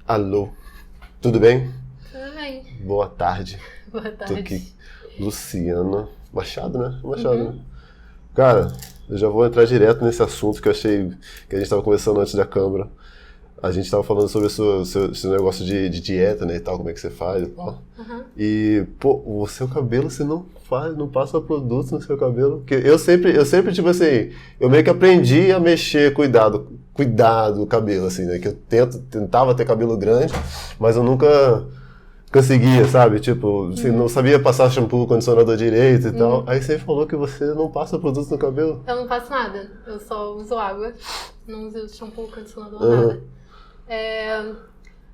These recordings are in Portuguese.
Alô, tudo bem? Tudo bem. Boa tarde. Boa tarde. Tô aqui, Luciana Machado, né? Machado, né? Cara, eu já vou entrar direto nesse assunto que eu achei que a gente estava conversando antes da câmera. A gente estava falando sobre o seu negócio de dieta, né, e tal, como é que você faz e tal. E, pô, o seu cabelo, você não passa produto no seu cabelo. Porque eu sempre, tipo assim, eu meio que aprendi a mexer, cuidar do cabelo, assim, né, que eu tentava ter cabelo grande, mas eu nunca conseguia, sabe, tipo, assim, não sabia passar shampoo, condicionador direito e tal. Aí você falou que você não passa produto no cabelo. Eu não faço nada, eu só uso água, não uso shampoo, condicionador, nada.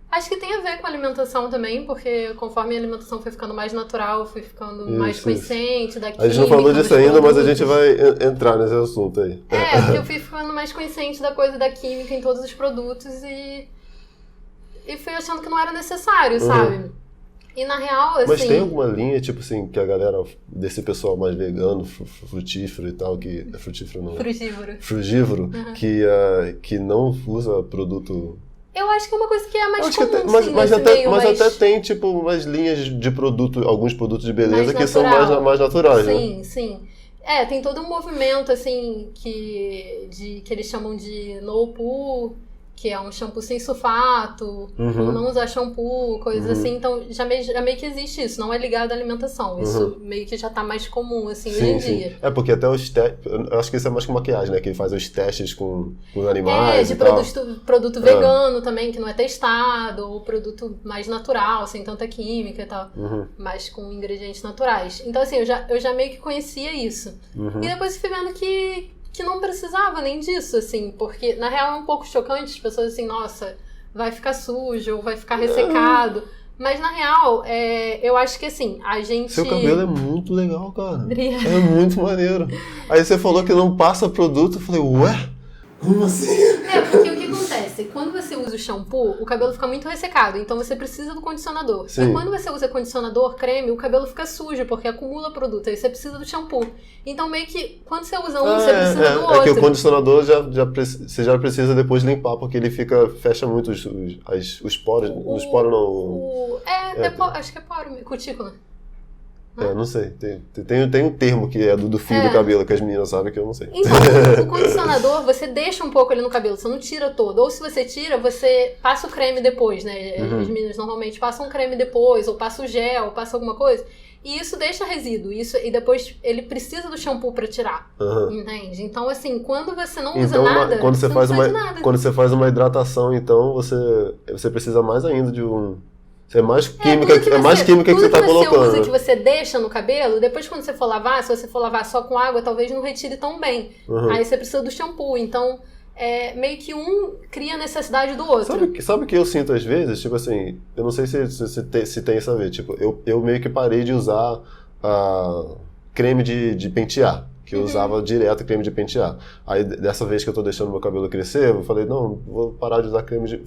Acho que tem a ver com a alimentação também, porque conforme a alimentação foi ficando mais natural, fui ficando mais consciente da química. A gente não falou disso ainda, mas a gente vai entrar nesse assunto aí. Porque eu fui ficando mais consciente da coisa da química em todos os produtos e fui achando que não era necessário, sabe? E na real, assim... Mas tem alguma linha, tipo assim, que a galera, desse pessoal mais vegano, frutífero e tal, que... É frutífero não? Frugívoro, que não usa produto... Eu acho que é uma coisa que é mais comum, mas até tem, tipo, umas linhas de produto, alguns produtos de beleza que são mais naturais, né? Sim. Tem todo um movimento, assim, que eles chamam de no poo, que é um shampoo sem sulfato, ou não usar shampoo, coisas assim. Então, já meio que existe isso, não é ligado à alimentação. Isso meio que já tá mais comum, assim, hoje em dia. É, porque até os testes... Eu acho que isso é mais com maquiagem, né? Que ele faz os testes com os animais de e tal. produto vegano também, que não é testado, ou produto mais natural, sem tanta química e tal. Mas com ingredientes naturais. Então, assim, eu já meio que conhecia isso. E depois fui vendo que não precisava nem disso, assim, porque na real é um pouco chocante, as pessoas assim, nossa, vai ficar sujo, ou vai ficar ressecado, mas na real, eu acho que assim, a gente... Seu cabelo é muito legal, cara. Obrigada. É muito maneiro. Aí você falou que não passa produto, eu falei, ué? Como assim? Porque o que acontece? Quando você usa o shampoo, o cabelo fica muito ressecado, então você precisa do condicionador. Sim. E quando você usa condicionador, creme, o cabelo fica sujo, porque acumula produto, aí você precisa do shampoo. Então meio que, quando você usa um, você precisa do outro. É que o condicionador você já precisa depois limpar, porque ele fecha muito os poros, os poros não... acho que é poro, cutícula. Não sei. Tem um termo que é do fio do cabelo, que as meninas sabem que eu não sei. Então, o condicionador, você deixa um pouco ali no cabelo, você não tira todo. Ou se você tira, você passa o creme depois, né? As meninas normalmente passam o creme depois, ou passa o gel, ou passa alguma coisa. E isso deixa resíduo. E depois ele precisa do shampoo pra tirar. Entende? Então, assim, quando você não usa nada, quando você não faz precisa de nada. Quando você faz uma hidratação, então, você precisa mais ainda de um... É mais química que você tá colocando. Tudo que você usa, que você deixa no cabelo, depois quando você for lavar, se você for lavar só com água, talvez não retire tão bem. Aí você precisa do shampoo. Então, meio que um cria a necessidade do outro. Sabe o que eu sinto às vezes? Tipo assim, eu não sei se tem isso a ver. Tipo, eu meio que parei de usar creme de pentear. Que eu usava direto creme de pentear. Aí, dessa vez que eu tô deixando meu cabelo crescer, eu falei, não, vou parar de usar creme de...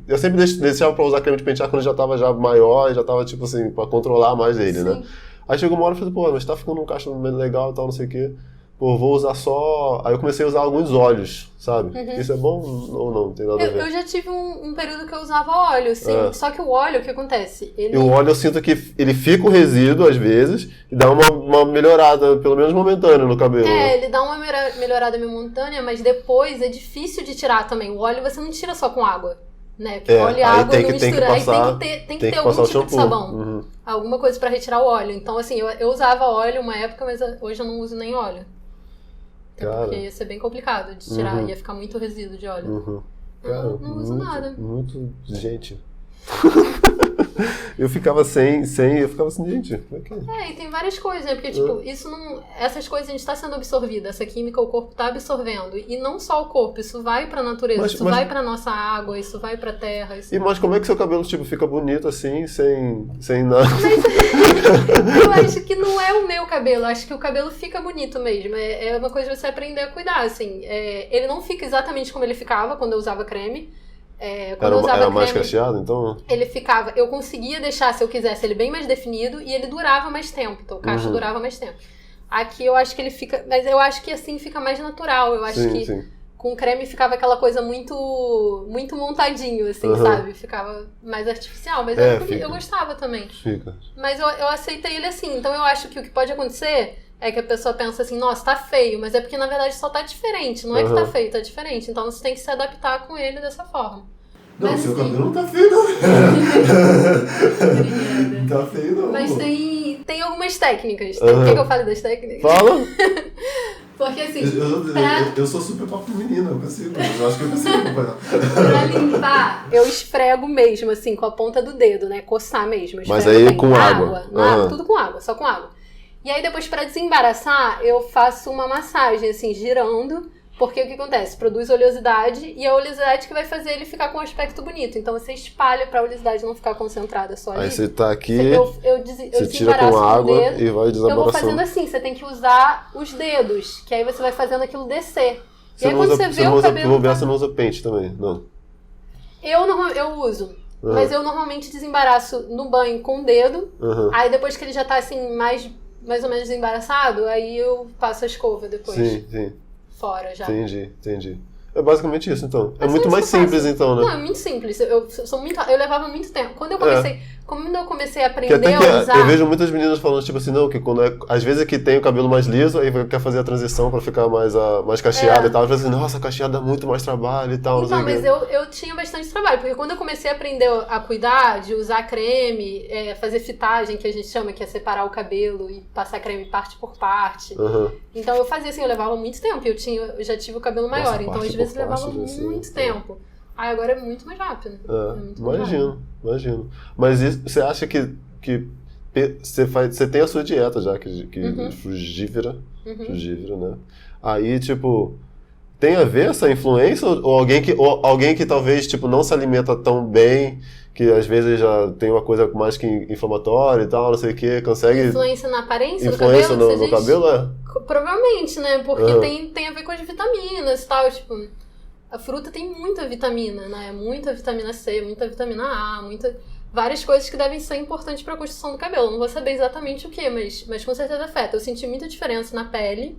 Eu sempre deixava pra usar creme de pentear quando já tava maior e já tava, tipo assim, pra controlar mais ele, né? Aí chegou uma hora e falei, pô, mas tá ficando um cacho legal e tal, não sei o quê. Pô, vou usar só... Aí eu comecei a usar alguns óleos, sabe? Isso é bom ou não? Não tem nada a ver. Eu já tive um período que eu usava óleo, assim. Só que o óleo, o que acontece? E o óleo eu sinto que ele fica o resíduo, às vezes, e dá uma melhorada, pelo menos momentânea, no cabelo. Ele dá uma melhorada momentânea, mas depois é difícil de tirar também. O óleo você não tira só com água, né? Porque óleo e água não mistura. Aí tem que ter algum tipo de sabão. Alguma coisa pra retirar o óleo. Então, assim, eu usava óleo uma época, mas hoje eu não uso nem óleo. Porque ia ser bem complicado de tirar, ia ficar muito resíduo de óleo. Cara, não uso nada. Muito gente. Eu ficava sem, eu ficava assim, gente, como é que é? E tem várias coisas, né? Porque, tipo, isso não... Essas coisas a gente tá sendo absorvida, essa química o corpo tá absorvendo. E não só o corpo, isso vai pra natureza, isso vai pra nossa água, isso vai pra terra. Mas como é que seu cabelo, tipo, fica bonito assim, sem nada? Eu acho que não é o meu cabelo, acho que o cabelo fica bonito mesmo. É uma coisa de você aprender a cuidar, assim. Ele não fica exatamente como ele ficava quando eu usava creme, Quando eu usava Era mais creme, cacheado, então? ele ficava... Eu conseguia deixar, se eu quisesse, ele bem mais definido e ele durava mais tempo. Então o cacho durava mais tempo. Aqui eu acho que ele fica... Mas eu acho que assim fica mais natural. Eu acho que com creme ficava aquela coisa muito montadinho, assim, sabe? Ficava mais artificial. Mas eu gostava também. Fica. Mas eu aceitei ele assim. Então eu acho que o que pode acontecer é que a pessoa pensa assim, nossa, tá feio. Mas é porque na verdade só tá diferente. Não é que tá feio, tá diferente. Então você tem que se adaptar com ele dessa forma. Não, mas, seu assim, cabelo não tá feio, não. Não tá feio, não. Mas tem algumas técnicas. Quer que eu fale das técnicas? Fala! Porque assim, eu sou super papo menino, eu consigo. Eu acho que eu consigo acompanhar. Pra limpar, eu esfrego mesmo, assim, com a ponta do dedo, né? Coçar mesmo. Mas aí com água. Tudo com água, só com água. E aí depois, pra desembaraçar, eu faço uma massagem, assim, girando. Porque o que acontece? Produz oleosidade e a oleosidade que vai fazer ele ficar com um aspecto bonito. Então você espalha pra oleosidade não ficar concentrada só ali. Aí você tá aqui, você tira com água dedo, e vai desembaraçando. Eu vou fazendo assim, você tem que usar os dedos, que aí você vai fazendo aquilo descer. Você e aí quando você vê o cabelo... Você não usa pente também, não? Eu uso, mas eu normalmente desembaraço no banho com o dedo. Aí depois que ele já tá assim, mais ou menos desembaraçado, aí eu passo a escova depois. Sim. Fora já. Entendi. É basicamente isso, então. É muito mais simples, então, né? Não, é muito simples. Eu levava muito tempo. Quando eu comecei a aprender a usar... Eu vejo muitas meninas falando, tipo assim, não, que quando às vezes é que tem o cabelo mais liso, aí quer fazer a transição pra ficar mais cacheado e tal. Às vezes, nossa, cacheado dá muito mais trabalho e tal. Então, mas eu tinha bastante trabalho, porque quando eu comecei a aprender a cuidar, de usar creme, fazer fitagem, que a gente chama, que é separar o cabelo e passar creme parte por parte. Então eu fazia assim, eu levava muito tempo. Eu já tive o cabelo maior, então às vezes levava muito tempo. Aí agora é muito mais rápido. Imagino. Mas você acha que você tem a sua dieta já, que frugívora, né? Aí, tipo, tem a ver essa influência? Ou alguém que talvez, tipo, não se alimenta tão bem, que às vezes já tem uma coisa mais que inflamatória e tal, não sei o que, consegue... Influência na aparência do cabelo? Influência no cabelo, é? Provavelmente, né? Porque tem a ver com as vitaminas e tal, tipo... A fruta tem muita vitamina, né? Muita vitamina C, muita vitamina A, várias coisas que devem ser importantes para a construção do cabelo. Não vou saber exatamente o que, mas com certeza afeta. Eu senti muita diferença na pele,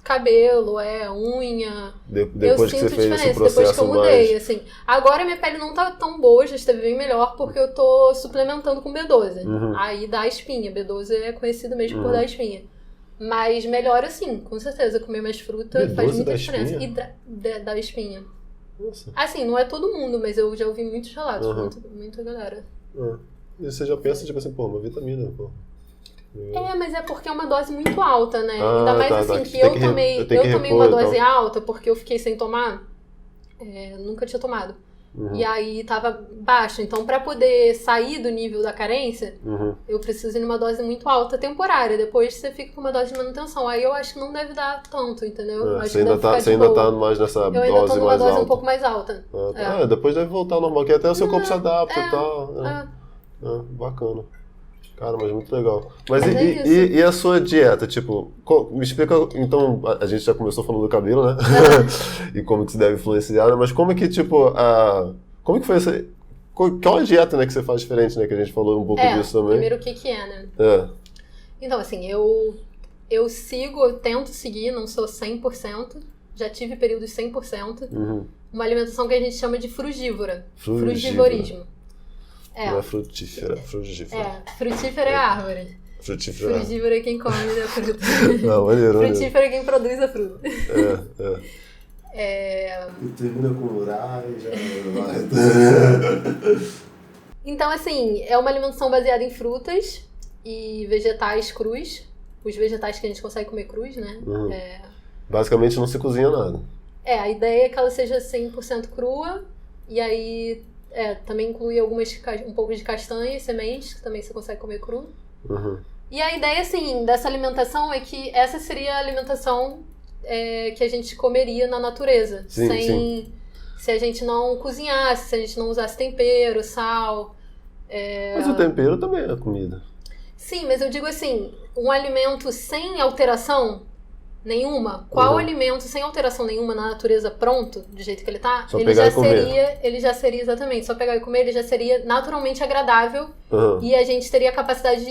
cabelo, unha. Depois que você fez esse processo depois que eu mudei, assim. Agora minha pele não tá tão boa, já esteve bem melhor porque eu tô suplementando com B12. Aí dá espinha. B12 é conhecido mesmo por dar espinha. Mas melhora sim, com certeza. Comer mais fruta faz muita diferença. E da espinha. Nossa. Assim, não é todo mundo, mas eu já ouvi muitos relatos, muita galera. E você já pensa, tipo assim, uma vitamina, pô. Mas é porque é uma dose muito alta, né? Ainda mais assim, que eu tomei uma dose alta porque eu fiquei sem tomar. Nunca tinha tomado. E aí tava baixo. Então, pra poder sair do nível da carência, eu preciso ir numa dose muito alta temporária. Depois você fica com uma dose de manutenção. Aí eu acho que não deve dar tanto, entendeu? Você ainda tá mais nessa dose mais alta. Eu ainda tô numa dose um pouco mais alta. Depois deve voltar ao normal, que até o seu corpo se adapta e tal. Bacana. Cara, mas muito legal. Mas e a sua dieta? Tipo, me explica, então, a gente já começou falando do cabelo, né? E como que se deve influenciar, né? Mas como que, tipo, como que foi essa... Qual a dieta, né, que você faz diferente, né? Que a gente falou um pouco disso também. Primeiro o que é, né? Então, assim, eu tento seguir, não sou 100%, já tive períodos 100%, uma alimentação que a gente chama de frugívora. Frugivorismo. Não é frutífera, frugívora. Frutífera é a árvore. Frugívora é quem come a fruta. Não, maneiro. Frutífera é quem produz a fruta. E termina com orar e já vai. Então, assim, é uma alimentação baseada em frutas e vegetais crus. Os vegetais que a gente consegue comer crus, né? Basicamente não se cozinha nada. A ideia é que ela seja 100% crua. E aí... também inclui um pouco de castanhas, sementes, que também você consegue comer cru. E a ideia, assim, dessa alimentação é que essa seria a alimentação que a gente comeria na natureza. Se a gente não cozinhasse, se a gente não usasse tempero, sal. Mas o tempero também é comida. Sim, mas eu digo assim, um alimento sem alteração nenhuma, qual alimento sem alteração nenhuma na natureza pronto, do jeito que ele tá, Só pegar e comer. ele já seria exatamente, só pegar e comer, ele já seria naturalmente agradável e a gente teria a capacidade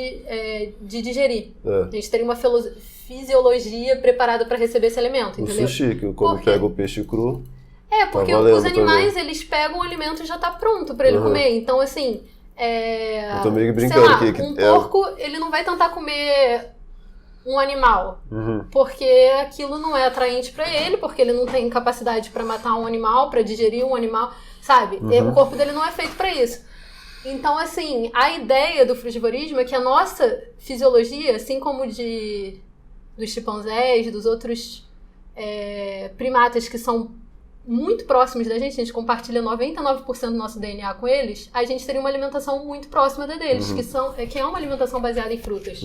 de digerir. A gente teria uma fisiologia preparada para receber esse alimento, entendeu? O sushi, que quando pega o peixe cru... porque os animais, eles pegam o alimento e já tá pronto para ele comer, então assim... Eu tô meio que brincando sei lá, aqui. Um porco, ele não vai tentar comer um animal, porque aquilo não é atraente pra ele, porque ele não tem capacidade pra matar um animal, pra digerir um animal, sabe? O corpo dele não é feito pra isso. Então, assim, a ideia do frugivorismo é que a nossa fisiologia, assim como dos chimpanzés, dos outros primatas que são muito próximos da gente, a gente compartilha 99% do nosso DNA com eles, a gente teria uma alimentação muito próxima da deles, que é uma alimentação baseada em frutas.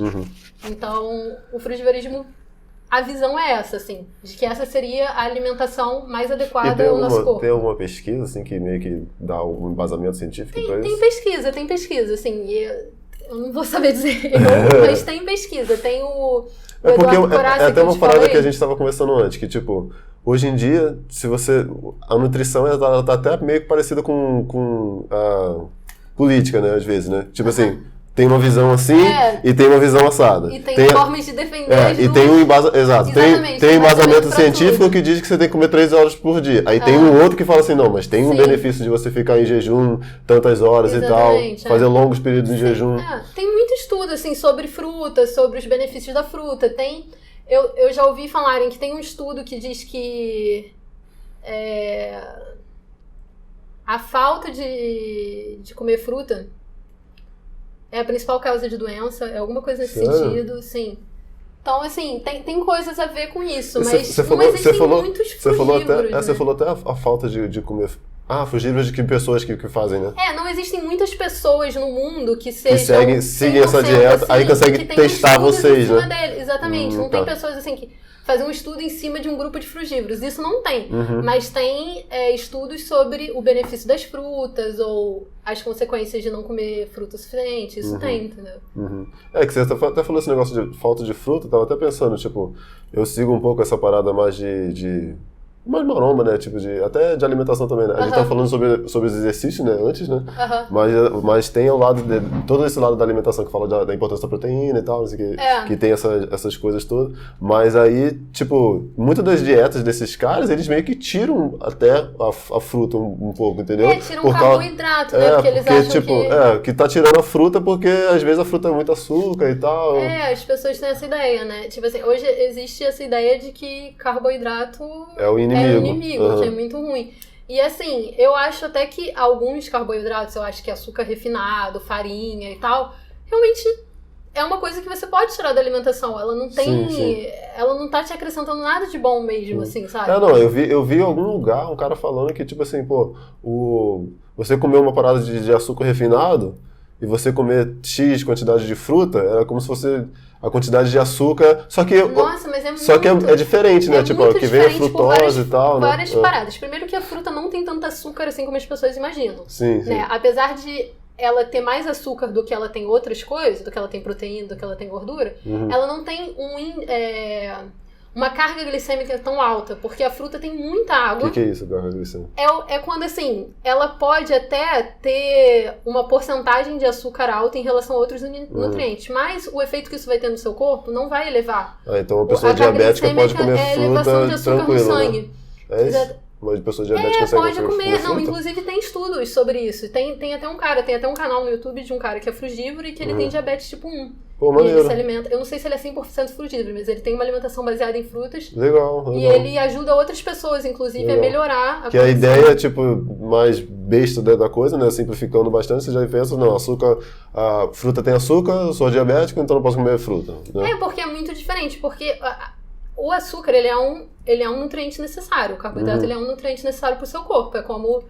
Então, o frugivorismo, a visão é essa, assim, de que essa seria a alimentação mais adequada ao nosso corpo. Tem alguma pesquisa, assim, que meio que dá um embasamento científico pra isso? Tem pesquisa, assim, eu não vou saber dizer mas tem pesquisa, tem o porque Eduardo Corazza, até uma parada que a gente estava conversando antes, que tipo, hoje em dia, a nutrição ela tá até meio que parecida com a política, né, às vezes, né? Tipo assim, tem uma visão assim e tem uma visão assada. E tem formas de defender e tem um embasamento científico que diz que você tem que comer 3 horas por dia. Aí tem um outro que fala assim, não, mas tem um benefício de você ficar em jejum tantas horas e tal, fazer longos períodos de jejum. Tem muito estudo, assim, sobre frutas, sobre os benefícios da fruta. Eu já ouvi falarem que tem um estudo que diz que a falta de comer fruta é a principal causa de doença, é alguma coisa nesse sentido, sim. Então, assim, tem coisas a ver com isso, mas não existem muitos frugívoros. Você falou até a falta de comer... frugívoros de pessoas que fazem, né? Não existem muitas pessoas no mundo que seguem essa dieta, aí conseguem testar vocês, né? Dele. Exatamente, não tem pessoas assim que fazem um estudo em cima de um grupo de frugívoros, isso não tem. Mas tem estudos sobre o benefício das frutas ou as consequências de não comer fruta suficiente, isso tem, entendeu? Que você até falou esse negócio de falta de fruta, eu tava até pensando, tipo, eu sigo um pouco essa parada mais mais maromba, né? Tipo, até de alimentação também, né? A gente tava falando sobre os exercícios, né? Antes, né? Mas tem o lado todo esse lado da alimentação que fala da importância da proteína e tal, assim, que tem essas coisas todas. Mas aí, tipo, muitas das dietas desses caras, eles meio que tiram até a fruta um pouco, entendeu? Tiram um carboidrato, né? Porque eles acham tipo, que tá tirando a fruta porque às vezes a fruta é muito açúcar e tal. As pessoas têm essa ideia, né? Tipo assim, hoje existe essa ideia de que carboidrato é o inimigo, que é muito ruim. E assim, eu acho até que alguns carboidratos, eu acho que açúcar refinado, farinha e tal, realmente é uma coisa que você pode tirar da alimentação. Ela não tem... Ela não tá te acrescentando nada de bom mesmo, assim, sabe? Eu vi em algum lugar um cara falando que, tipo assim, você comer uma parada de açúcar refinado e você comer X quantidade de fruta, era como se fosse a quantidade de açúcar, só que... Nossa, mas é só que é diferente, né? Tipo, que vem a frutose e tal, né? Várias paradas. Primeiro que a fruta não tem tanto açúcar assim como as pessoas imaginam. Sim. Apesar de ela ter mais açúcar do que ela tem outras coisas, do que ela tem proteína, do que ela tem gordura, ela não tem uma carga glicêmica tão alta, porque a fruta tem muita água. O que é isso, carga glicêmica? É quando, assim, ela pode até ter uma porcentagem de açúcar alta em relação a outros nutrientes, mas o efeito que isso vai ter no seu corpo não vai elevar. Então uma pessoa diabética pode comer elevação de açúcar no sangue. Né? É isso? Uma pessoa diabética pode comer. Não, inclusive tem estudos sobre isso. Tem até um canal no YouTube de um cara que é frugívoro e que ele tem diabetes tipo 1. Pô, maneiro. E ele se alimenta, eu não sei se ele é 100% frugívoro, mas ele tem uma alimentação baseada em frutas. Legal. E ele ajuda outras pessoas, inclusive, a melhorar a ideia, tipo, mais besta da coisa, né? Simplificando bastante, você já pensa, não, a fruta tem açúcar, eu sou diabético, então não posso comer fruta. Né? Porque é muito diferente, porque o açúcar, ele é um nutriente necessário, o carboidrato ele é um nutriente necessário para o seu corpo, é como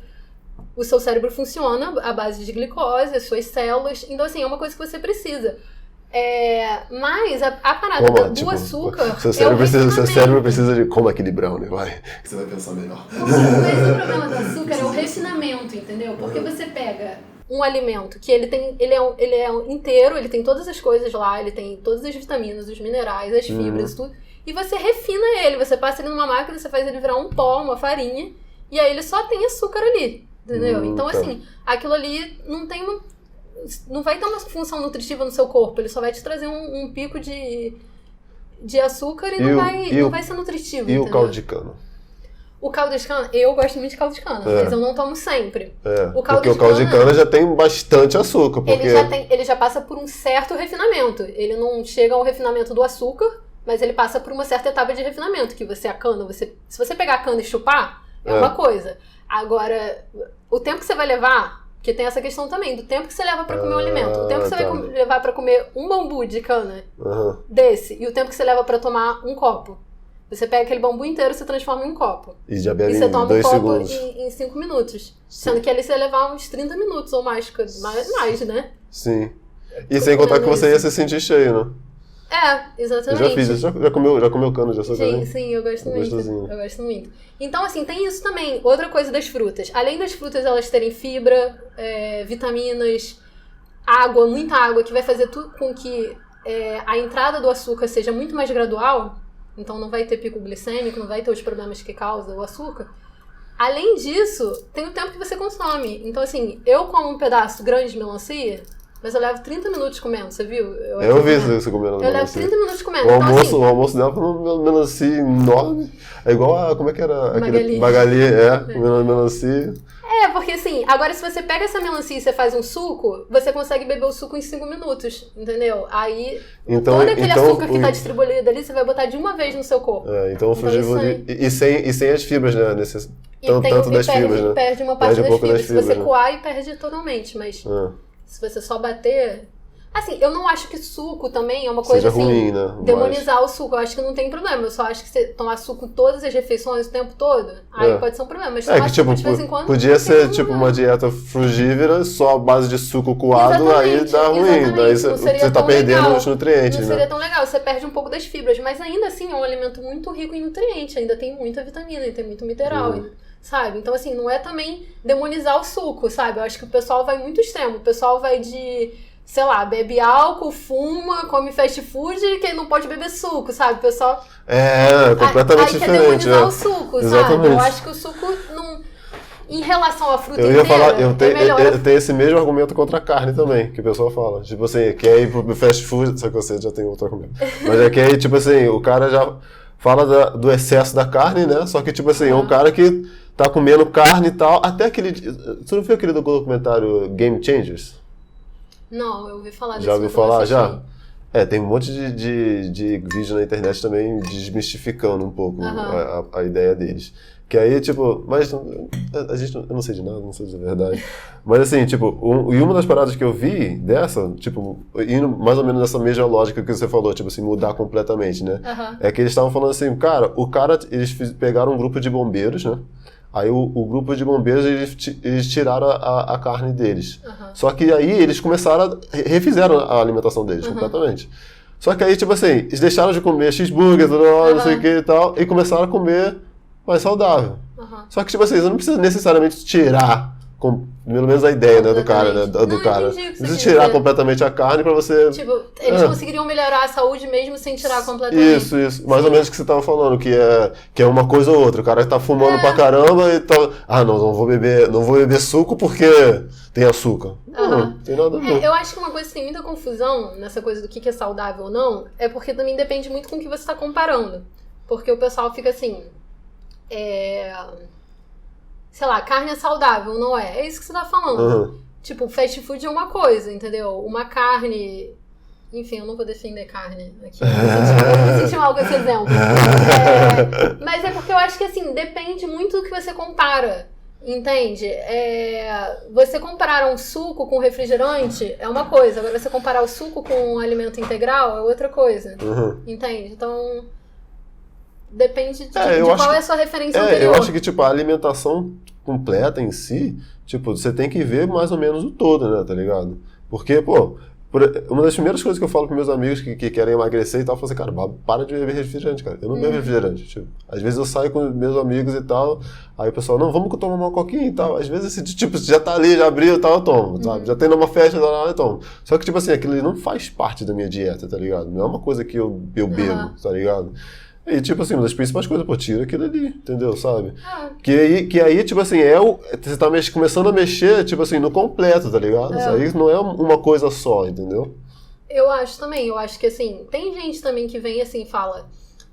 o seu cérebro funciona à base de glicose, as suas células, então assim, é uma coisa que você precisa. Mas a parada do açúcar... Seu cérebro precisa de como equilibrar, né? Vai, que você vai pensar melhor. Mas o problema do açúcar é o refinamento, entendeu? Porque você pega um alimento que ele é inteiro, ele tem todas as coisas lá, ele tem todas as vitaminas, os minerais, as fibras, tudo. e você refina ele. Você passa ele numa máquina, você faz ele virar um pó, uma farinha, e aí ele só tem açúcar ali, entendeu? Então, assim, aquilo ali não vai ter uma função nutritiva no seu corpo, ele só vai te trazer um pico de açúcar e não vai ser nutritivo, E entendeu? o caldo de cana? O caldo de cana, eu gosto muito de caldo de cana, mas eu não tomo sempre. Porque o caldo de cana já tem bastante açúcar. Porque... Ele já passa por um certo refinamento. Ele não chega ao refinamento do açúcar, mas ele passa por uma certa etapa de refinamento, que a cana, se você pegar a cana e chupar, é uma coisa. Agora, o tempo que você vai levar, porque tem essa questão também, do tempo que você leva pra comer um alimento. O tempo que você vai levar pra comer um bambu de cana desse, e o tempo que você leva pra tomar um copo. Você pega aquele bambu inteiro e você transforma em um copo. E já bebe e você toma 2 um copo segundos. em 5 minutos. Sendo que ali você ia levar uns 30 minutos ou mais, né? Sim. E sem contar que você ia se sentir cheio, né? Exatamente. Eu já fiz isso. Já comeu cana de açúcar? Sim, eu gosto muito. Gostosinho. Eu gosto muito. Então, assim, tem isso também. Outra coisa das frutas. Além das frutas elas terem fibra, vitaminas, água, muita água, que vai fazer tudo com que a entrada do açúcar seja muito mais gradual. Então não vai ter pico glicêmico, não vai ter os problemas que causa o açúcar. Além disso, tem o tempo que você consome. Então, assim, eu como um pedaço grande de melancia, mas eu levo 30 minutos comendo, você viu? Eu vi você comendo melancia. Eu levo 30 minutos comendo. O almoço dela foi uma melancia enorme. É igual a... Como é que era? Magali. Magali, comendo melancia. Porque assim, agora se você pega essa melancia e você faz um suco, você consegue beber o suco em 5 minutos, entendeu? Aí, todo aquele açúcar que tá distribuído ali, você vai botar de uma vez no seu corpo. Então o frugívoro... E sem as fibras, né? Tanto das fibras, né? Perde uma parte das fibras. Se você coar, perde totalmente, mas se você só bater... Assim, eu não acho que suco também é uma coisa assim, ruim, né? demonizar o suco. Eu acho que não tem problema. Eu só acho que você tomar suco todas as refeições o tempo todo, aí pode ser um problema. Mas tomar suco de vez em quando... Podia ser tipo uma dieta frugívora, só a base de suco coado, aí dá ruim. Daí você tá perdendo os nutrientes, Não seria tão legal, você perde um pouco das fibras. Mas ainda assim, é um alimento muito rico em nutrientes. Ainda tem muita vitamina, ainda tem muito mineral, sabe? Então assim, não é também demonizar o suco, sabe? Eu acho que o pessoal vai muito extremo. O pessoal vai de... sei lá, bebe álcool, fuma, come fast food e quem não pode beber suco, sabe? O pessoal... completamente diferente. Aí quer demonizar o suco, sabe? Eu acho que o suco não... Em relação à fruta inteira, eu tenho esse mesmo argumento contra a carne também, que o pessoal fala. Tipo assim, quer ir pro fast food... Só que você já tem outro argumento. Mas é que aí, tipo assim, o cara já fala do excesso da carne, né? Só que, tipo assim, é um cara que tá comendo carne e tal, até aquele... Você não viu aquele documentário Game Changers? Não, eu ouvi falar disso. Já ouviu falar, já? Tem um monte de vídeo na internet também desmistificando um pouco a ideia deles. Que aí, tipo, mas eu não sei de nada, não sei de verdade. Mas assim, tipo, e uma das paradas que eu vi dessa, tipo, indo mais ou menos nessa mesma lógica que você falou, tipo assim, mudar completamente, né? É que eles estavam falando assim, eles pegaram um grupo de bombeiros, né? Aí o grupo de bombeiros, eles tiraram a carne deles. Só que aí eles refizeram a alimentação deles completamente. Só que aí, tipo assim, eles deixaram de comer cheeseburger, não sei o que e tal, e começaram a comer mais saudável. Só que, tipo assim, você não precisa necessariamente tirar, pelo menos a ideia, né, do cara, né, do cara. Não precisa tirar completamente a carne pra você... Tipo, eles conseguiriam melhorar a saúde mesmo sem tirar completamente. Isso. Mais ou menos o que você tava falando, que é uma coisa ou outra. O cara tá fumando pra caramba e tá... não vou beber suco porque tem açúcar. Não tem nada a ver. Eu acho que uma coisa que tem muita confusão nessa coisa do que é saudável ou não, é porque também depende muito com o que você tá comparando. Porque o pessoal fica assim... sei lá, carne é saudável, não é? É isso que você tá falando. Tipo, fast food é uma coisa, entendeu? Uma carne... Enfim, eu não vou defender carne aqui. Eu me senti mal com esse exemplo. Mas é porque eu acho que, assim, depende muito do que você compara. Entende? Você comparar um suco com refrigerante é uma coisa. Agora, você comparar o suco com um alimento integral é outra coisa. Entende? Então... Depende de qual é a sua referência anterior. Eu acho que, tipo, a alimentação completa em si, tipo, você tem que ver mais ou menos o todo, né, tá ligado? Porque, pô, uma das primeiras coisas que eu falo pros meus amigos que querem emagrecer e tal, eu falo assim, cara, para de beber refrigerante, cara. Eu não bebo refrigerante. Tipo, às vezes eu saio com meus amigos e tal, aí o pessoal, não, vamos tomar uma coquinha e tal. Às vezes, tipo, já tá ali, já abriu e tal, eu tomo, sabe? Já tem numa festa, eu tomo. Só que, tipo assim, aquilo ali não faz parte da minha dieta, tá ligado? Não é uma coisa que eu bebo, tá ligado? E, tipo assim, uma das principais coisas, pô, tira aquilo ali, entendeu, sabe? Ah, Que aí, tipo assim, você tá começando a mexer, tipo assim, no completo, tá ligado? Isso aí não é uma coisa só, entendeu? eu acho também, eu acho que assim, tem gente também que vem assim e fala,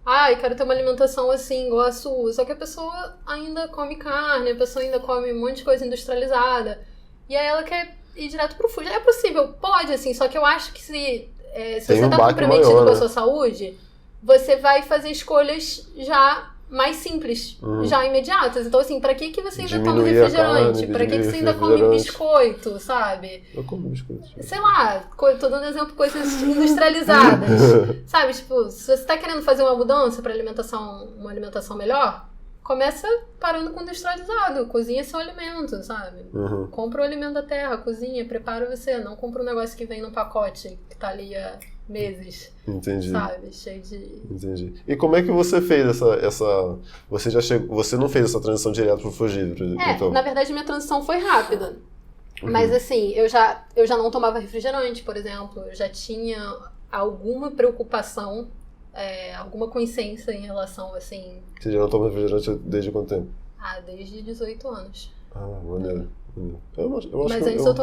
ai, quero ter uma alimentação assim, igual a sua, só que a pessoa ainda come carne, a pessoa ainda come um monte de coisa industrializada, e aí ela quer ir direto pro food. É possível, pode, assim, só que eu acho que se Tem você um tá baque comprometido maior, com a né? sua saúde, você vai fazer escolhas já mais simples, já imediatas. Então, assim, pra que você ainda toma Diminuir a refrigerante? carne, Pra que diminuir você ainda come refrigerante. biscoito, sabe? Eu como biscoito. Sei lá, tô dando exemplo coisas industrializadas. Sabe, tipo, se você tá querendo fazer uma mudança pra uma alimentação melhor, começa parando com o industrializado, cozinha seu alimento, sabe? Compra o alimento da terra, cozinha, prepara você, não compra um negócio que vem num pacote que tá ali há meses. Entendi. Sabe, cheio de... Entendi. E como é que você fez você já chegou, você não fez essa transição direto pro frugívoro, então? Na verdade minha transição foi rápida. Mas assim, eu já não tomava refrigerante, por exemplo, eu já tinha alguma preocupação, alguma consciência em relação, assim... Você já não toma refrigerante desde quanto tempo? Desde 18 anos. Maneiro. Eu acho Mas que antes eu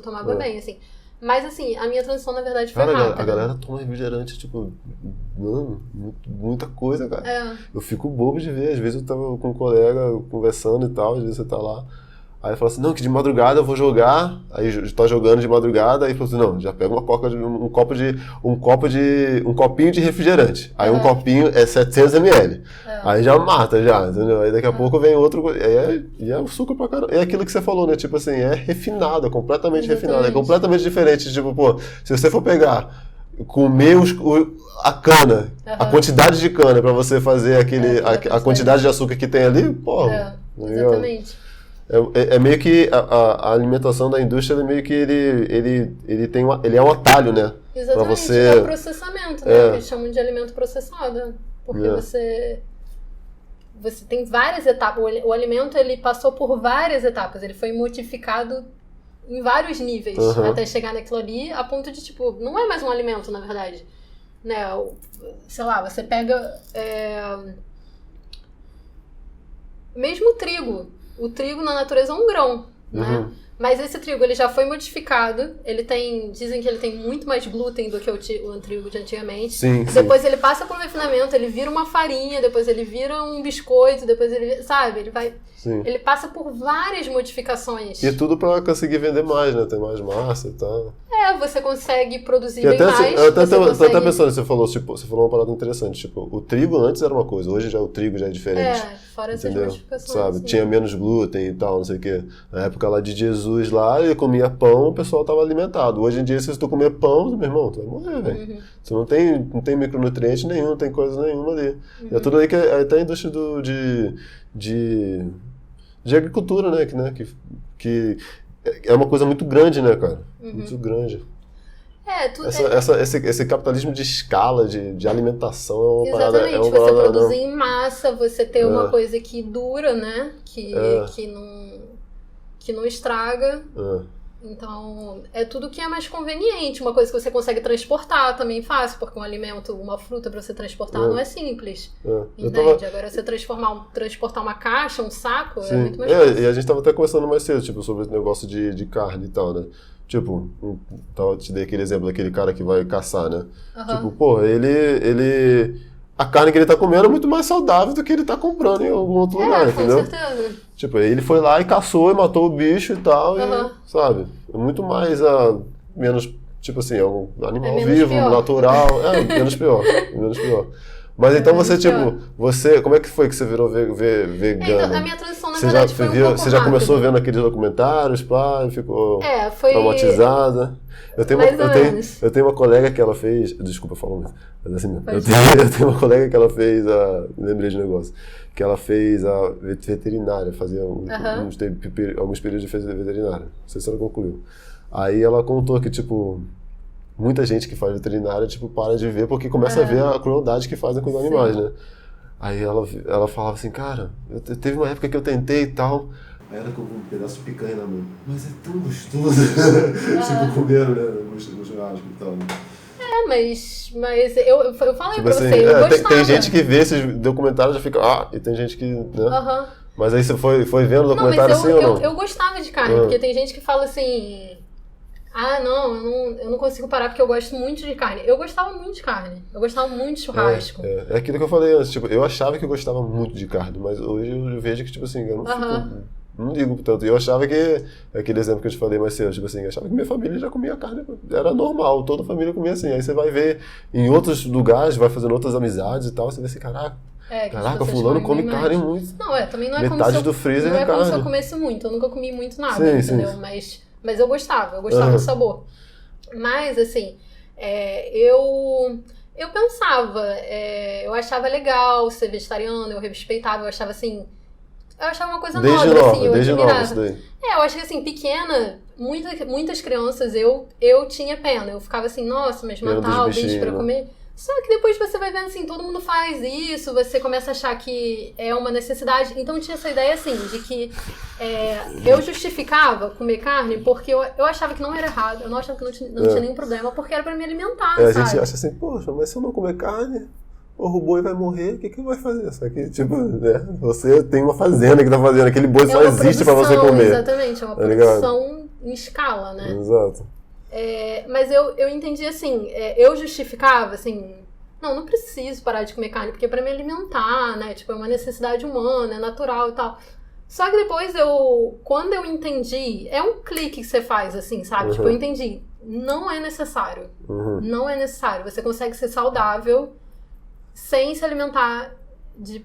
tomava bem, assim. Mas assim, a minha transição na verdade foi Cara, rápida. a galera toma refrigerante, tipo, mano, muita coisa, cara. Eu fico bobo de ver, às vezes eu tava com um colega conversando e tal, às vezes você tá lá. Aí fala assim, não, que de madrugada eu vou jogar, aí tá jogando de madrugada, aí fala assim, não, já pega uma coca, um copinho de refrigerante. Aí um copinho é 700 ml. Aí já mata, já, entendeu? Aí daqui a pouco vem outro, e é o suco pra caramba. É aquilo que você falou, né? Tipo assim, é refinado, é completamente refinado, é completamente diferente. Tipo, pô, se você for pegar, comer a cana, a quantidade de cana pra você fazer a quantidade de açúcar que tem ali, porra. Exatamente. É meio que a alimentação da indústria, meio que ele é um atalho, né? Exatamente, pra você... é o processamento, né? Que eles chamam de alimento processado. Porque você tem várias etapas. O alimento, ele passou por várias etapas. Ele foi modificado em vários níveis até chegar naquilo ali, a ponto de, tipo, não é mais um alimento, na verdade. Né? Sei lá, você pega... mesmo o trigo. O trigo na natureza é um grão, né? Mas esse trigo, ele já foi modificado, dizem que ele tem muito mais glúten do que o trigo de antigamente. Sim, depois ele passa por um refinamento, ele vira uma farinha, depois ele vira um biscoito, depois ele, sabe, ele passa por várias modificações. E tudo pra conseguir vender mais, né? Ter mais massa e tal. Você consegue produzir e bem mais. Eu tô até pensando, você falou uma parada interessante, tipo, o trigo antes era uma coisa, hoje já o trigo já é diferente. Fora essas entendeu? modificações. Sabe? Tinha menos glúten e tal, não sei o quê. Na época lá de Jesus lá, ele comia pão, o pessoal tava alimentado. Hoje em dia, se tu comer pão, meu irmão, tu vai morrer, velho. Você não tem micronutriente nenhum, não tem coisa nenhuma ali. É tudo aí que é até a indústria de agricultura, né? Que é uma coisa muito grande, né, cara? Muito grande. Esse capitalismo de escala, de alimentação é uma parada... Exatamente, você produzir em massa, você ter uma coisa que dura, né? Que não estraga. Então, é tudo que é mais conveniente. Uma coisa que você consegue transportar também fácil, porque um alimento, uma fruta para você transportar não é simples. Entende? Agora, você transportar uma caixa, um saco, é muito mais fácil. E a gente estava até conversando mais cedo, tipo, sobre esse negócio de carne e tal, né? Tipo, eu te dei aquele exemplo daquele cara que vai caçar, né? Tipo, pô, a carne que ele tá comendo é muito mais saudável do que ele tá comprando em algum outro lugar, entendeu? Com certeza. Tipo, ele foi lá e caçou e matou o bicho e tal, e, sabe? É muito mais, menos, tipo assim, é um animal vivo, pior. Natural, menos pior. Mas então você, como é que foi que você virou vegana? Então, a minha transição, na verdade, foi um pouco Você já começou vendo aqueles documentários, e ficou traumatizada? Eu tenho uma colega que ela fez, desculpa falar isso, mas assim mesmo. Eu tenho uma colega que ela fez, lembrei de um negócio, que ela fez a veterinária, fazia alguns períodos de veterinária, não sei se ela concluiu. Aí ela contou que, tipo, muita gente que faz veterinária, tipo, para de ver porque começa a ver a crueldade que fazem com os animais, né? Aí ela falava assim, cara, teve uma época que eu tentei e tal, aí era com um pedaço de picanha na mão. Mas é tão gostoso. Tipo, comendo, né, no churrasco e tal. Mas eu falei Tipo pra assim, você, eu gostava. tem gente que vê esses documentários e já fica, e tem gente que, né? Mas aí você foi vendo o documentário assim ou não? Eu gostava de carne, porque tem gente que fala assim, eu não consigo parar porque eu gosto muito de carne. Eu gostava muito de carne, eu gostava muito de churrasco. É aquilo que eu falei antes, tipo, eu achava que eu gostava muito de carne, mas hoje eu vejo que, tipo assim, eu não ligo tanto. Eu achava que, aquele exemplo que eu te falei mais cedo, tipo assim, eu achava que minha família já comia carne, era normal, toda a família comia assim. Aí você vai ver em outros lugares, vai fazendo outras amizades e tal, você vê assim, caraca, fulano come carne muito. Não, também não é metade do freezer não é como carne. se eu comesse muito, eu nunca comi muito nada, entendeu? Sim. Mas eu gostava do sabor. Mas, assim, eu pensava, eu achava legal ser vegetariano, eu respeitava, eu achava assim... Eu achava uma coisa nobre, assim, eu admirava. Isso daí. Eu acho que assim, pequena, muitas crianças eu tinha pena. Eu ficava assim, nossa, mas matar o bicho pra comer. Só que depois você vai vendo assim, todo mundo faz isso, você começa a achar que é uma necessidade. Então tinha essa ideia assim, de que eu justificava comer carne porque eu achava que não era errado, eu não achava que não tinha nenhum problema, porque era pra me alimentar, sabe? A gente acha assim, poxa, mas se eu não comer carne... o boi vai morrer, o que vai fazer? Só que, tipo, né? Você tem uma fazenda que tá fazendo, aquele boi só existe pra você comer. Exatamente, é uma produção em escala, né? Exato. Mas eu entendi assim, eu justificava assim, não preciso parar de comer carne, porque é pra me alimentar, né? Tipo, é uma necessidade humana, é natural e tal. Só que depois quando eu entendi, é um clique que você faz, assim, sabe? Tipo, eu entendi, não é necessário. Não é necessário. Você consegue ser saudável sem se alimentar de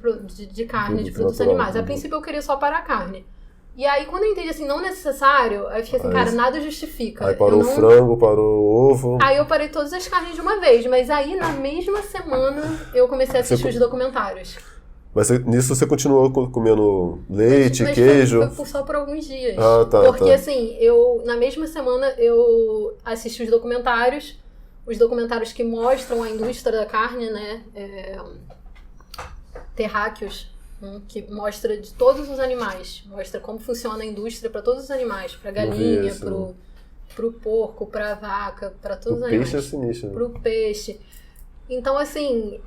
carne, de produtos animais. A princípio eu queria só parar a carne. E aí quando eu entendi assim, não necessário, aí eu fiquei assim, cara, nada justifica. Aí parou o frango, parou o ovo. Aí eu parei todas as carnes de uma vez, mas aí na mesma semana eu comecei a assistir os documentários. Mas nisso você continuou comendo leite, queijo? Foi só por alguns dias. Porque assim, na mesma semana eu assisti os documentários que mostram a indústria da carne, né? Terráqueos, que mostra de todos os animais, mostra como funciona a indústria para todos os animais, para galinha, pro porco, para vaca, para todos os animais. Pro peixe é sinistro. Pro peixe. Então, assim...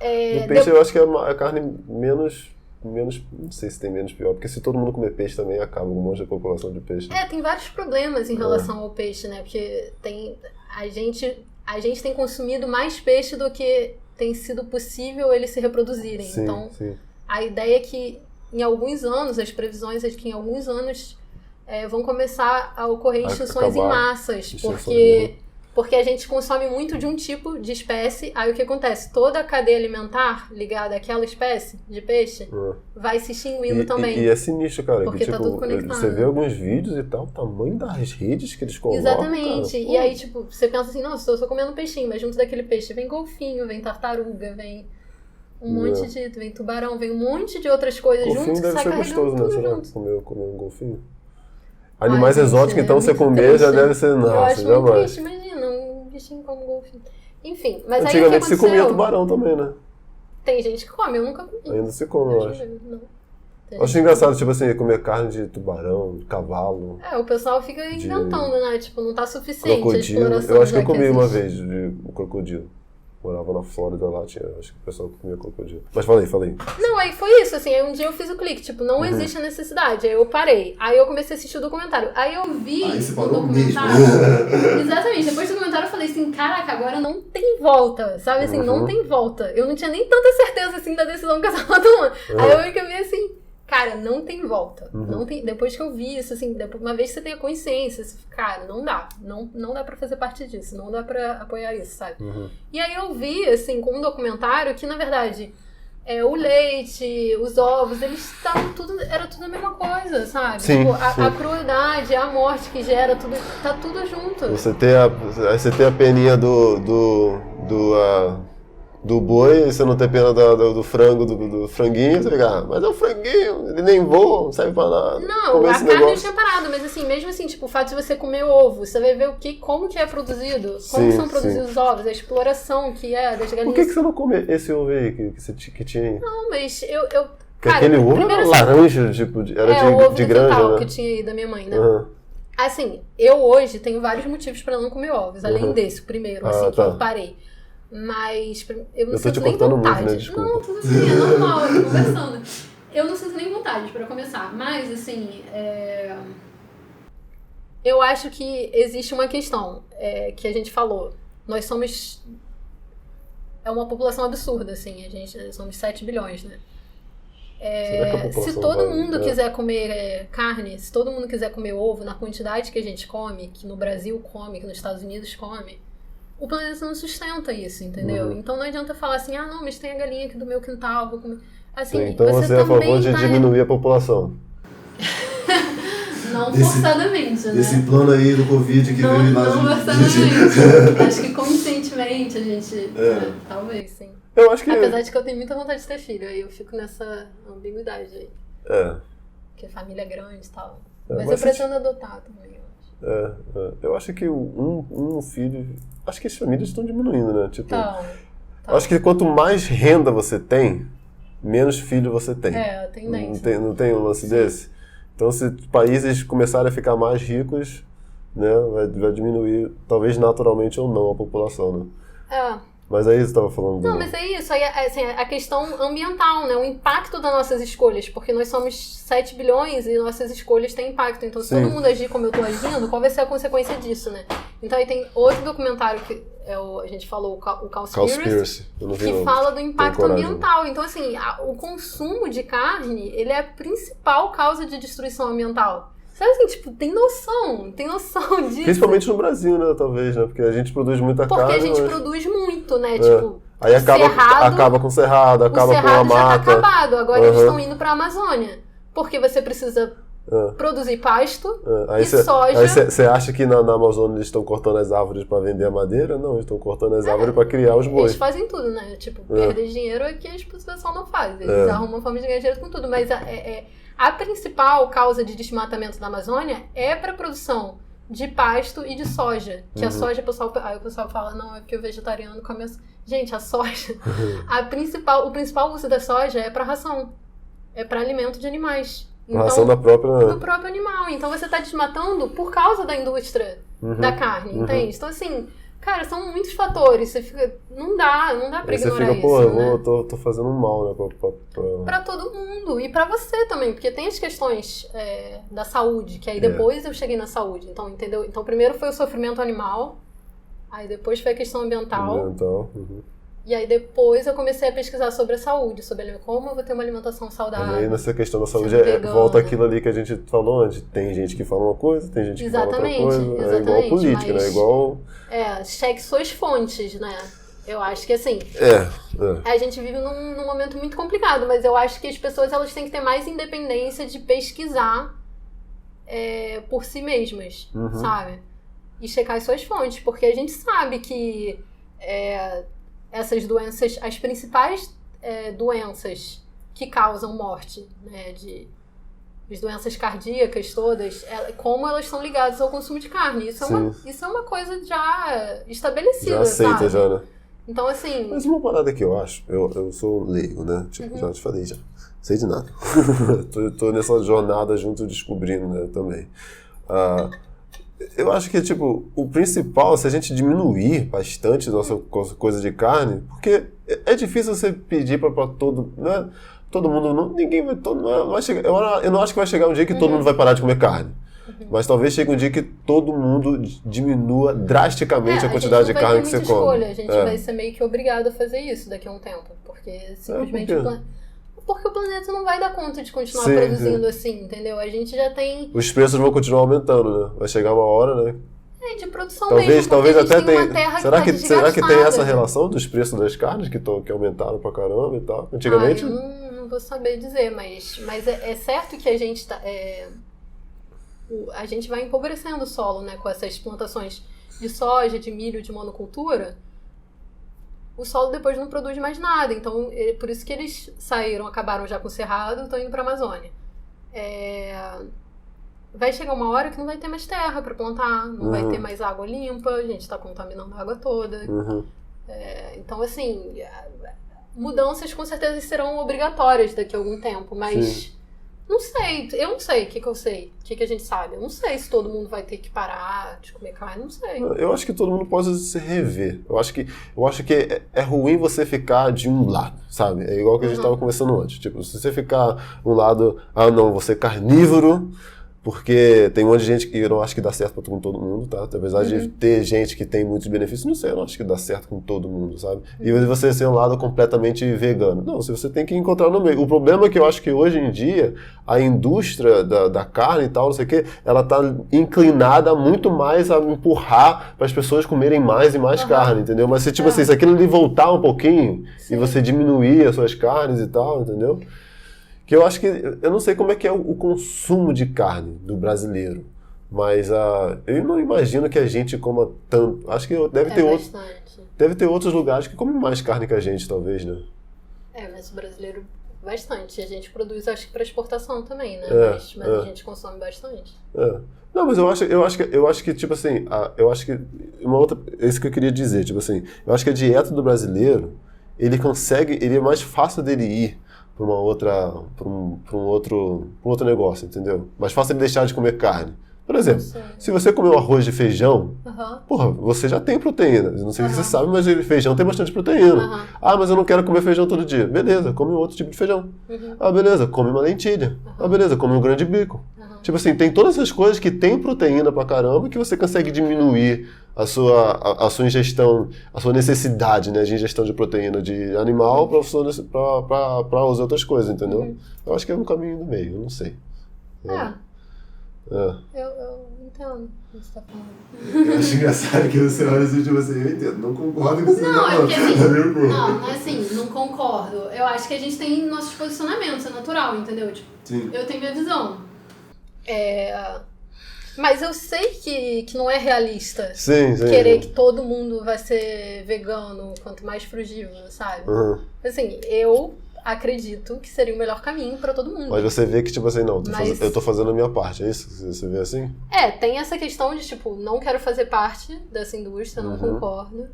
O peixe eu acho que é a carne menos... Não sei se tem menos pior, porque se todo mundo comer peixe também acaba um monte de população de peixe. Tem vários problemas em relação ao peixe, né? Porque a gente tem consumido mais peixe do que tem sido possível eles se reproduzirem. Então, a ideia é que em alguns anos, as previsões é de que em alguns anos vão começar a ocorrer extinções em massas, porque a gente consome muito de um tipo de espécie, aí o que acontece? Toda a cadeia alimentar ligada àquela espécie de peixe vai se extinguindo também. E é sinistro, cara, porque que tá tudo conectado. Você vê alguns vídeos e tal, o tamanho das redes que eles colocam. Exatamente, cara, e aí tipo, você pensa assim, nossa, eu tô comendo peixinho, mas junto daquele peixe vem golfinho, vem tartaruga, vem um monte vem tubarão, vem um monte de outras coisas junto que sai carregando gostoso, tudo né? junto. Comer um golfinho. Animais exóticos, então, você comer já deve ser... Nossa, eu acho muito triste, imagina, um bichinho como golfinho. Enfim, mas aí o que aconteceu? Antigamente se comia tubarão também, né? Tem gente que come, eu nunca comi. Ainda se come, eu acho. Eu acho engraçado, tipo assim, comer carne de tubarão, de cavalo. O pessoal fica inventando, né? Tipo, não tá suficiente crocodilo. A exploração. Eu acho que eu comi uma vez de crocodilo. Morava na Flórida lá, acho que o pessoal comia crocodilo. Mas falei. Não, aí foi isso, assim, aí um dia eu fiz o clique, tipo, não existe a necessidade, aí eu parei. Aí eu comecei a assistir o documentário. Aí eu vi você o documentário. Exatamente, depois do documentário eu falei assim, caraca, agora não tem volta, sabe assim, não tem volta. Eu não tinha nem tanta certeza, assim, da decisão que eu tava tomando. Aí eu vi assim, cara, não tem volta. Não tem, depois que eu vi isso, assim, uma vez que você tem a consciência, você fica, cara, não dá pra fazer parte disso, não dá pra apoiar isso, sabe? E aí eu vi, assim, com um documentário que, na verdade, o leite, os ovos, eles estavam era tudo a mesma coisa, sabe? Sim, tipo, a crueldade, a morte que gera, tá tudo junto. Você tem a peninha do boi, você não tem pena do frango, do franguinho, você fica, mas é um franguinho, ele nem voa, não serve pra nada. Não, a carne eu tinha parado, mas assim, mesmo assim, tipo, o fato de você comer ovo, você vai ver como que é produzido, como são produzidos os ovos, a exploração que é das galinhas. Por que você não come esse ovo aí que tinha aí? Não, mas cara, aquele ovo era laranja, tipo, era o ovo de granja, né? Que tinha aí da minha mãe, né? Assim, eu hoje tenho vários motivos pra não comer ovos, além desse, o primeiro, assim, que eu parei. Mas eu não Eu tô te sinto nem cortando muito, vontade. né? Desculpa. Não, tudo assim, é normal, eu tô conversando. Eu não sinto nem vontade pra começar, mas assim, eu acho que existe uma questão que a gente falou. Nós somos... É uma população absurda, assim, somos 7 bilhões, né? Será que a população Se todo vai- mundo quiser comer carne, se todo mundo quiser comer ovo na quantidade que a gente come, que no Brasil come, que nos Estados Unidos come, o planeta não sustenta isso, entendeu? Então não adianta falar assim, não, mas tem a galinha aqui do meu quintal, vou comer. Assim, Sim, então você é a favor de diminuir a população. Não forçadamente, né? Desse plano aí do Covid que veio lá Não de... forçadamente. Acho que conscientemente a gente... talvez, sim. Eu acho que... Apesar de que eu tenho muita vontade de ter filho, aí eu fico nessa ambiguidade aí. Porque família é grande e tal. Mas eu pretendo adotar também, eu acho. Eu acho que um filho... Acho que as famílias estão diminuindo, né? Tipo, Então, acho que quanto mais renda você tem, menos filho você tem. a tendência. Não tem um lance desse? Então, se países começarem a ficar mais ricos, né, vai diminuir, talvez naturalmente ou não, a população, né? Mas aí você estava falando... Não, mas é isso. Aí, assim, a questão ambiental, né? O impacto das nossas escolhas. Porque nós somos 7 bilhões e nossas escolhas têm impacto. Então, se todo mundo agir como eu tô agindo, qual vai ser a consequência disso, né? Então, aí tem outro documentário que a gente falou, o Cowspiracy, Eu não vi, que não. fala do impacto Tenho coragem. ambiental. Então, assim, o consumo de carne, ele é a principal causa de destruição ambiental. Sabe assim, tipo, tem noção disso. Principalmente no Brasil, né, talvez, né? Porque a gente produz muita carne. Porque a gente mas... produz muito, né? Tipo, aí acaba com o cerrado, acaba o com a cerrado já tá mata. acabado, agora eles estão indo pra Amazônia. Porque você precisa produzir pasto e soja. Aí você acha que na Amazônia eles estão cortando as árvores para vender a madeira? Não, eles estão cortando as árvores para criar os bois. Eles fazem tudo, né? Tipo, perder dinheiro é que as pessoas não fazem. Eles arrumam forma de ganhar dinheiro com tudo. Mas a principal causa de desmatamento da Amazônia é para produção de pasto e de soja. Que a soja, o pessoal fala, não, é porque o vegetariano come... Gente, a soja... o principal uso da soja é para ração. É para alimento de animais. Então, ração do próprio animal. Então você está desmatando por causa da indústria da carne, entende? Então, assim... Cara, são muitos fatores. Você fica... Não dá pra ignorar isso, né? Tô fazendo um mal, né? Pra todo mundo. E pra você também. Porque tem as questões da saúde. Que aí depois eu cheguei na saúde. Então, entendeu? Então, primeiro foi o sofrimento animal. Aí depois foi a questão ambiental. E aí depois eu comecei a pesquisar sobre a saúde. Sobre como eu vou ter uma alimentação saudável. E aí nessa questão da saúde volta aquilo ali que a gente falou antes. Tem gente que fala uma coisa, tem gente que fala outra coisa. É igual política, né? Cheque suas fontes, né? Eu acho que assim... A gente vive num momento muito complicado, mas eu acho que as pessoas elas têm que ter mais independência de pesquisar por si mesmas, sabe? E checar as suas fontes, porque a gente sabe que essas doenças, as principais doenças que causam morte, né? As doenças cardíacas todas, como elas estão ligadas ao consumo de carne. Isso é uma coisa já estabelecida, já aceita, sabe? já, né? Então, assim... Mas uma parada que eu acho, eu sou leigo, né? Tipo, já te falei, já. Sei de nada. tô nessa jornada junto descobrindo, né, também. Eu acho que, tipo, o principal, se a gente diminuir bastante nossa coisa de carne, porque é difícil você pedir pra todo... Né? Todo mundo, ninguém vai chegar. Eu não acho que vai chegar um dia que todo mundo vai parar de comer carne. Mas talvez chegue um dia que todo mundo diminua drasticamente a quantidade de carne que você come. A gente vai ser meio que obrigado a fazer isso daqui a um tempo. Porque simplesmente porque o planeta não vai dar conta de continuar produzindo assim, entendeu? A gente já tem... Os preços vão continuar aumentando, né? Vai chegar uma hora, né? De produção mesmo, talvez até tenha... Será que tem essa relação dos preços das carnes que aumentaram pra caramba e tal? Antigamente... eu não vou saber dizer, mas é certo que a gente a gente vai empobrecendo o solo, né? Com essas plantações de soja, de milho, de monocultura. O solo depois não produz mais nada. Então, por isso que eles acabaram já com o cerrado e estão indo pra Amazônia. Vai chegar uma hora que não vai ter mais terra para plantar, não vai ter mais água limpa, a gente está contaminando a água toda. Então, assim, mudanças com certeza serão obrigatórias daqui a algum tempo, mas Não sei, eu não sei o que eu sei, o que a gente sabe. Eu não sei se todo mundo vai ter que parar de comer carne, não sei. Eu acho que todo mundo pode se rever. Eu acho que é ruim você ficar de um lado, sabe? É igual que a gente estava conversando antes. Tipo, se você ficar um lado, não, você é carnívoro, porque tem um monte de gente que eu não acho que dá certo com todo mundo, tá? Apesar de ter gente que tem muitos benefícios, não sei, eu não acho que dá certo com todo mundo, sabe? E você ser um lado completamente vegano. Não, você tem que encontrar no meio. O problema é que eu acho que hoje em dia a indústria da carne e tal, não sei o quê, ela tá inclinada muito mais a empurrar para as pessoas comerem mais e mais carne, entendeu? Mas se, tipo assim, se aquilo lhe voltar um pouquinho e você diminuir as suas carnes e tal, entendeu? Que eu acho que, eu não sei como é que é o consumo de carne do brasileiro, mas eu não imagino que a gente coma tanto. Acho que deve ter outros lugares que comem mais carne que a gente, talvez, né? Mas o brasileiro, bastante. A gente produz, acho que para exportação também, né? Mas a gente consome bastante. Não, mas eu acho que, tipo assim, eu acho que, é isso que eu queria dizer, tipo assim, eu acho que a dieta do brasileiro, ele é mais fácil dele ir para um outro negócio, entendeu? Mais fácil ele deixar de comer carne. Por exemplo, se você comer um arroz de feijão, porra, você já tem proteína. Eu não sei se você sabe, mas feijão tem bastante proteína. Mas eu não quero comer feijão todo dia. Beleza, come um outro tipo de feijão. Beleza, come uma lentilha. Beleza, come um grande bico. Tipo assim, tem todas essas coisas que tem proteína pra caramba que você consegue diminuir a sua ingestão, a sua necessidade, né, de ingestão de proteína de animal para as outras coisas, entendeu? Eu acho que é um caminho do meio, eu não sei. Eu entendo o que você tá falando. Eu acho engraçado que você olha assim, tipo assim, eu entendo, não concordo com você. Não, é porque assim, não é assim, não concordo. Eu acho que a gente tem nossos posicionamentos, é natural, entendeu? Tipo, Sim. Eu tenho minha visão. Mas eu sei que não é realista querer que todo mundo vai ser vegano, quanto mais frugívoro, sabe? Assim, eu acredito que seria o melhor caminho pra todo mundo. Mas você vê que, tipo assim, não, eu tô fazendo a minha parte, é isso? Você vê assim? Tem essa questão de, tipo, não quero fazer parte dessa indústria, não concordo.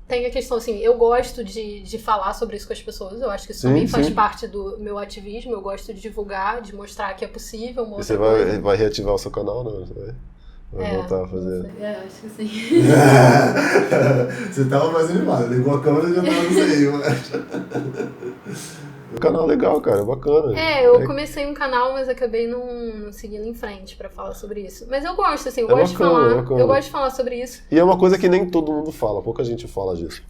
Tem a questão, assim, eu gosto de falar sobre isso com as pessoas, eu acho que isso também faz parte do meu ativismo, eu gosto de divulgar, de mostrar que é possível. E você vai reativar o seu canal, não? Vai voltar a fazer? Acho que sim. Você tava mais animado, ligou a câmera e já tava isso aí, mas... O canal é legal, cara, é bacana. Eu comecei um canal, mas acabei não seguindo em frente pra falar sobre isso. Mas eu gosto, assim, eu gosto de falar sobre isso. E é uma coisa que nem todo mundo fala, pouca gente fala disso.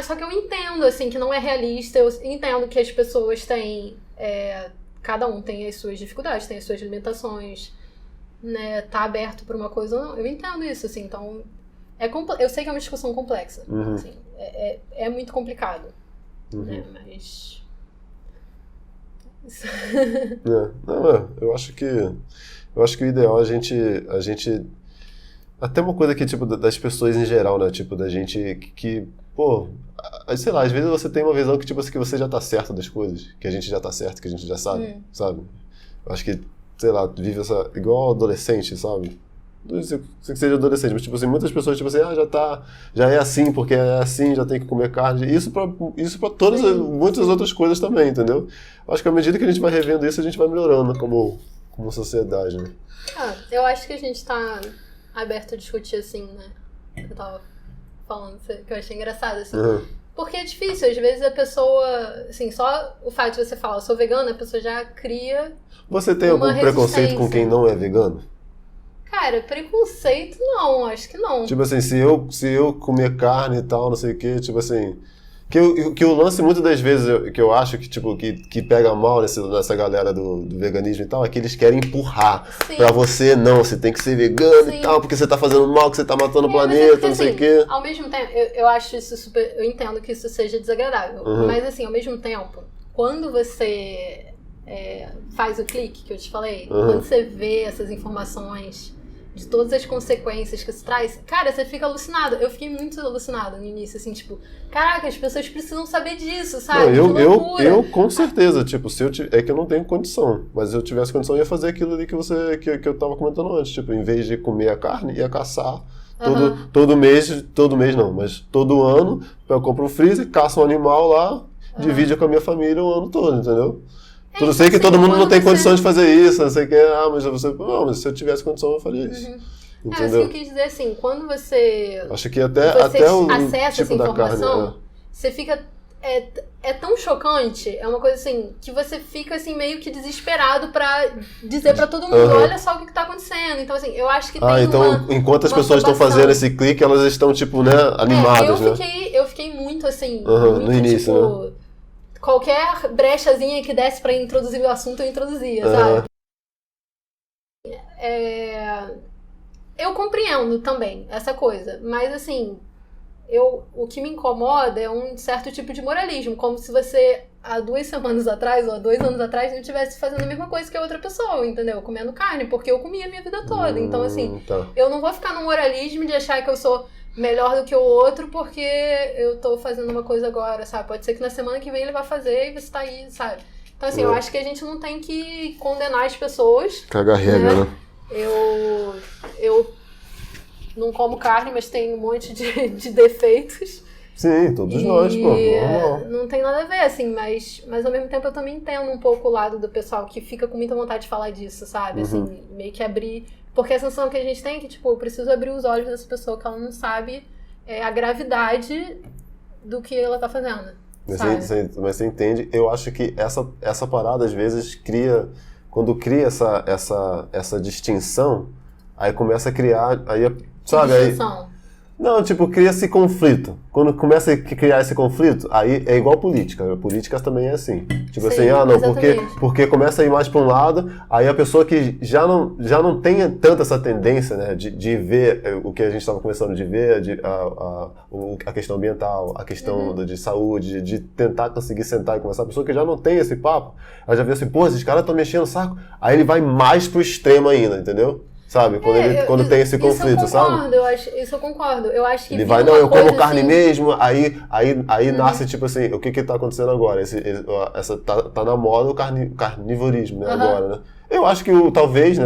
Só que eu entendo, assim, que não é realista, eu entendo que as pessoas têm, cada um tem as suas dificuldades, tem as suas limitações, né, tá aberto pra uma coisa ou não, eu entendo isso, assim, então, eu sei que é uma discussão complexa, assim, é muito complicado. Mas... eu acho que o ideal é a gente até uma coisa que, tipo, das pessoas em geral, né, tipo, da gente que pô, sei lá, às vezes você tem uma visão que, tipo, que você já tá certo das coisas, que a gente já tá certo, que a gente já sabe, sabe? Eu acho que, sei lá, vive igual adolescente, sabe? Não sei que seja adolescente, mas, tipo assim, muitas pessoas, tipo assim, já é assim, porque é assim, já tem que comer carne. Isso pra todas, muitas outras coisas também, entendeu? Acho que à medida que a gente vai revendo isso, a gente vai melhorando como sociedade, né? Eu acho que a gente tá aberto a discutir, assim, né? Eu tava falando, que eu achei engraçado, assim. Porque é difícil, às vezes a pessoa, assim, só o fato de você falar, eu sou vegana, a pessoa já cria. Você tem algum preconceito com quem não é vegano? Cara, preconceito não, acho que não. Tipo assim, se eu comer carne e tal, não sei o quê, tipo assim... Que o lance, muitas das vezes, que eu acho que, tipo, que pega mal nessa galera do veganismo e tal, é que eles querem empurrar pra você, não, você tem que ser vegano e tal, porque você tá fazendo mal, que você tá matando o planeta, não sei o quê. Ao mesmo tempo, eu acho isso super... Eu entendo que isso seja desagradável, mas assim, ao mesmo tempo, quando você faz o clique que eu te falei, quando você vê essas informações de todas as consequências que isso traz, cara, você fica alucinado. Eu fiquei muito alucinada no início, assim, tipo, caraca, as pessoas precisam saber disso, sabe? Não, eu com certeza, tipo, é que eu não tenho condição, mas se eu tivesse condição, eu ia fazer aquilo ali que eu tava comentando antes, tipo, em vez de comer a carne, ia caçar todo mês não, mas todo ano, eu compro um freezer, caço um animal lá, divide com a minha família o ano todo, entendeu? Eu sei que assim, todo mundo não quando tem você- condição de fazer isso, não sei o que, mas você... Não, mas se eu tivesse condição, eu faria isso. Isso Entendeu? que eu quis dizer assim, quando você Acho que até o acessa tipo essa da carne... informação, você fica... É tão chocante, é uma coisa assim, que você fica assim meio que desesperado pra dizer pra todo mundo, olha só o que tá acontecendo. Então assim, eu acho que tem então enquanto as uma pessoas estão aprovação. fazendo esse clique, elas estão, tipo, né, animadas, né? Eu fiquei muito assim, Uhum, muito, no início, tipo, qualquer brechazinha que desse pra introduzir o assunto, eu introduzia, sabe? Eu compreendo também essa coisa, mas assim, o que me incomoda é um certo tipo de moralismo, como se você há 2 semanas atrás ou há 2 anos atrás não estivesse fazendo a mesma coisa que a outra pessoa, entendeu? Comendo carne, porque eu comia a minha vida toda. Então assim, Tá. eu não vou ficar no moralismo de achar que eu sou melhor do que o outro porque eu tô fazendo uma coisa agora, sabe? Pode ser que na semana que vem ele vai fazer e você tá aí, sabe? Então assim, eu acho que a gente não tem que condenar as pessoas. Caga regra, né? Eu não como carne, mas tenho um monte de defeitos. Sim, todos nós, pô. Normal. Não tem nada a ver, assim, mas ao mesmo tempo eu também entendo um pouco o lado do pessoal que fica com muita vontade de falar disso, sabe? Assim, meio que abrir... Porque a sensação que a gente tem é que, tipo, eu preciso abrir os olhos dessa pessoa que ela não sabe a gravidade do que ela tá fazendo, sabe? Mas você entende, eu acho que essa parada às vezes cria... Quando cria essa distinção, aí começa a criar... Aí, sabe? Distinção. Não, tipo, cria esse conflito. Quando começa a criar esse conflito, aí é igual política. A política também é assim. Tipo Sim, assim, não, exatamente. porque começa a ir mais para um lado, aí a pessoa que já não tem tanta essa tendência, né, de ver o que a gente estava começando de ver, a questão ambiental, a questão de saúde, de tentar conseguir sentar e conversar. A pessoa que já não tem esse papo, ela já vê assim, pô, esses caras estão mexendo o saco. Aí ele vai mais pro extremo ainda, entendeu? Sabe? Quando tem esse conflito, sabe? Isso eu concordo. Eu acho que Ele vai, vira não, uma eu como coisa, carne assim, mesmo, aí nasce tipo assim, o que tá acontecendo agora? Tá na moda o carnivorismo, né, agora, né? Eu acho que talvez,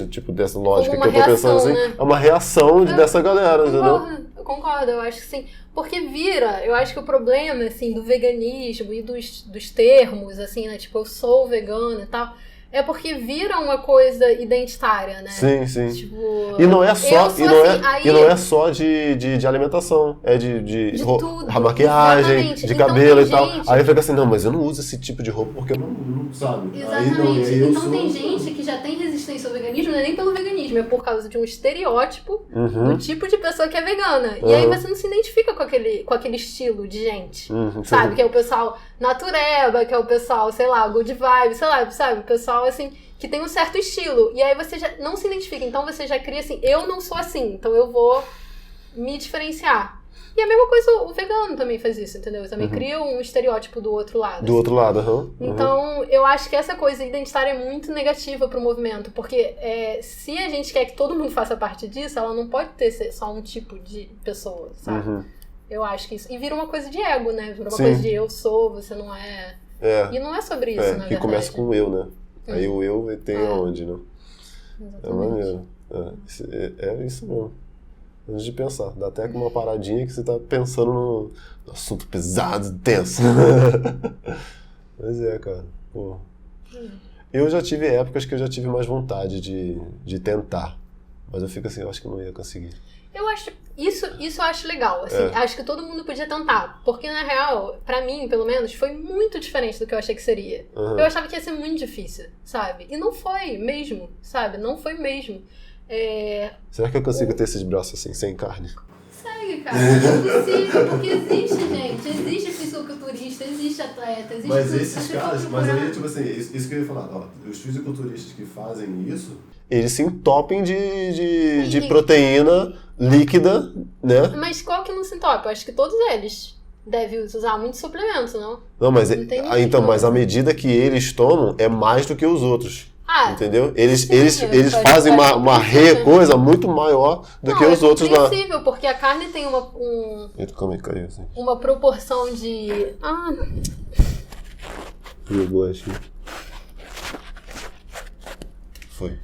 tipo, dessa lógica Como que eu tô uma pensando reação, assim, né? é uma reação dessa galera, entendeu? Eu concordo, eu acho que sim. Porque eu acho que o problema, assim, do veganismo e dos termos, assim, né, tipo, eu sou vegana e tal, é porque vira uma coisa identitária, né? Sim, sim. Tipo, E não é só, aí- e não é só de alimentação, é de tudo, maquiagem, exatamente. de Então cabelo tem e tal. gente- Aí fica assim, não, mas eu não uso esse tipo de roupa porque eu não sabe. Exatamente. Aí eu Então sou- tem gente que já tem resistência ao veganismo, não é nem pelo veganismo, é por causa de um estereótipo Uhum. do tipo de pessoa que é vegana. E aí você não se identifica com aquele estilo de gente. Sabe? Que é o pessoal natureba, que é o pessoal, sei lá, good vibe, sei lá, sabe? O pessoal, assim, que tem um certo estilo. E aí você já não se identifica. Então você já cria assim, eu não sou assim, então eu vou me diferenciar. E a mesma coisa, o vegano também faz isso, entendeu? Também cria um estereótipo do outro lado. Do outro lado, aham. Então, eu acho que essa coisa identitária é muito negativa pro movimento, porque se a gente quer que todo mundo faça parte disso, ela não pode ter só um tipo de pessoa, sabe? Eu acho que isso... E vira uma coisa de ego, né? Vira uma coisa de eu sou, você não é... E não é sobre isso, na que verdade. começa com o eu, né? Aí o eu tem aonde, né? É Exatamente. maneiro. É isso mesmo. Antes de pensar, dá até uma paradinha que você tá pensando no assunto pesado, denso. Mas cara, pô. Eu já tive épocas que eu já tive mais vontade de tentar. Mas eu fico assim, eu acho que não ia conseguir. Eu acho... Isso eu acho legal, assim. Acho que todo mundo podia tentar. Porque, na real, pra mim, pelo menos, foi muito diferente do que eu achei que seria. Eu achava que ia ser muito difícil, sabe? E não foi mesmo, sabe? Não foi mesmo. Será que eu consigo ter esses braços assim, sem carne? Consegue, cara. É possível, porque existe, gente. Existe fisiculturista, existe atleta, existe Mas tudo. esses Se você for caras, mas procurar- aí, tipo assim, isso que eu ia falar, ó, os fisiculturistas que fazem isso, Eles se entopem de Sim. proteína líquida, né? Mas qual que não se entope? Eu acho que todos eles devem usar muitos suplementos, não? Não, mas, Não tem então, muito. mas a medida que eles tomam é mais do que os outros. Ah, Entendeu? Eles pode- fazem pode uma compreensível. coisa muito maior do não, que os outros lá. É compreensível, porque a carne tem Eita, como é que caiu assim? uma proporção de... Jogou assim. Foi.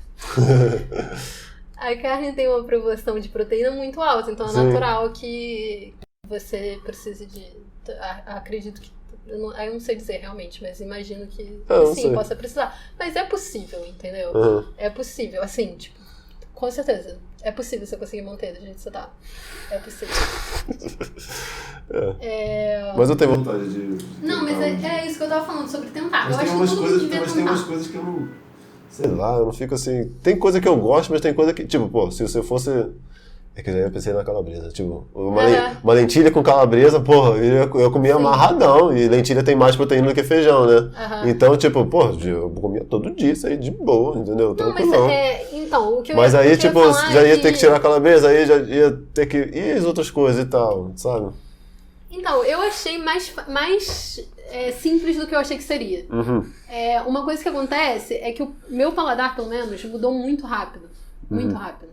A carne tem uma proporção de proteína muito alta, então é Sim. natural que você precise de... Acredito que Aí eu não sei dizer realmente, mas imagino que não sim, sei. possa precisar. Mas é possível, entendeu? Uhum. É possível, assim, tipo, com certeza. É possível você conseguir manter do jeito que você tá. É possível. Mas eu tenho vontade de Não, mas tentar é isso que eu tava falando, sobre tentar. Mas Eu tem acho umas que todo coisas, mundo devia mas tem tentar. umas coisas que eu não... Sei lá, eu não fico assim. Tem coisa que eu gosto, mas tem coisa que. Tipo, pô, se você fosse. É que eu já pensei na calabresa. Tipo, uma lentilha com calabresa, porra, eu comia amarradão. E lentilha tem mais proteína do que feijão, né? Então, tipo, pô, eu comia todo dia isso aí de boa, entendeu? Não, mas Tranquilão. então, o que eu Mas ia, aí, o que eu tipo, ia falar já é ia ter que tirar a calabresa, aí já ia ter que. E as outras coisas e tal, sabe? Então, eu achei mais simples do que eu achei que seria. Uhum. Uma coisa que acontece é que o meu paladar, pelo menos, mudou muito rápido. Muito rápido.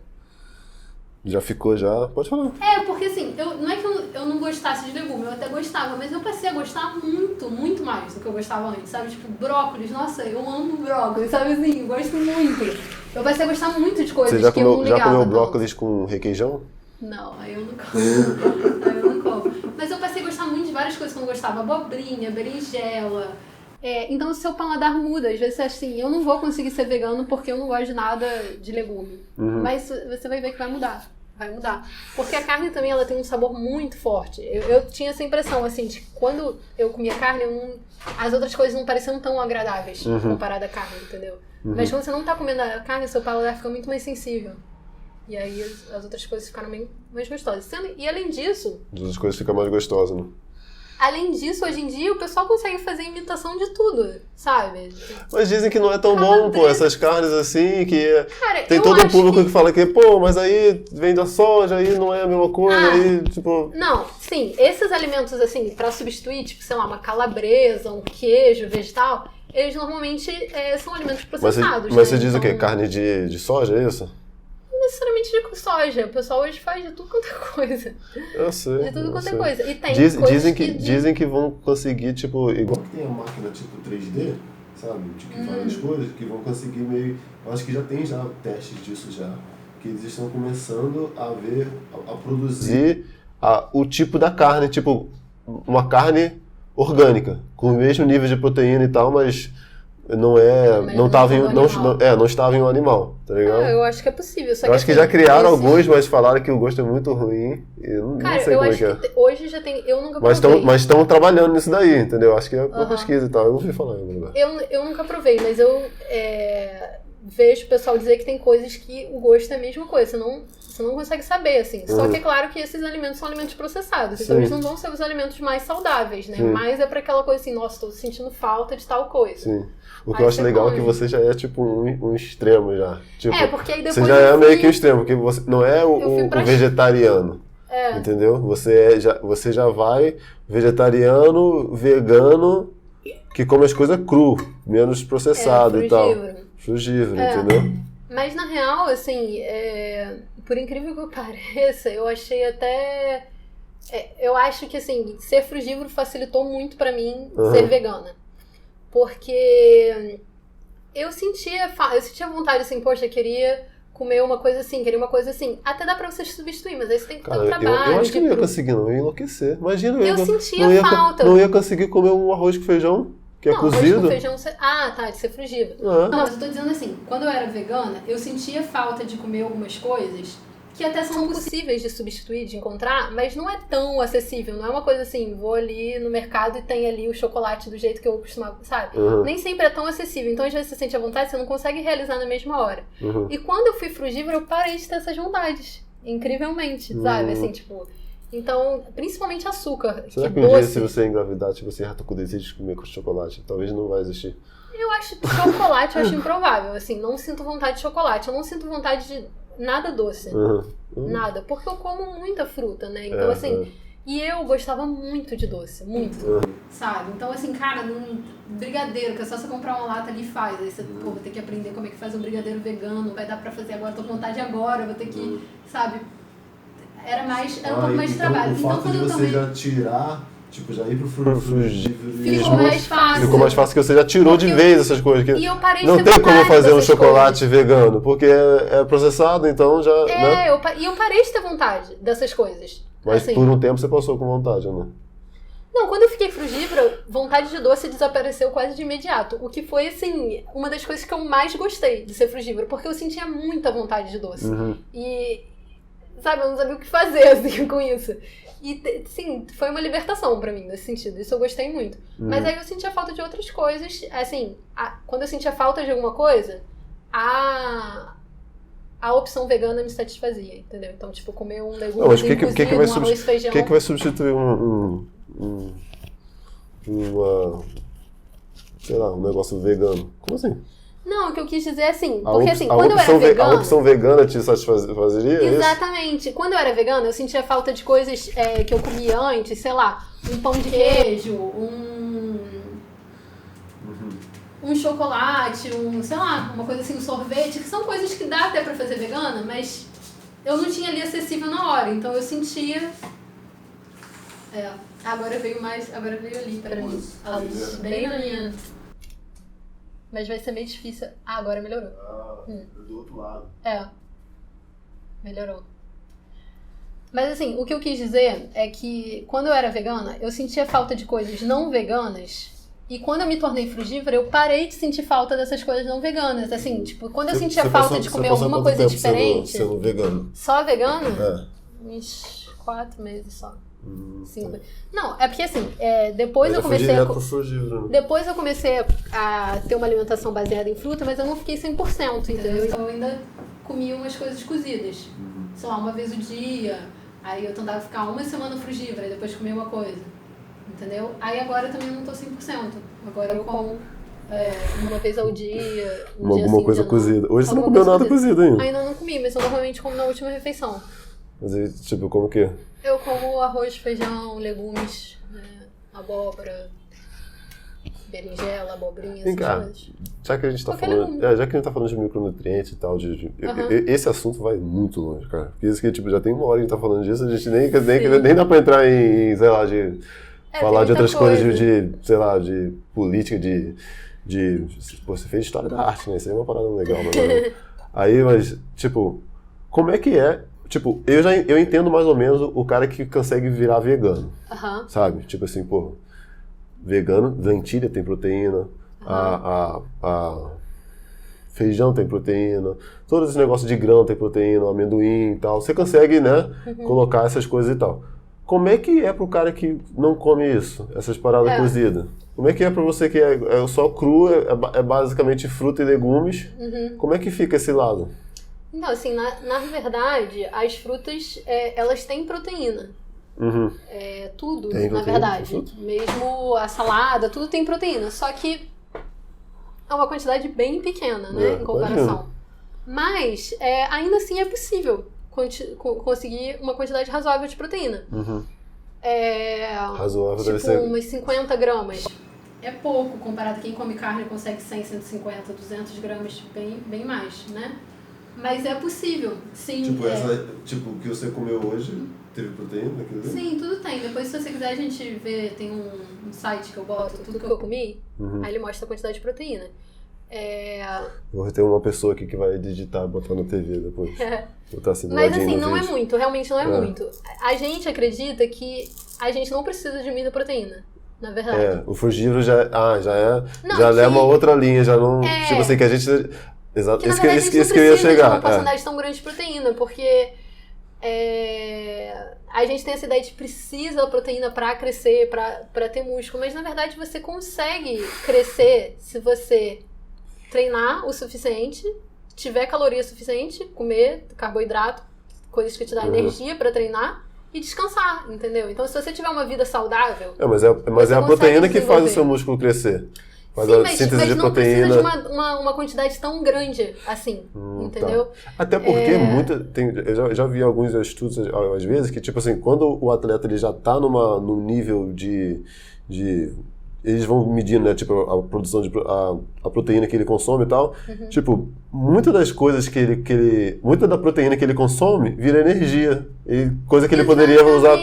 Já ficou, já. Pode falar. Porque assim, não é que eu não gostasse de legume, eu até gostava, mas eu passei a gostar muito, muito mais do que eu gostava antes, sabe? Tipo, brócolis, nossa, eu amo brócolis, sabe assim? Eu gosto muito. Eu passei a gostar muito de coisas Você que eu não ligava. já comeu tanto. brócolis com requeijão? Não, aí eu não como. Aí eu não como. Mas eu passei a gostar muito de várias coisas que eu não gostava. Abobrinha, berinjela. Então o seu paladar muda. Às vezes assim, eu não vou conseguir ser vegano porque eu não gosto de nada de legume. Mas você vai ver que vai mudar. Vai mudar. Porque a carne também, ela tem um sabor muito forte. Eu tinha essa impressão, assim, de que quando eu comia carne, as outras coisas não pareciam tão agradáveis comparada à carne, entendeu? Mas quando você não tá comendo a carne, seu paladar fica muito mais sensível. E aí as outras coisas ficaram mais gostosas. E além disso... As outras coisas ficam mais gostosas, né? Além disso, hoje em dia, o pessoal consegue fazer imitação de tudo, sabe? Mas dizem que não é tão bom, pô, essas carnes assim, que Cara, tem eu todo um acho público que fala que, pô, mas aí vem da soja, aí não é a mesma coisa, aí, tipo... Não, sim, esses alimentos, assim, pra substituir, tipo, sei lá, uma calabresa, um queijo vegetal, eles normalmente são alimentos processados, Mas você né? diz o quê? Então, Carne de soja, é isso? não necessariamente de soja, o pessoal hoje faz de tudo quanto é coisa. Eu sei. De tudo eu quanto é sei. coisa. E tem coisas Dizem que vão conseguir, tipo, igual... Que tem a máquina tipo 3D, sabe? Que faz as coisas, que vão conseguir meio... Eu acho que já tem testes disso já. Que eles estão começando a produzir o tipo da carne, tipo, uma carne orgânica, com o mesmo nível de proteína e tal, mas não estava em um animal, tá ligado? eu acho que é possível. Só eu que acho que assim, já criaram alguns, mas falaram que o gosto é muito ruim. E não sei como é que é. Hoje já tem. Eu nunca provei. Mas estão trabalhando nisso daí, entendeu? Acho que é uma pesquisa e tal. Eu ouvi falar em algum lugar. Eu nunca provei, mas eu vejo o pessoal dizer que tem coisas que o gosto é a mesma coisa. Você não consegue saber, assim. Só que é claro que esses alimentos são alimentos processados. Então eles não vão ser os alimentos mais saudáveis, né? Sim. Mas é pra aquela coisa assim, nossa, tô sentindo falta de tal coisa. Sim. O que eu acho legal é que você já é tipo um extremo já. Tipo, porque aí depois você já é meio que um extremo, porque você não é o vegetariano. Entendeu? Você já vai vegetariano, vegano, que come as coisas cru, menos processado e tal. Frugívoro, entendeu? Mas na real, assim, por incrível que pareça, eu achei até... eu acho que, assim, ser frugívoro facilitou muito pra mim ser vegana. Porque eu sentia vontade, assim, poxa, queria comer uma coisa assim, queria uma coisa assim. Até dá pra você substituir, mas aí você tem que ter um trabalho. Eu acho que não ia conseguir, não. Eu ia enlouquecer. Imagina, eu sentia falta. Não ia conseguir comer um arroz com feijão, que é cozido. Arroz com feijão... de ser frugívoro. Não, mas eu tô dizendo assim, quando eu era vegana, eu sentia falta de comer algumas coisas que até são possíveis de substituir, de encontrar, mas não é tão acessível. Não é uma coisa assim, vou ali no mercado e tem ali o chocolate do jeito que eu costumava, sabe? Nem sempre é tão acessível. Então, às vezes, você sente a vontade, você não consegue realizar na mesma hora. E quando eu fui frugívora, eu parei de ter essas vontades. Incrivelmente, sabe? Assim, tipo... Então, principalmente açúcar. Será que um dia, se você engravidar, tipo, você com desejo de comer com chocolate? Talvez não vai existir. Eu acho que chocolate eu acho improvável. Assim, não sinto vontade de chocolate. Eu não sinto vontade de nada doce. Nada. Porque eu como muita fruta, né? Então, assim... E eu gostava muito de doce. Muito. Sabe? Então, assim, cara, brigadeiro, que é só você comprar uma lata ali e faz. Aí você, vai ter que aprender como é que faz um brigadeiro vegano. Vai dar pra fazer agora. Tô com vontade agora. Vou ter que, sabe... Era um pouco mais de trabalho. O fato de você já tirar, tipo, já ir pro frugívoro... Ficou mais fácil. Ficou mais fácil que você já tirou de vez essas coisas. E eu parei de não ter tem como fazer um dessas chocolate vegano, porque é processado, então já... né? E eu parei de ter vontade dessas coisas. Mas assim, por um tempo você passou com vontade, ou não? Não, quando eu fiquei frugívora, vontade de doce desapareceu quase de imediato. O que foi, assim, uma das coisas que eu mais gostei de ser frugívora, porque eu sentia muita vontade de doce. E, sabe, eu não sabia o que fazer, assim, com isso. E, sim, foi uma libertação pra mim, nesse sentido. Isso eu gostei muito. Mas aí eu sentia falta de outras coisas. Assim, quando eu sentia falta de alguma coisa, a opção vegana me satisfazia, entendeu? Então, tipo, comer um legume cozido, um arroz, feijão... O que vai substituir sei lá, um negócio vegano? Como assim? Não, o que eu quis dizer é assim, porque assim, quando eu era vegana... A opção vegana te satisfazeria? Exatamente. Quando eu era vegana, eu sentia falta de coisas que eu comia antes, sei lá, um pão de queijo, um chocolate, sei lá, uma coisa assim, um sorvete, que são coisas que dá até pra fazer vegana, mas eu não tinha ali acessível na hora, então eu sentia... agora veio ali pra mim, a luz, bem na minha... Mas vai ser meio difícil. Agora melhorou. Do outro lado. Melhorou. Mas assim, o que eu quis dizer é que quando eu era vegana, eu sentia falta de coisas não veganas. E quando eu me tornei frugívora, eu parei de sentir falta dessas coisas não veganas. Assim, tipo, quando eu sentia falta de comer alguma coisa diferente... Sendo vegano? Só vegano? Uns 4 meses só. 5. Não, é porque assim, depois eu comecei depois eu comecei a ter uma alimentação baseada em fruta, mas eu não fiquei 100%, entendeu? Então eu ainda comia umas coisas cozidas. Sei lá, uma vez o dia, aí eu tentava ficar uma semana frugívora e depois comia uma coisa, entendeu? Aí agora eu também não tô 100%. Agora eu como uma vez ao dia, alguma coisa cozida. Hoje você não comeu nada cozido ainda? Ainda não comi, mas eu normalmente como na última refeição. Mas aí, tipo, como que é? Eu como arroz, feijão, legumes, abóbora, berinjela, abobrinha, essas coisas. Já que a gente tá falando de micronutrientes e tal, esse assunto vai muito longe, cara. Porque isso que tipo, já tem uma hora que a gente tá falando disso, a gente nem dá pra entrar em sei lá, falar de outras coisas, sei lá, de política, pô, você fez história da arte, né? Isso aí é uma parada legal, mas tipo, como é que é? Tipo, eu entendo mais ou menos o cara que consegue virar vegano, sabe? Tipo assim, pô, vegano, lentilha tem proteína, a feijão tem proteína, todos esses negócios de grão tem proteína, amendoim e tal. Você consegue, né, colocar essas coisas e tal. Como é que é pro cara que não come isso, essas paradas cozidas? Como é que é pra você que é só cru, é basicamente fruta e legumes? Como é que fica esse lado? Então, assim, na verdade, as frutas, elas têm proteína. Tudo, na verdade. Mesmo a salada, tudo tem proteína. Só que é uma quantidade bem pequena, né, em comparação. Mas, ainda assim, é possível conseguir uma quantidade razoável de proteína. Razoável tipo, deve ser... umas 50 gramas. É pouco, comparado a quem come carne consegue 100, 150, 200 gramas, bem mais, né? Mas é possível, sim. Tipo, o que você comeu hoje teve proteína naquilo? Sim, tudo tem. Depois, se você quiser, a gente vê, tem um site que eu boto tudo que eu comi, aí ele mostra a quantidade de proteína. Vou ter uma pessoa aqui que vai digitar e botar na TV depois. Botar assim, mas assim, não é muito, realmente não é muito. A gente acredita que a gente não precisa de muita proteína, na verdade. O frugívoro já é uma outra linha, já não... Tipo assim, que a gente... Exato, isso que eu ia chegar. A gente não precisa de uma porcentagem tão grande de proteína, porque a gente tem essa ideia de precisa da proteína pra crescer, pra ter músculo, mas na verdade você consegue crescer se você treinar o suficiente, tiver caloria suficiente, comer carboidrato, coisas que te dão energia pra treinar e descansar, entendeu? Então se você tiver uma vida saudável... Mas é a proteína que faz o seu músculo crescer. Sim, mas não precisa de uma quantidade tão grande assim, entendeu? Tá. Até porque eu já vi alguns estudos, às vezes, que tipo assim, quando o atleta ele já tá num nível de eles vão medindo, né, tipo, a produção a proteína que ele consome e tal. Tipo, muitas das coisas muita da proteína que ele consome vira energia. E coisa que ele poderia usar,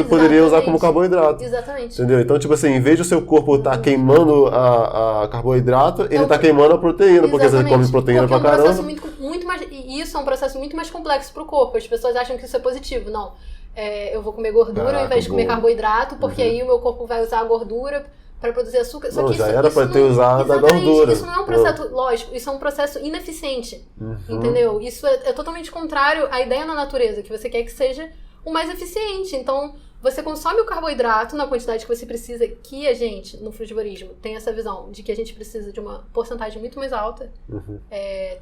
poderia usar como carboidrato. Exatamente. Entendeu? Então, tipo assim, em vez de o seu corpo estar queimando a carboidrato, ele está queimando a proteína, porque você come proteína pra caramba. Muito mais, e isso é um processo muito mais complexo pro corpo. As pessoas acham que isso é positivo. Não. eu vou comer gordura ao invés de comer carboidrato, porque aí o meu corpo vai usar a gordura para produzir açúcar. Só Não, que já isso, era isso para ter não, usado a exatamente, gordura. isso não é um processo, lógico, isso é um processo ineficiente, entendeu? Isso é totalmente contrário à ideia na natureza, que você quer que seja o mais eficiente. Então, você consome o carboidrato na quantidade que você precisa, que a gente, no frugivorismo, tem essa visão de que a gente precisa de uma porcentagem muito mais alta.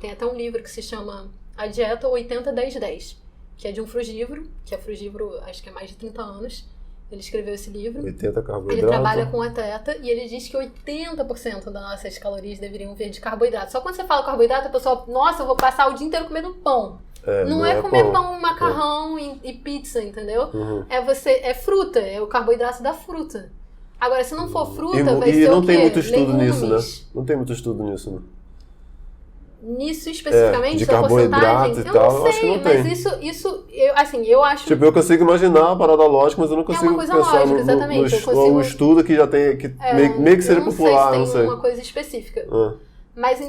Tem até um livro que se chama A Dieta 80-10-10, que é de um frugívoro, que é frugívoro, acho que há mais de 30 anos. Ele escreveu esse livro. 80 carboidrato. Ele trabalha com atleta e ele diz que 80% das nossas calorias deveriam vir de carboidrato. Só quando você fala carboidrato, a pessoa, nossa, eu vou passar o dia inteiro comendo pão. Não é comer pão, macarrão e pizza, entendeu? É fruta, é o carboidrato da fruta. Agora, se não for fruta, vai ser o quê? E não tem muito estudo Legumes. nisso, né? Não tem muito estudo nisso, né? Nisso especificamente, de da carboidrato porcentagem? e tal, eu não acho que sei, não tem. mas eu acho... Tipo, eu consigo imaginar a parada lógica, mas eu não consigo coisa pensar lógica, exatamente, eu consigo- ou um estudo que já tem, que meio que seja popular, não não sei se sei. tem uma coisa específica. Mas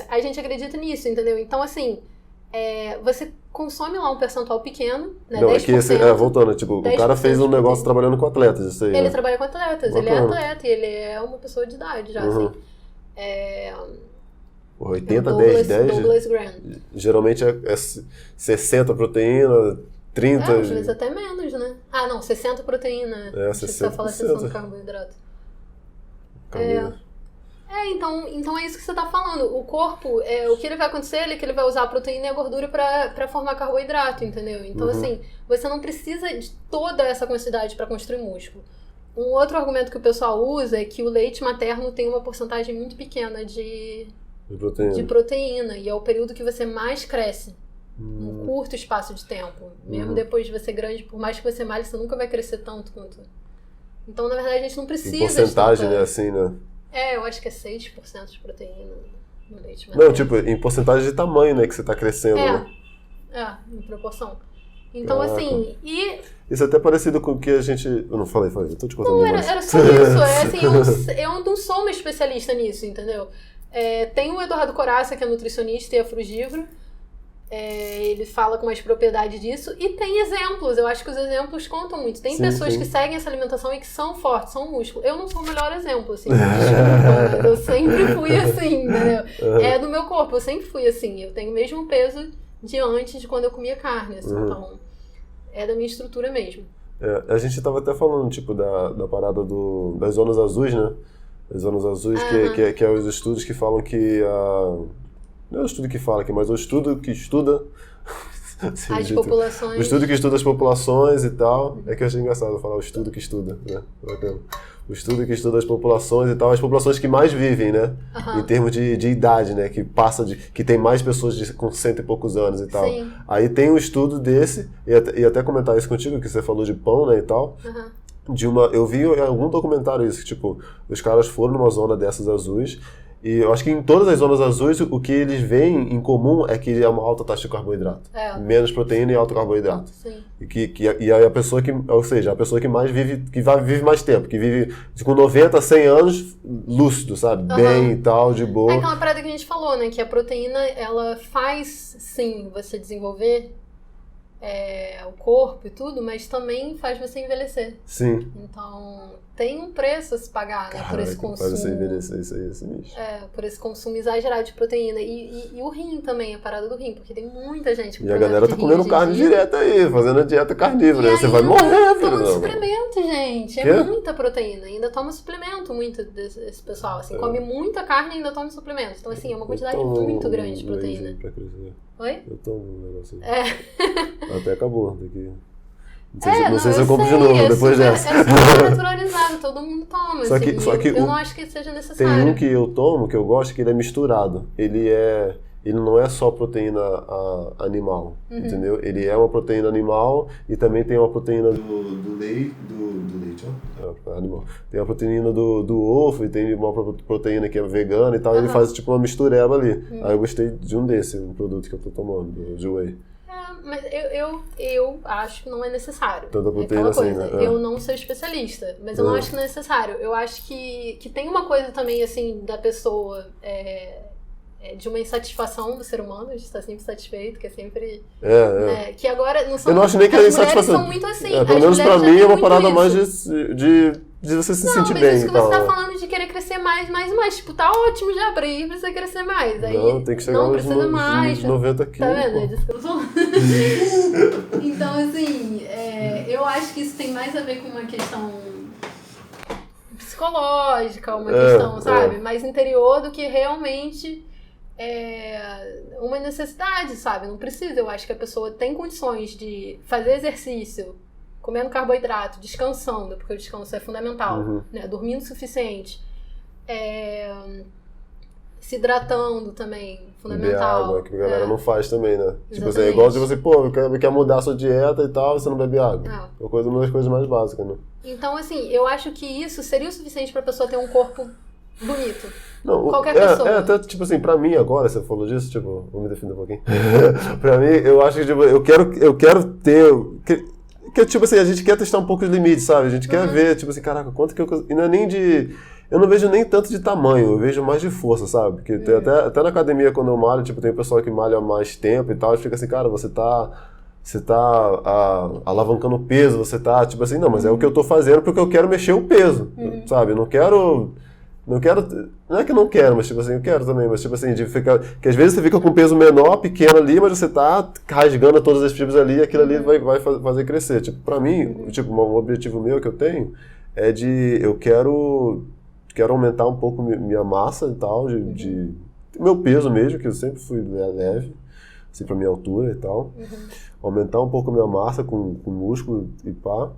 a gente acredita nisso, entendeu? Então, assim, você consome lá um percentual pequeno, né? Não, 10%. é que voltando, tipo, o cara fez um negócio trabalhando com atletas, isso aí. Ele né? trabalha com atletas, ele é atleta e ele é uma pessoa de idade já, assim. 80, Douglas, 10, 10. Douglas Graham. Geralmente é 60 proteína, 30. Às vezes até menos, né? Ah, não, 60 proteína. Deixa eu só falar 60 carboidrato. Então é isso que você tá falando. O corpo, o que ele vai acontecer é que ele vai usar a proteína e a gordura pra formar carboidrato, entendeu? Então, assim, você não precisa de toda essa quantidade pra construir músculo. Um outro argumento que o pessoal usa é que o leite materno tem uma porcentagem muito pequena de proteína. E é o período que você mais cresce. Um curto espaço de tempo. Mesmo depois de você grande, por mais que você malhe, você nunca vai crescer tanto quanto... Então, na verdade, a gente não precisa... Em porcentagem, né? Assim, né? Eu acho que é 6% de proteína no leite materno. Não, tipo, em porcentagem de tamanho, né? Que você tá crescendo, né? Em proporção. Então, assim, Isso é até parecido com o que a gente... Eu não falei, eu tô te contando demais. Era só isso. Eu não sou uma especialista nisso, entendeu? Tem o Eduardo Coraça, que é nutricionista e é frugívoro. Ele fala com mais propriedade disso. E tem exemplos. Eu acho que os exemplos contam muito. Tem pessoas que seguem essa alimentação e que são fortes, são músculo. Eu não sou o melhor exemplo, assim. Eu sempre fui assim, entendeu? É do meu corpo, eu sempre fui assim. Eu tenho o mesmo peso de antes de quando eu comia carne, assim. Então, é da minha estrutura mesmo. A gente tava até falando, tipo, da parada das zonas azuis, né? As zonas azuis, que é os estudos que falam que não é o estudo que fala aqui, mas o estudo que estuda... As populações... O estudo que estuda as populações e tal. É que eu achei engraçado falar o estudo que estuda, né? O estudo que estuda as populações e tal, as populações que mais vivem, né? Em termos de idade, né? Que tem mais pessoas com 100 e poucos anos e tal. Sim. Aí tem um estudo desse, e até comentar isso contigo, que você falou de pão, né, e tal. Eu vi em algum documentário isso, que tipo, os caras foram numa zona dessas azuis, e eu acho que em todas as zonas azuis, o que eles veem em comum é que é uma alta taxa de carboidrato. Menos proteína e alto carboidrato. Sim. E aí a pessoa a pessoa que mais vive, vive mais tempo, que vive com 90, 100 anos, lúcido, sabe? Bem e tal, de boa. É aquela parada que a gente falou, né? Que a proteína, ela faz, sim, você desenvolver o corpo e tudo, mas também faz você envelhecer. Sim. Então, tem um preço a se pagar, né? Por esse consumo. Faz você envelhecer, isso aí, esse bicho. Por esse consumo exagerado de proteína. E o rim também, a parada do rim, porque tem muita gente com E a galera tá comendo carne direta aí, fazendo a dieta carnívora. Você vai ainda morrer, filho. toma suplemento, gente. Muita proteína. Ainda toma suplemento, muito desse pessoal. Assim, come muita carne e ainda toma suplemento. Então, assim, é uma quantidade muito grande de proteína. Oi? Eu tomo um negocinho. Até acabou. Daqui. Não Não sei se eu compro de novo depois dessa. É super naturalizado, todo mundo toma. Só que eu não acho que seja necessário. Tem um que eu tomo, que eu gosto, que ele é misturado. Ele não é só proteína animal, entendeu? Ele é uma proteína animal e também tem uma proteína do leite, animal. Tem a proteína do ovo e tem uma proteína que é vegana e tal. Ele faz tipo uma mistureba ali. Aí eu gostei de um produto que eu tô tomando, do Whey. Mas eu acho que não é necessário. Tanta proteína assim, né? Eu não sou especialista, mas eu não acho que não é necessário. Eu acho que tem uma coisa também, assim, da pessoa de uma insatisfação do ser humano, a gente tá sempre satisfeito, que é sempre... Né, que agora não são... Eu não acho nem que é insatisfação. São muito assim. Pelo menos pra mim é uma parada mais de você se sentir bem. Não, mas isso que você tá falando de querer crescer mais. Tipo, tá ótimo já, pra ir precisa crescer mais. Aí não, tem que chegar não precisa mais. 90 quilos. Tá vendo? É disso que eu tô falando. Então, assim, eu acho que isso tem mais a ver com uma questão psicológica, uma questão, sabe, mais interior do que realmente uma necessidade, sabe? Não precisa. Eu acho que a pessoa tem condições de fazer exercício, comendo carboidrato, descansando, porque o descanso é fundamental, né? Dormindo o suficiente, se hidratando também, fundamental. Beber água, que a galera não faz também, né? Exatamente. Tipo assim, é igual de você, quer mudar a sua dieta e tal, e você não bebe água. É uma das coisas mais básicas, né? Então, assim, eu acho que isso seria o suficiente pra pessoa ter um corpo bonito. Não, qualquer pessoa. Até, tipo assim, pra mim agora, você falou disso, tipo, vou me defender um pouquinho. Pra mim, eu acho que, tipo, eu quero ter... Que, tipo assim, a gente quer testar um pouco os limites, sabe? A gente quer ver, tipo assim, caraca, quanto que eu... E não é nem de... Eu não vejo nem tanto de tamanho, eu vejo mais de força, sabe? Porque até na academia, quando eu malho, tipo, tem o pessoal que malha há mais tempo e tal, e fica assim, cara, você tá alavancando o peso, você tá, tipo assim, não, mas é o que eu tô fazendo porque eu quero mexer o peso, sabe? Eu não quero... Não é que eu não quero, mas tipo assim, eu quero também, mas tipo assim, que às vezes você fica com um peso menor, pequeno ali, mas você tá rasgando todas as fibras ali e aquilo ali vai fazer crescer. Tipo, pra mim, tipo, um objetivo meu que eu tenho é eu quero aumentar um pouco minha massa e tal, meu peso mesmo, que eu sempre fui leve, assim, pra minha altura e tal. Aumentar um pouco minha massa com músculo e pá.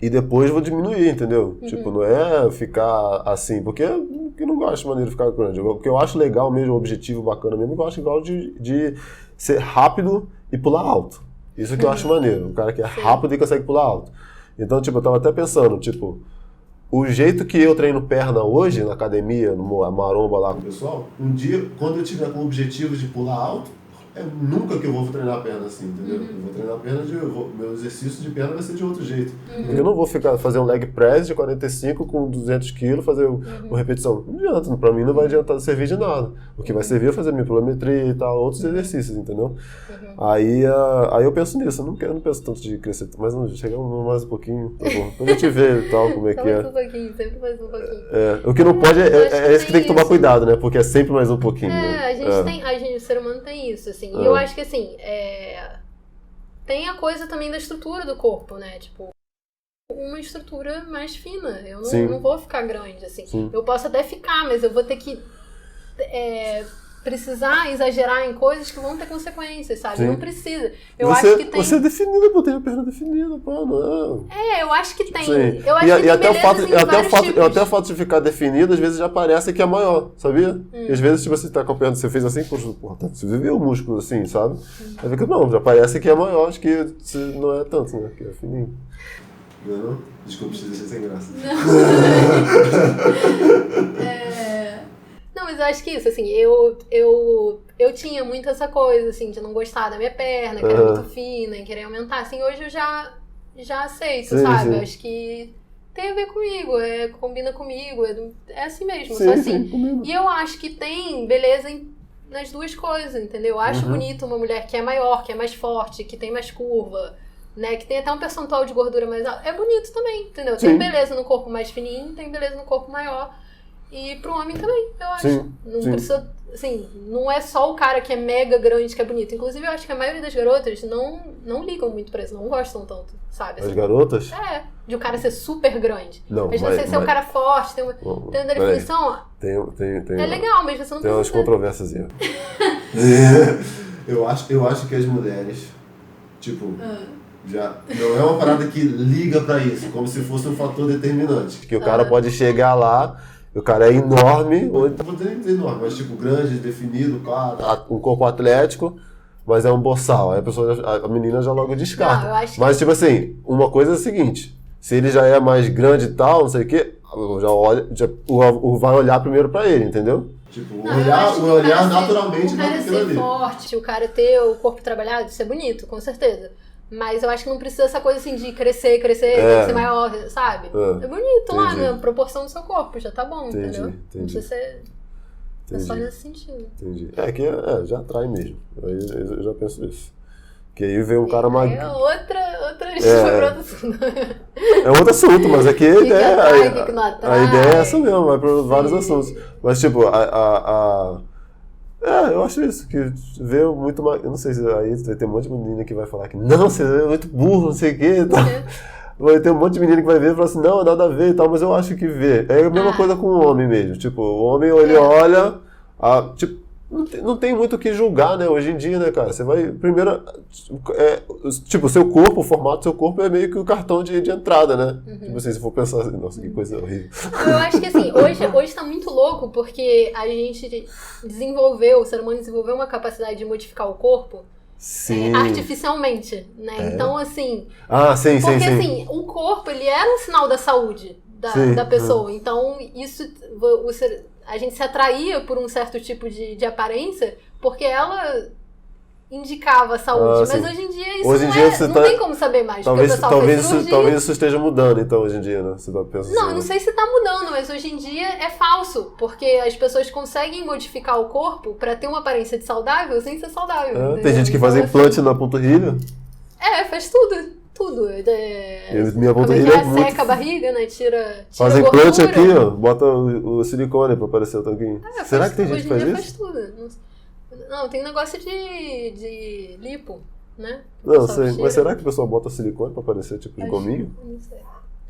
E depois vou diminuir, entendeu? Tipo, não é ficar assim, porque eu não gosto de maneira de ficar grande. O que eu acho legal mesmo, o objetivo bacana mesmo, eu acho legal de ser rápido e pular alto. Isso que eu acho maneiro. O cara que é rápido e consegue pular alto. Então, tipo, eu tava até pensando, tipo, o jeito que eu treino perna hoje, na academia, no maromba lá com o pessoal, um dia, quando eu tiver com o objetivo de pular alto, nunca que eu vou treinar perna assim, entendeu? Eu vou treinar perna meu exercício de perna vai ser de outro jeito. Porque eu não vou fazer um leg press de 45 com 200 kg, fazer uma repetição. Não adianta, pra mim não vai adiantar servir de nada. O que vai servir é fazer minha pliometria e tal, outros exercícios, entendeu? Aí eu penso nisso, eu não penso tanto de crescer, mas não, chegamos mais um pouquinho, tá bom. Depois a gente vê e tal, como é que é. Mais um pouquinho, sempre mais um pouquinho. O que não pode é isso que tem que tomar cuidado, né? Porque é sempre mais um pouquinho. Né? O ser humano tem isso, assim. E eu acho que, assim, tem a coisa também da estrutura do corpo, né? Tipo, uma estrutura mais fina. Eu não vou ficar grande, assim. Eu posso até ficar, mas eu vou ter que precisar exagerar em coisas que vão ter consequências, sabe? Não precisa. Acho que tem... Você é definida, pô, tem a perna definida, pô, não. Eu acho que tem. Sim. Eu acho que tem até o fato de ficar definido, às vezes já parece que é maior, sabia? E às vezes, tipo, você tá com a perna, você fez assim, porra, você viveu o músculo assim, sabe? Aí fica, não, já parece que é maior, acho que não é tanto, né? Que é fininho. Não? Desculpa, te deixei sem graça. Não, mas eu acho que isso, assim, eu tinha muito essa coisa, assim, de não gostar da minha perna, que era muito fina, e querer aumentar. Assim, hoje eu já aceito, sabe? Eu acho que tem a ver comigo, combina comigo, é assim mesmo, só assim. E eu acho que tem beleza nas duas coisas, entendeu? Eu acho bonito uma mulher que é maior, que é mais forte, que tem mais curva, né? Que tem até um percentual de gordura mais alto. É bonito também, entendeu? Tem beleza no corpo mais fininho, tem beleza no corpo maior. E pro homem também, eu acho. Precisa, assim, não é só o cara que é mega grande que é bonito. Inclusive, eu acho que a maioria das garotas não ligam muito pra isso, não gostam tanto, sabe? As garotas? De o cara ser super grande. Não, mas você ser um cara forte, tem uma definição, tem é legal, mas você não precisa... Tem umas controvérsias aí. Eu acho que as mulheres, tipo... Já não é uma parada que liga pra isso, como se fosse um fator determinante. Que o cara pode chegar lá, o cara é enorme, não vou dizer enorme, mas tipo grande, definido, claro. Um corpo atlético, mas é um boçal. Aí a menina já logo descarta. Não, eu acho mas tipo assim, uma coisa é a seguinte, se ele já é mais grande e tal, não sei o quê, vai olhar primeiro pra ele, entendeu? Tipo, o olhar naturalmente o cara ser forte, o cara ter o corpo trabalhado, isso é bonito, com certeza. Mas eu acho que não precisa essa coisa assim de crescer, ser maior, sabe? É bonito lá, na proporção do seu corpo, já tá bom, entendeu? Não precisa ser... É só nesse sentido. Entendi. Já atrai mesmo. Aí eu já penso isso. Que aí vem um cara magro. É outra produção. É outro assunto, mas aqui a ideia. Que não atrai. A ideia é essa mesmo, vai para vários assuntos. Mas tipo, eu acho isso, que vê muito magro. Eu não sei se aí vai ter um monte de menina que vai falar que não, você é muito burro, não sei o quê. Tá? Vai ter um monte de menina que vai ver e falar assim, não, nada a ver e tal, mas eu acho que vê. É a mesma coisa com o homem mesmo. Tipo, o homem, ele olha, tipo, não tem muito o que julgar, né? Hoje em dia, né, cara? Você vai, primeiro, tipo, o formato do seu corpo é meio que o cartão de entrada, né? Tipo assim, se for pensar assim, nossa, que coisa horrível. Eu acho que assim, hoje tá muito louco porque a gente o ser humano desenvolveu uma capacidade de modificar o corpo artificialmente, né? Então, assim... sim. Assim, o corpo, ele era um sinal da saúde da pessoa. Então, isso... A gente se atraía por um certo tipo de aparência porque ela indicava a saúde. Mas hoje em dia isso não tem como saber mais. Talvez isso esteja mudando, então, hoje em dia, né? Você tá pensando não sei se tá mudando, mas hoje em dia é falso. Porque as pessoas conseguem modificar o corpo pra ter uma aparência de saudável sem ser saudável. Tem gente que faz implante na panturrilha. Faz tudo. Minha panturrilha é muito... seca a barriga, né? Tira faz implante aqui, ó. Bota o silicone pra aparecer o tanquinho. Será que tem gente que faz isso? Faz tudo. Não, tem negócio de lipo, né? Não, sei. Mas será que o pessoal bota silicone pra aparecer tipo de gominho? Não sei.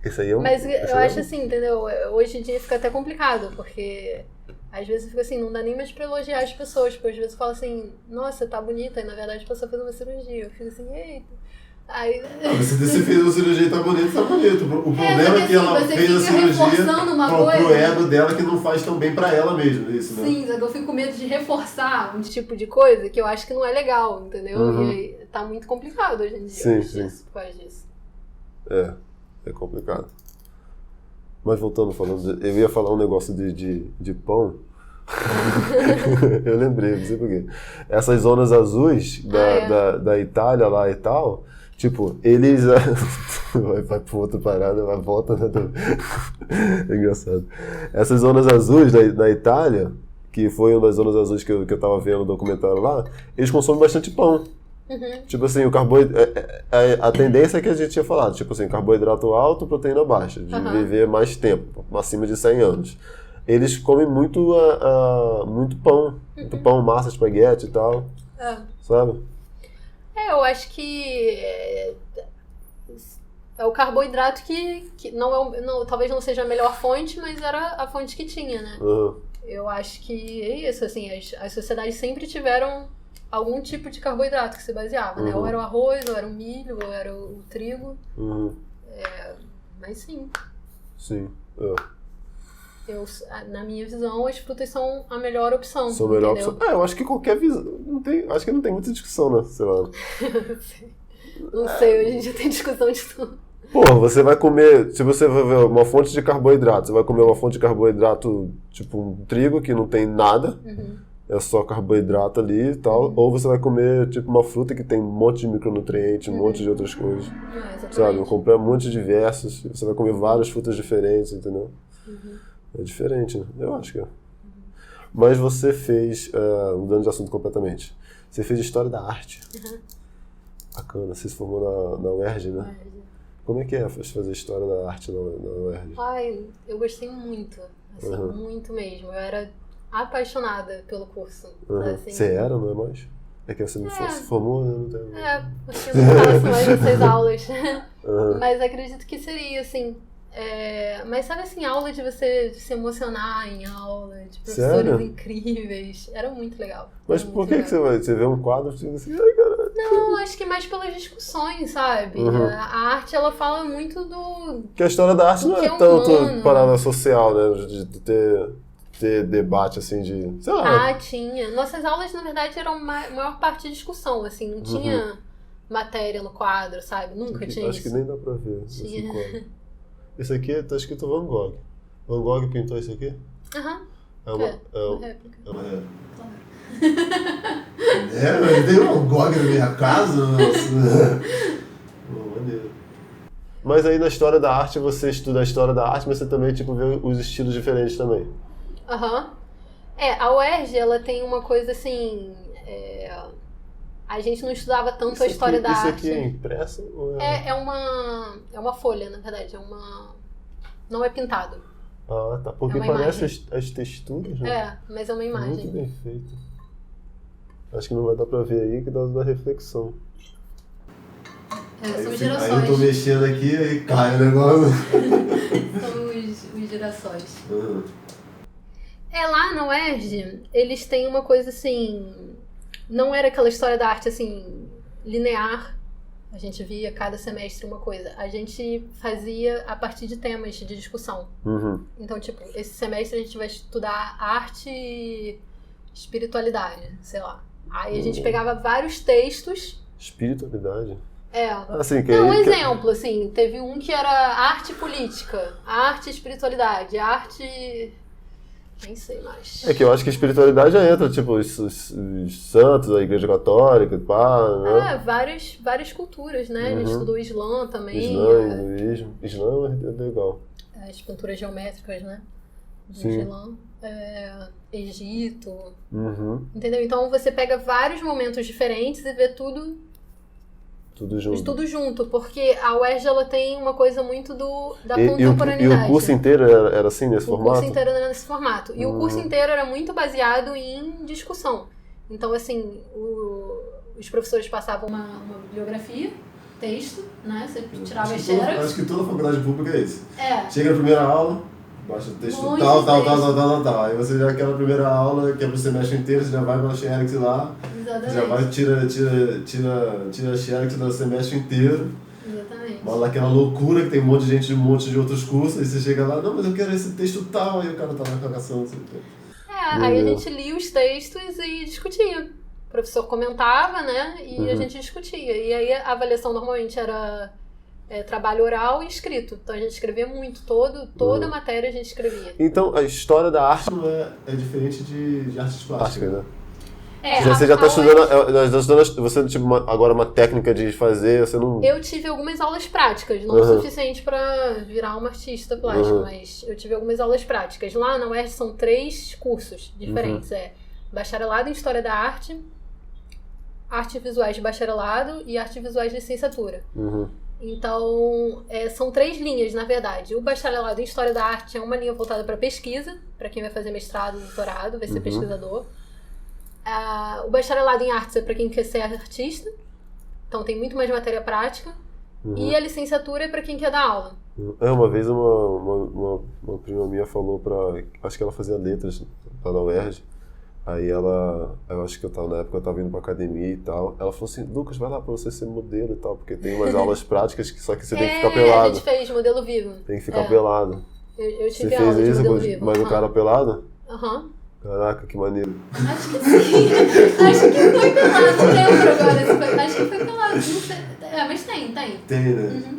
Esse aí é Mas eu acho assim, entendeu? Hoje em dia fica até complicado, porque às vezes fica assim, não dá nem mais pra elogiar as pessoas. Porque às vezes fala assim, nossa, tá bonita, e na verdade a pessoa fez uma cirurgia. Eu fico assim, eita. Aí... Se você fez uma cirurgia e tá bonito, tá bonito. O problema é que ela fez a cirurgia pro ego dela que não faz tão bem pra ela mesmo, isso, né? Sim, só que eu fico com medo de reforçar um tipo de coisa que eu acho que não é legal, entendeu? E aí tá muito complicado hoje em dia. Sim. Por causa disso. É complicado. Mas voltando, eu ia falar um negócio de pão. Eu lembrei, não sei porquê. Essas zonas azuis da Itália lá e tal, tipo, eles... vai pra outra parada, vai volta, né? É engraçado. Essas zonas azuis da Itália, que foi uma das zonas azuis que eu tava vendo no documentário lá, eles consomem bastante pão. Tipo assim, o carboidrato... A tendência é que a gente tinha falado, tipo assim, carboidrato alto, proteína baixa, de viver mais tempo, acima de 100 anos. Eles comem muito pão. Muito pão, massa, espaguete e tal. Sabe? Eu acho que é o carboidrato que não, talvez não seja a melhor fonte, mas era a fonte que tinha, né? Eu acho que é isso, assim, as sociedades sempre tiveram algum tipo de carboidrato que se baseava, né? Ou era o arroz, ou era o milho, ou era o trigo. Mas sim. Sim, na minha visão, as frutas são a melhor opção. São a melhor opção. Eu acho que qualquer visão. Acho que não tem muita discussão, né? Sei lá. Não sei, hoje em dia tem discussão de tudo. Porra, você vai comer. Se você vai ver uma fonte de carboidrato, você vai comer uma fonte de carboidrato, tipo um trigo que não tem nada. É só carboidrato ali e tal. Ou você vai comer, tipo, uma fruta que tem um monte de micronutrientes, um monte de outras coisas. Sabe? Eu comprei um monte de diversos. Você vai comer várias frutas diferentes, entendeu? É diferente, né? Eu acho que é. Mas você fez, mudando de assunto completamente, você fez História da Arte. Bacana, você se formou na UERJ, né? Como é que é fazer História da Arte na UERJ? Ai, eu gostei muito, assim, muito mesmo. Eu era apaixonada pelo curso. Assim. Você era, não é mais? É que você não se formou, né? Não tem... porque eu não faço mais essas aulas. Mas acredito que seria, assim... mas sabe assim, aula de você se emocionar em aula, de professores incríveis. Era muito legal. Mas por que você vê um quadro e fica assim, ai caralho? Não, acho que mais pelas discussões, sabe? A arte, ela fala muito do... Porque a história da arte não é tanto parada social, né? De ter debate, assim, de... sei lá. Tinha. Nossas aulas, na verdade, eram a maior parte de discussão, assim. Não tinha matéria no quadro, sabe? Nunca tinha acho isso. que nem dá pra ver esse quadro. Esse aqui tá escrito Van Gogh. Van Gogh pintou isso aqui? É uma réplica. É uma réplica. Mas tem um Van Gogh na minha casa? Maneiro. Mas aí na História da Arte, você estuda a História da Arte, mas você também tipo, vê os estilos diferentes também. A UERJ, ela tem uma coisa assim... a gente não estudava tanto a história da arte. Isso aqui é impresso? Ou é uma folha, na verdade. Não é pintado. Ah, tá. Porque parece as texturas, né? Mas é uma imagem. Muito bem feito. Acho que não vai dar pra ver aí, que dá da reflexão. São girassóis. Aí eu tô mexendo aqui e cai o negócio. São os girassóis. Uhum. Lá na UERJ, eles têm uma coisa assim... Não era aquela história da arte assim, linear. A gente via cada semestre uma coisa. A gente fazia a partir de temas de discussão. Uhum. Então, tipo, esse semestre a gente vai estudar arte e espiritualidade, sei lá. Aí a gente pegava vários textos. Espiritualidade? Assim, exemplo, assim, teve um que era arte política, arte e espiritualidade, arte... Nem sei mais. É que eu acho que a espiritualidade já entra, tipo, os santos, a igreja católica, pá, né? Várias culturas, né? A gente estudou Islã também. Islã, hinduísmo. Islã é legal. As pinturas geométricas, né? Do Sim. Islã. Egito. Uhum. Entendeu? Então você pega vários momentos diferentes e vê tudo junto, porque a UERJ ela tem uma coisa muito da contemporaneidade. E o curso inteiro era assim, nesse formato? O curso inteiro era nesse formato. E o curso inteiro era muito baseado em discussão. Então, assim, os professores passavam uma bibliografia, texto, né? Você tirava as xerox. Acho que toda faculdade pública é isso. É. Chega na primeira aula, baixa o texto tal. Aí você já aquela primeira aula, que é pro semestre inteiro, você já vai pra xerox lá. Exatamente. Já vai, tira a xerox do semestre inteiro. Exatamente. Fala aquela loucura que tem um monte de gente de um monte de outros cursos, aí você chega lá, não, mas eu quero esse texto tal, aí o cara tá na cagação. Assim. Aí a gente lia os textos e discutia. O professor comentava, né, e a gente discutia. E aí a avaliação normalmente era trabalho oral e escrito. Então a gente escrevia muito, toda a matéria a gente escrevia. Então a história da arte Não é diferente de artes plásticas, né? Você já está estudando, você tipo agora uma técnica de fazer, você não... Eu tive algumas aulas práticas, não o suficiente para virar uma artista plástica, mas eu tive algumas aulas práticas. Lá na UERJ são 3 cursos diferentes, bacharelado em História da Arte, Arte Visuais de Bacharelado e Arte Visuais de Licenciatura. Então, são 3 linhas, na verdade. O bacharelado em História da Arte é uma linha voltada para pesquisa, para quem vai fazer mestrado, doutorado, vai ser pesquisador. O bacharelado em artes é para quem quer ser artista, então tem muito mais matéria prática. E a licenciatura é para quem quer dar aula. Uma vez uma prima minha falou acho que ela fazia letras lá na UERJ. Aí eu acho que na época eu tava indo pra academia e tal. Ela falou assim, Lucas, vai lá pra você ser modelo e tal, porque tem umas aulas práticas só que você tem que ficar pelado. A gente fez modelo vivo. Tem que ficar pelado. Eu tive você aula fez de isso, modelo vivo. mas o cara pelado? Caraca, que maneiro. Acho que sim. Acho que foi pelado, não lembro agora. Acho que foi pelado. Mas tem. Tem, né?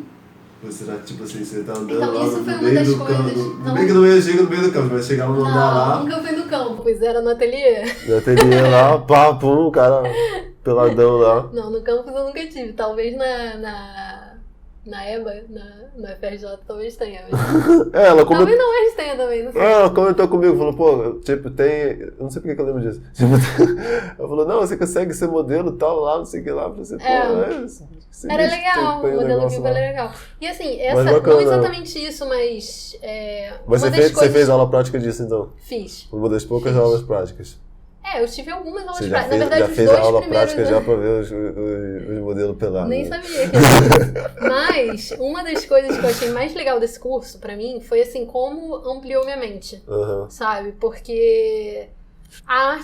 Você já, tipo assim, você tá andando então, lá isso no foi meio das do coisas, campo. Não bem que não chega no meio do campo, mas chegar no andar lá. Nunca fui no campo, pois era no ateliê. No ateliê lá, pá, pum, cara peladão lá. Não, no campus eu nunca tive. Talvez na EBA, na FRJ, talvez tenha. Mas... ela comentou... Talvez não eles tenha também, não sei. Ela comentou comigo, falou, pô, tipo, tem... Eu não sei porque que eu lembro disso. Tipo, ela falou, não, você consegue ser modelo e tal, lá, não sei o que lá. Eu falei, pô, era legal, o modelo vivo era legal. E assim, não exatamente isso, mas... Mas você fez aula prática disso, então? Fiz. Uma das poucas aulas práticas. Eu tive algumas aulas práticas. Na verdade, já os fez 2 a aula primeiros prática já pra ver os modelos pelados. Nem sabia que era isso. Mas uma das coisas que eu achei mais legal desse curso, pra mim, foi assim, como ampliou minha mente. Sabe? Porque a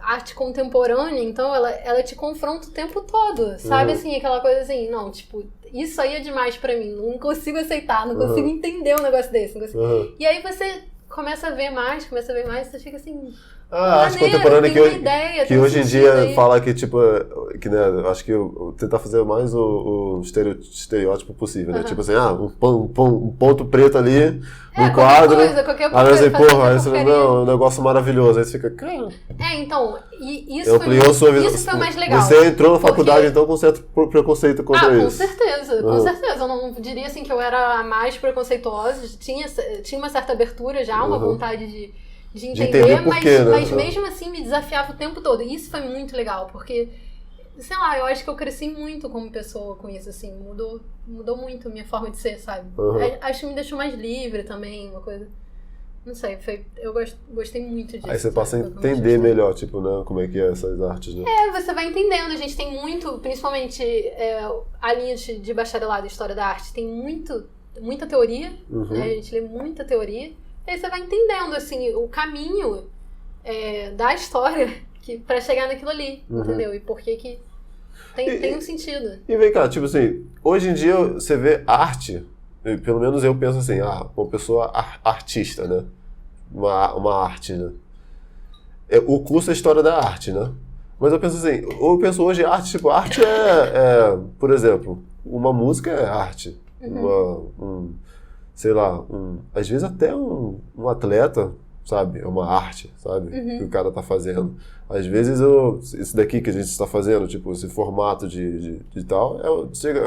arte contemporânea, então, ela te confronta o tempo todo. Sabe, assim, aquela coisa assim, não, tipo, isso aí é demais pra mim. Não consigo aceitar, não consigo entender um negócio desse. E aí você começa a ver mais, você fica assim... a arte contemporânea que hoje em dia fala que, tipo, que, né, acho que tentar fazer mais o estereótipo possível, né? Tipo assim, um ponto preto ali no quadro. Qualquer aí você, porra, aí você não, é um negócio maravilhoso. Aí você fica, cara. Então, e isso foi o mais legal. Você entrou na faculdade, então, com certo preconceito contra isso. Com certeza, com certeza. Eu não diria assim que eu era a mais preconceituosa, tinha uma certa abertura já, uma vontade de entender entender, por quê, né? mas mesmo assim me desafiava o tempo todo. E isso foi muito legal, porque, sei lá, eu acho que eu cresci muito como pessoa com isso, assim, mudou muito a minha forma de ser, sabe? Acho que me deixou mais livre também, uma coisa... Não sei, eu gostei muito disso. Aí você passa a sabe? entender melhor, tipo, né, como é que é essas artes, né? Você vai entendendo, a gente tem muito, principalmente a linha de bacharelado em História da Arte, tem muita teoria, né? A gente lê muita teoria, e aí você vai entendendo, assim, o caminho da história pra chegar naquilo ali, entendeu? E por que tem um sentido. E vem cá, tipo assim, hoje em dia você vê arte, pelo menos eu penso assim, uma pessoa artista, né? Uma arte, né? O curso é História da Arte, né? Mas eu penso assim, eu penso hoje arte, tipo, arte por exemplo, uma música é arte. Sei lá, às vezes até um atleta, sabe? É uma arte, sabe? Que o cara tá fazendo. Às vezes esse daqui que a gente está fazendo, tipo, esse formato de tal, é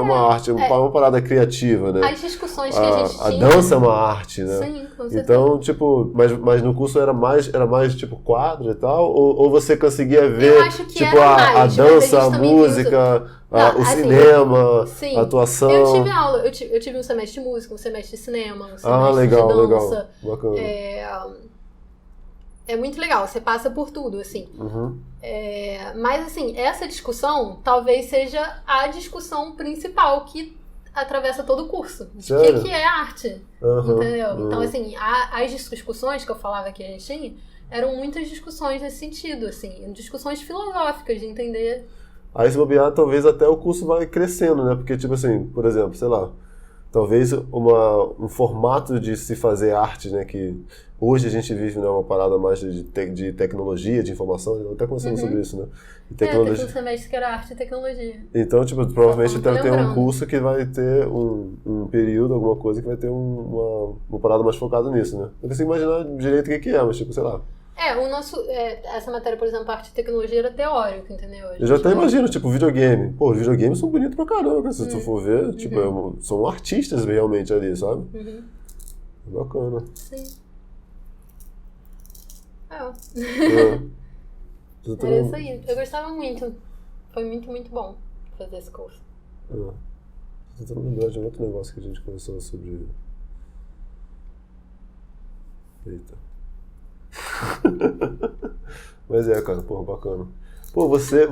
uma arte, uma parada criativa, né? As discussões que a gente A tinha... dança é uma arte, né? Sim, com certeza. Então, tipo, mas no curso era mais tipo quadro e tal? Ou você conseguia ver, Eu acho que tipo, era a mais, dança, mas a a gente também música, o assim, cinema, sim. a atuação? Eu tive aula, eu tive um semestre de música, um semestre de cinema, um semestre legal, de dança. legal. Bacana. É muito legal, você passa por tudo, assim. Mas, assim, essa discussão talvez seja a discussão principal que atravessa todo o curso. De o que é arte, entendeu? Então, assim, as discussões que eu falava que a gente tinha eram muitas discussões nesse sentido, assim. Discussões filosóficas, de entender... Aí, se bobear, talvez até o curso vai crescendo, né? Porque, tipo assim, por exemplo, sei lá, talvez um formato de se fazer arte, né? Que hoje a gente vive, né, uma parada mais de tecnologia, de informação, eu até conversando sobre isso, né? Teve um semestre que era arte e tecnologia. Então, tipo, provavelmente deve ter um curso que vai ter um período, alguma coisa que vai ter uma parada mais focada nisso, né? Eu não consigo imaginar direito o que é, mas tipo, sei lá. Essa matéria, por exemplo, arte e tecnologia era teórica, entendeu? Eu já até imagino, tipo, videogame. Pô, os videogames são bonitos pra caramba, se tu for ver. Tipo, são artistas realmente ali, sabe? Bacana. Sim. Era isso aí. Eu gostava muito. Foi muito, muito bom fazer esse curso. Tô tentando lembrar de um outro negócio que a gente conversou sobre... Eita. Mas cara, porra, bacana. Pô, você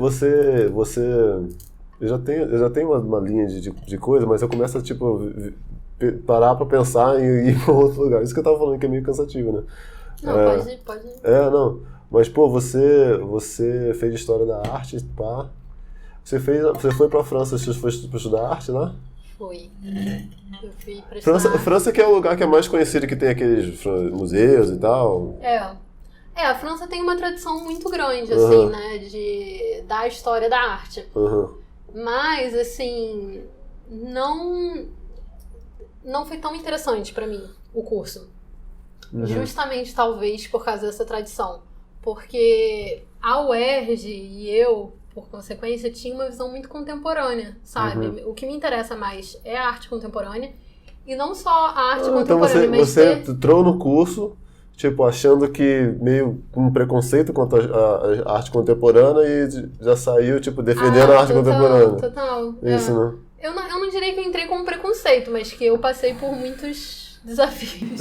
eu já tenho uma linha de coisa, mas eu começo a, tipo, parar pra pensar em ir pra outro lugar. Isso que eu tava falando, que é meio cansativo, né? Não, pode ir. Não. Mas, pô, você fez História da Arte, pá. Você foi pra França, você foi pra estudar arte lá? Fui. Eu fui pra estudar. França que é o lugar que é mais conhecido, que tem aqueles museus e tal. A França tem uma tradição muito grande, assim, né, da história da arte. Mas, assim, não foi tão interessante pra mim o curso. Justamente, talvez, por causa dessa tradição. Porque a UERJ e eu, por consequência, tinha uma visão muito contemporânea, sabe? O que me interessa mais é a arte contemporânea. E não só a arte contemporânea, então você entrou no curso, tipo, achando que meio com um preconceito quanto à arte contemporânea e já saiu, tipo, defendendo a arte contemporânea. Total. Isso, né? Eu não diria que eu entrei com preconceito, mas que eu passei por muitos desafios.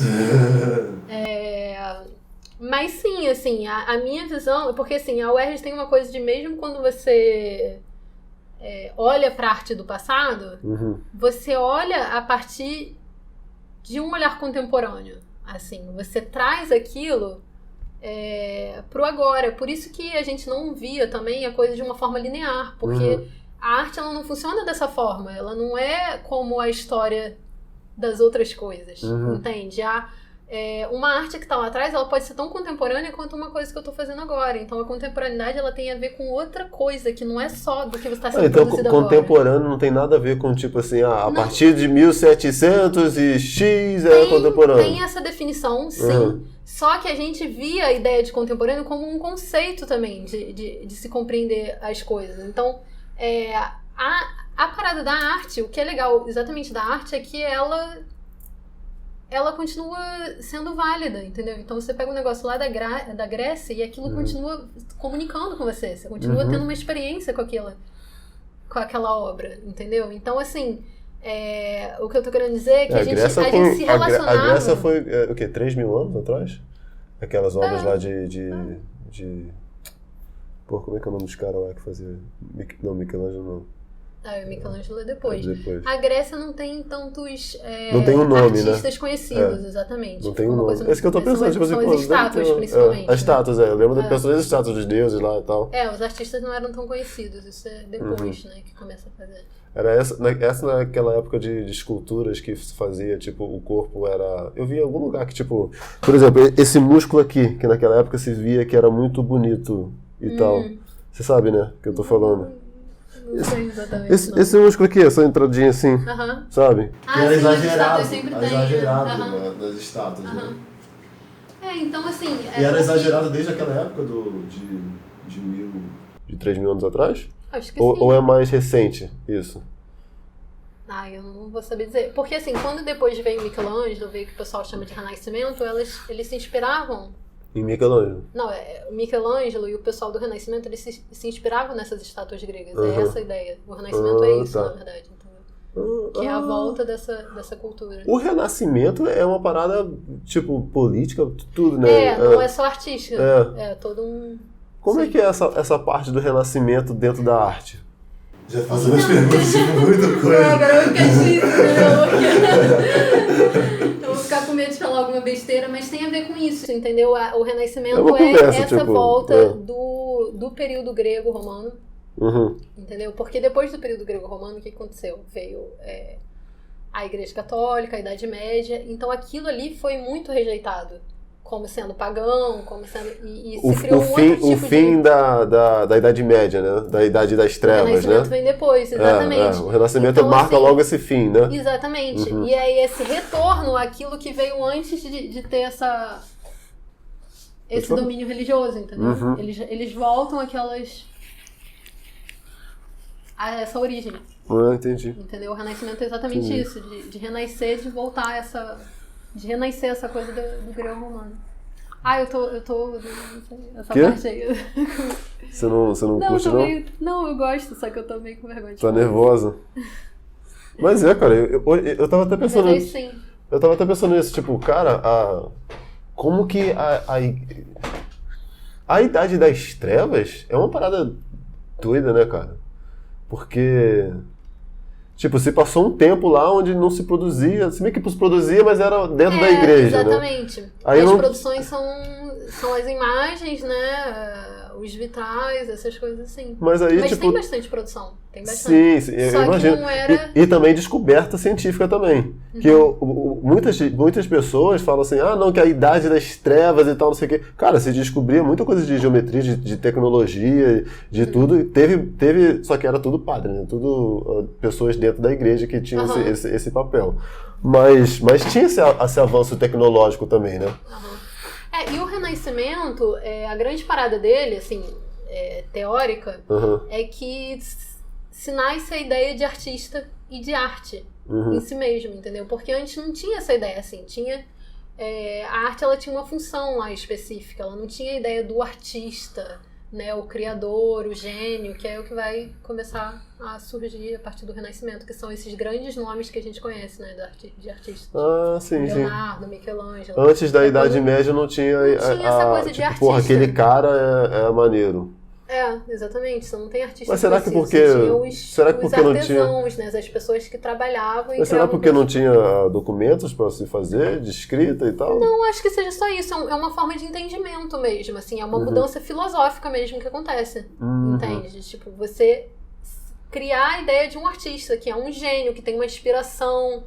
Mas sim, assim, a minha visão... Porque, assim, a UERJ tem uma coisa de mesmo quando você olha para a arte do passado, você olha a partir de um olhar contemporâneo. Assim, você traz aquilo pro agora. Por isso que a gente não via também a coisa de uma forma linear, porque a arte ela não funciona dessa forma. Ela não é como a história das outras coisas, entende? Uma arte que está lá atrás, ela pode ser tão contemporânea quanto uma coisa que eu estou fazendo agora. Então, a contemporaneidade, ela tem a ver com outra coisa, que não é só do que você está sendo produzido agora. Então, contemporâneo não tem nada a ver com, tipo assim, a partir de 1700 e X é contemporâneo. Tem essa definição, sim. Só que a gente via a ideia de contemporâneo como um conceito também, de se compreender as coisas. Então, a parada da arte, o que é legal exatamente da arte é que ela ela continua sendo válida, entendeu? Então você pega um negócio lá da Grécia e aquilo continua comunicando com você. Você continua tendo uma experiência com aquela obra, entendeu? Então, assim, o que eu tô querendo dizer é que a gente se relacionava... A Grécia foi, o quê? 3 mil anos atrás? Aquelas obras lá Pô, como é que é o nome dos caras lá que fazia... Não, Michelangelo não. O Michelangelo é depois. A Grécia não tem tantos não tem um nome, artistas conhecidos, exatamente. Não tem um nome. É isso que eu tô pensando. Tipo, são as estátuas, principalmente. As estátuas, eu lembro das pessoas das estátuas dos deuses lá e tal. Os artistas não eram tão conhecidos. Isso é depois, né, que começa a fazer. Era essa naquela época de esculturas que se fazia, tipo, o corpo era... Eu vi em algum lugar que, tipo... Por exemplo, esse músculo aqui, que naquela época se via que era muito bonito e tal. Você sabe, né, que eu tô falando. Não sei exatamente. Esse músculo aqui, essa entradinha assim, sabe? Que era exagerado, né? nas estátuas, né? Então assim... E era exagerado desde aquela época de 3 mil anos atrás? Acho que ou é mais recente isso? Eu não vou saber dizer. Porque assim, quando depois veio Michelangelo, veio o que o pessoal chama de Renascimento, eles se inspiravam... Em Michelangelo? Não, o Michelangelo e o pessoal do Renascimento, eles se inspiravam nessas estátuas gregas. É essa a ideia. O Renascimento é isso, na verdade. Entendeu? Que é a volta dessa cultura. O Renascimento é uma parada, tipo, política, tudo, né? Não é só artística. É todo um... Como é que é essa parte do Renascimento dentro da arte? Já fazendo as perguntas de muita coisa. Agora eu vou ficar difícil, eu vou ficar com medo de falar alguma besteira, mas tem a ver com isso, entendeu? O Renascimento essa volta do período grego-romano, entendeu? Porque depois do período grego-romano, o que aconteceu? Veio a Igreja Católica, a Idade Média, então aquilo ali foi muito rejeitado. Como sendo pagão, como sendo... E se criou o fim da Idade Média, né? Da Idade das Trevas, né? O Renascimento vem depois, exatamente. O Renascimento então, marca assim, logo esse fim, né? Exatamente. E aí esse retorno àquilo que veio antes de ter esse domínio religioso, entendeu? Eles voltam a essa origem. Entendi. Entendeu? O Renascimento é exatamente isso, de renascer, de voltar de renascer essa coisa do grego-romano. Eu tô... Essa parte aí. Você não curte, não? Não, eu gosto, só que eu tô meio com vergonha de falar. Nervosa? Mas cara, eu tava até pensando... Mas sim. Eu tava até pensando nisso, tipo, cara, como que a Idade das Trevas é uma parada doida, né, cara? Porque... Tipo, se passou um tempo lá onde não se produzia, se bem que se produzia, mas era dentro da igreja, exatamente. Né? As produções são as imagens, né? Os vitrais, essas coisas assim. Mas tem bastante produção. Tem bastante. Sim, eu imagino. Que não era... e também descoberta científica também. Que muitas pessoas falam assim, não, que a Idade das Trevas e tal, não sei o quê. Cara, se descobria muita coisa de geometria, de tecnologia, de tudo. Teve, só que era tudo padre, né? Tudo pessoas dentro da igreja que tinham esse papel. Mas tinha esse avanço tecnológico também, né? E o Renascimento, a grande parada dele, assim, teórica, é que se nasce a ideia de artista e de arte em si mesmo, entendeu? Porque antes não tinha essa ideia, assim, a arte ela tinha uma função lá específica, ela não tinha a ideia do artista, né, o criador, o gênio, que é o que vai começar a surgir a partir do Renascimento, que são esses grandes nomes que a gente conhece, né, de artistas. Sim, Leonardo, Michelangelo. Antes da Idade Média não tinha essa coisa de artista. Porra, aquele cara é maneiro. Exatamente, você não tem artista. Mas será que porque não tinha, né, as pessoas que trabalhavam. Mas será porque não tinha documentos para se fazer, de escrita e tal? Não, acho que seja só isso, é uma forma de entendimento mesmo, assim, é uma mudança filosófica mesmo que acontece, entende? Tipo, você criar a ideia de um artista, que é um gênio, que tem uma inspiração,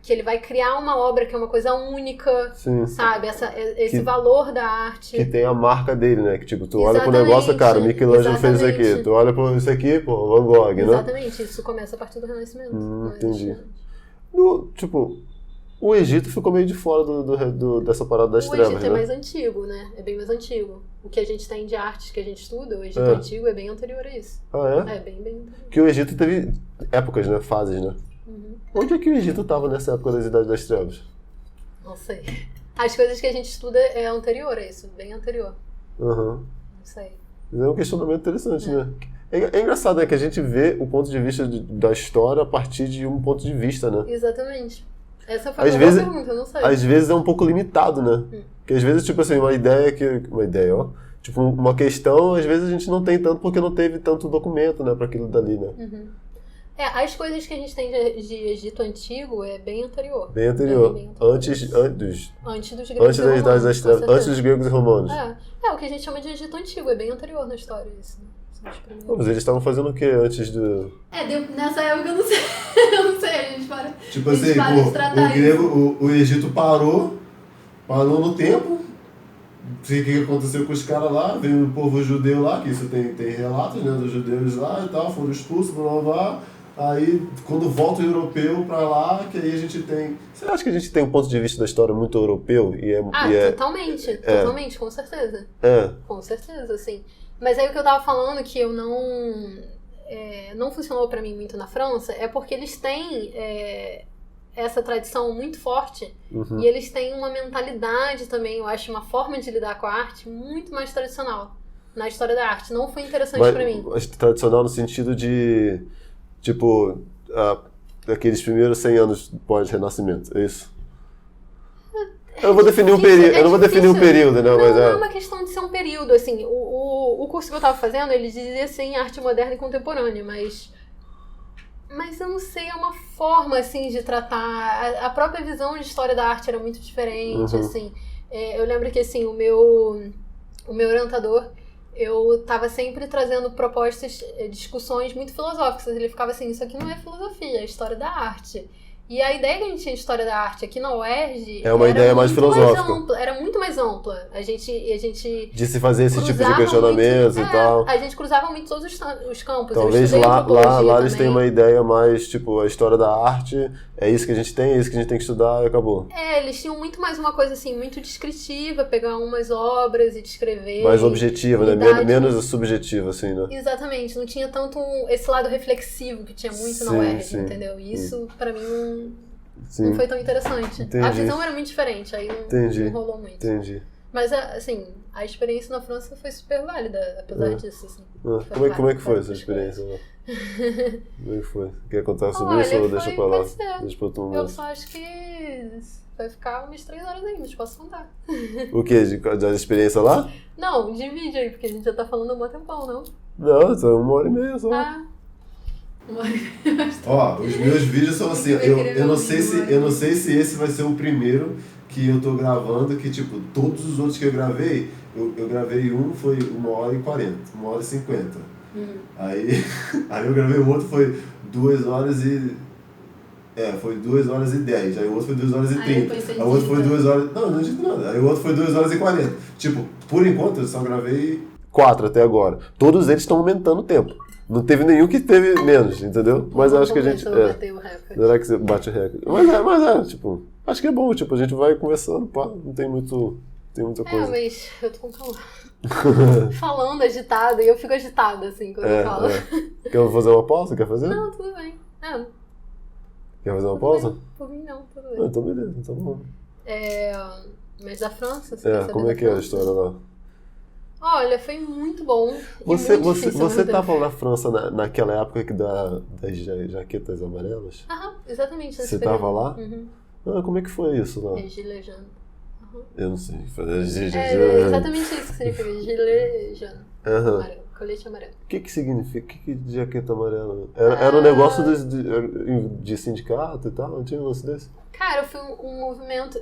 que ele vai criar uma obra que é uma coisa única, sabe? Esse valor da arte. Que tem a marca dele, né? Que tipo, tu olha pro negócio, cara, o Michelangelo fez isso aqui. Tu olha pro isso aqui, pô, Van Gogh, né? Exatamente, isso começa a partir do Renascimento. Entendi. O Egito ficou meio de fora dessa parada das trevas, né? O Egito é mais antigo, né? É bem mais antigo. O que a gente tem de artes que a gente estuda, o Egito antigo é bem anterior a isso. É? É bem anterior. Que o Egito teve épocas, né? Fases, né? Onde é que o Egito estava nessa época das Idades das Trevas? Não sei. As coisas que a gente estuda é anterior a isso, bem anterior. Aham. Não sei. É um questionamento interessante, né? É engraçado, né? Que a gente vê o ponto de vista da história a partir de um ponto de vista, né? Exatamente. Essa foi Às a vezes- boa pergunta, eu não sei. Às vezes é um pouco limitado, né? Porque às vezes, tipo assim, uma ideia, ó. Tipo, uma questão, às vezes a gente não tem tanto porque não teve tanto documento, né? Pra aquilo dali, né? As coisas que a gente tem de Egito Antigo é bem anterior. Bem anterior. Bem anterior. Antes dos Antes da Idade das Trevas. Antes dos gregos e romanos. O que a gente chama de Egito Antigo, é bem anterior na história isso, né? São os primeiros. Pô, mas eles estavam fazendo o quê antes do... Nessa época eu não sei. Eu não sei, a gente para. Tipo a gente assim, para de pô, tratar o grego, o Egito parou no tempo. O que aconteceu com os caras lá? Veio o povo judeu lá, que isso tem relatos, né, dos judeus lá e tal, foram expulsos, blá blá blá. Aí, quando volta o europeu pra lá, que aí a gente tem... Você acha que a gente tem um ponto de vista da história muito europeu? Totalmente, com certeza. Com certeza, sim. Mas aí o que eu tava falando que eu não funcionou pra mim muito na França é porque eles têm essa tradição muito forte e eles têm uma mentalidade também, eu acho, uma forma de lidar com a arte muito mais tradicional na história da arte. Não foi interessante pra mim. Mas tradicional no sentido de, tipo, aqueles primeiros 100 anos pós-renascimento, é isso? Eu não vou definir um período, né? Não, Mas não é uma questão de ser um período, assim, o curso que eu tava fazendo, ele dizia assim, arte moderna e contemporânea, mas eu não sei, é uma forma, assim, de tratar, a própria visão de história da arte era muito diferente, assim, eu lembro que, assim, o meu orientador, eu tava sempre trazendo propostas, discussões muito filosóficas, ele ficava assim, isso aqui não é filosofia, é história da arte. E a ideia que a gente tinha de história da arte aqui na UERJ é uma ideia mais filosófica. Era muito mais ampla. A gente de se fazer esse tipo de questionamentos e tal. A gente cruzava muito todos os campos. Talvez lá eles tenham uma ideia mais, tipo, a história da arte, é isso que a gente tem, é isso que a gente tem que estudar e acabou. Eles tinham muito mais uma coisa assim, muito descritiva, pegar umas obras e descrever. Mais objetiva, né? Menos subjetiva, assim, né? Exatamente, não tinha tanto esse lado reflexivo que tinha muito na UERJ, entendeu? Isso, pra mim, não foi tão interessante. Entendi. A visão era muito diferente, aí não rolou muito. Entendi. Mas, assim, a experiência na França foi super válida, apesar disso. Assim, como é que foi essa experiência lá? Como é que foi? Quer contar sobre isso ou deixa pra lá? Deixa pra outro momento. Eu só acho que vai ficar umas 3 horas ainda, te posso contar. O quê? Da experiência lá? Não, divide aí, porque a gente já tá falando há um bom tempão, não? Não, só 1h30 só. Ó, os meus vídeos são assim, eu não sei se esse vai ser o primeiro que eu tô gravando, que tipo, todos os outros que eu gravei, eu gravei um, foi 1h40, 1h50. Aí eu gravei o outro, foi 2h10. Aí o outro foi 2h30. Aí o outro foi 2 horas. Não edito nada. Aí o outro foi 2h40. Tipo, por enquanto eu só gravei 4 até agora. Todos eles estão aumentando o tempo. Não teve nenhum que teve menos, entendeu? Mas eu acho que a gente. Será que você bate o recorde? Mas tipo, acho que é bom, tipo, a gente vai conversando, pá, não tem muita coisa. Mas eu tô com calor. Falando agitada, e eu fico agitada, assim, quando eu falo. Quer fazer uma pausa? Quer fazer? Não, tudo bem. Quer fazer uma pausa? Bem. Por mim não, tudo bem. Então beleza, então bom. Mas da França, como é que é a história lá? Olha, foi muito bom. Você tava na França naquela época das jaquetas amarelas? Exatamente. Você tava lá? Como é que foi isso lá? Gilet jaune. Eu não sei fazer gilet jaune. É exatamente isso que significa, gilet jaune. Amarelo, colete amarelo. O que significa? O que jaqueta amarela? Era um negócio de sindicato e tal? Não tinha um lance desse? Cara, foi um movimento...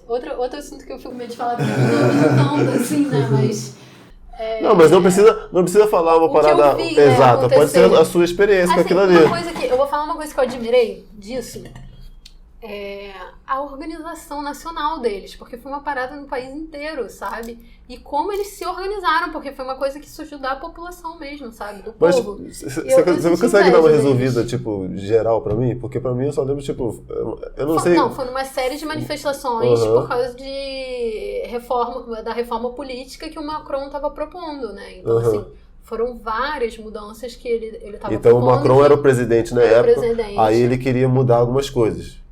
Outro assunto que eu fico meio de falar, porque não tanto assim, né? Mas... Não, mas não precisa falar uma parada exata. Pode ser a sua experiência com aquilo ali. Eu vou falar uma coisa que eu admirei disso. A organização nacional deles, porque foi uma parada no país inteiro, sabe? E como eles se organizaram, porque foi uma coisa que surgiu da população mesmo, sabe? Do povo. Você consegue dar uma resolvida, tipo, geral pra mim? Porque pra mim eu só lembro, tipo, eu não sei... Não, foi numa série de manifestações por causa da reforma política que o Macron tava propondo, né? Então, assim... Foram várias mudanças que ele estava propondo. Então o Macron era o presidente na época, aí ele queria mudar algumas coisas.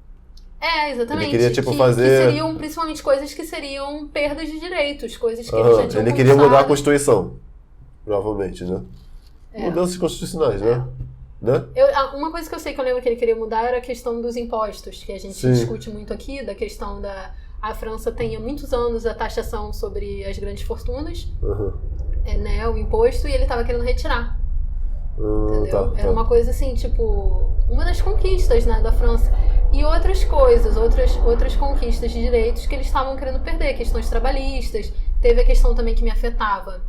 Exatamente. Ele queria, tipo, que fazer... seriam, principalmente, coisas que seriam perdas de direitos, coisas que eles já tinham Ele queria mudar a conquistado. Constituição, provavelmente, né? Mudanças constitucionais, né? Uma coisa que eu sei que eu lembro que ele queria mudar era a questão dos impostos, que a gente discute muito aqui, da questão da... A França tem há muitos anos a taxação sobre as grandes fortunas, né, o imposto, e ele estava querendo retirar. Entendeu? Era uma coisa assim, tipo, uma das conquistas, né, da França. E outras coisas, outras conquistas de direitos que eles estavam querendo perder, questões trabalhistas. Teve a questão também que me afetava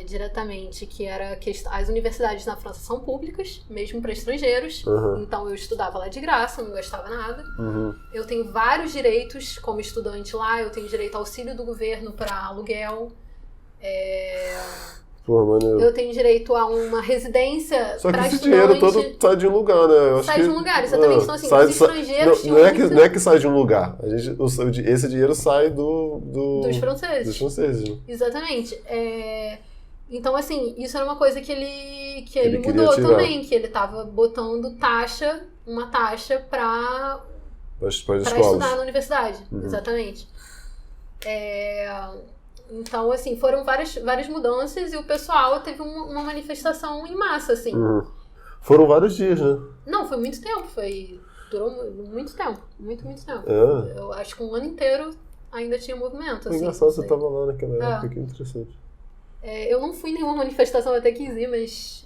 diretamente, que era as universidades na França são públicas, mesmo para estrangeiros. Então eu estudava lá de graça, não gastava nada. Eu tenho vários direitos como estudante lá, eu tenho direito ao auxílio do governo para aluguel. Eu tenho direito a uma residência Só que pra esse estudante. dinheiro todo sai de um lugar, né? Eu acho sai de um lugar, exatamente. Então, assim, os estrangeiros não é que sai de um lugar. Esse dinheiro sai dos franceses. Dos franceses, né? Exatamente. Então, assim, isso era uma coisa que ele mudou tirar. também, que ele tava botando uma taxa pra estudar na universidade. Exatamente. Então, assim, foram várias mudanças e o pessoal teve uma manifestação em massa, assim. Foram vários dias, né? Não, foi muito tempo, durou muito tempo, muito tempo. Eu acho que um ano inteiro ainda tinha movimento, assim. Engraçado, você tava lá naquela época, que interessante. Eu não fui em nenhuma manifestação, até quis ir, mas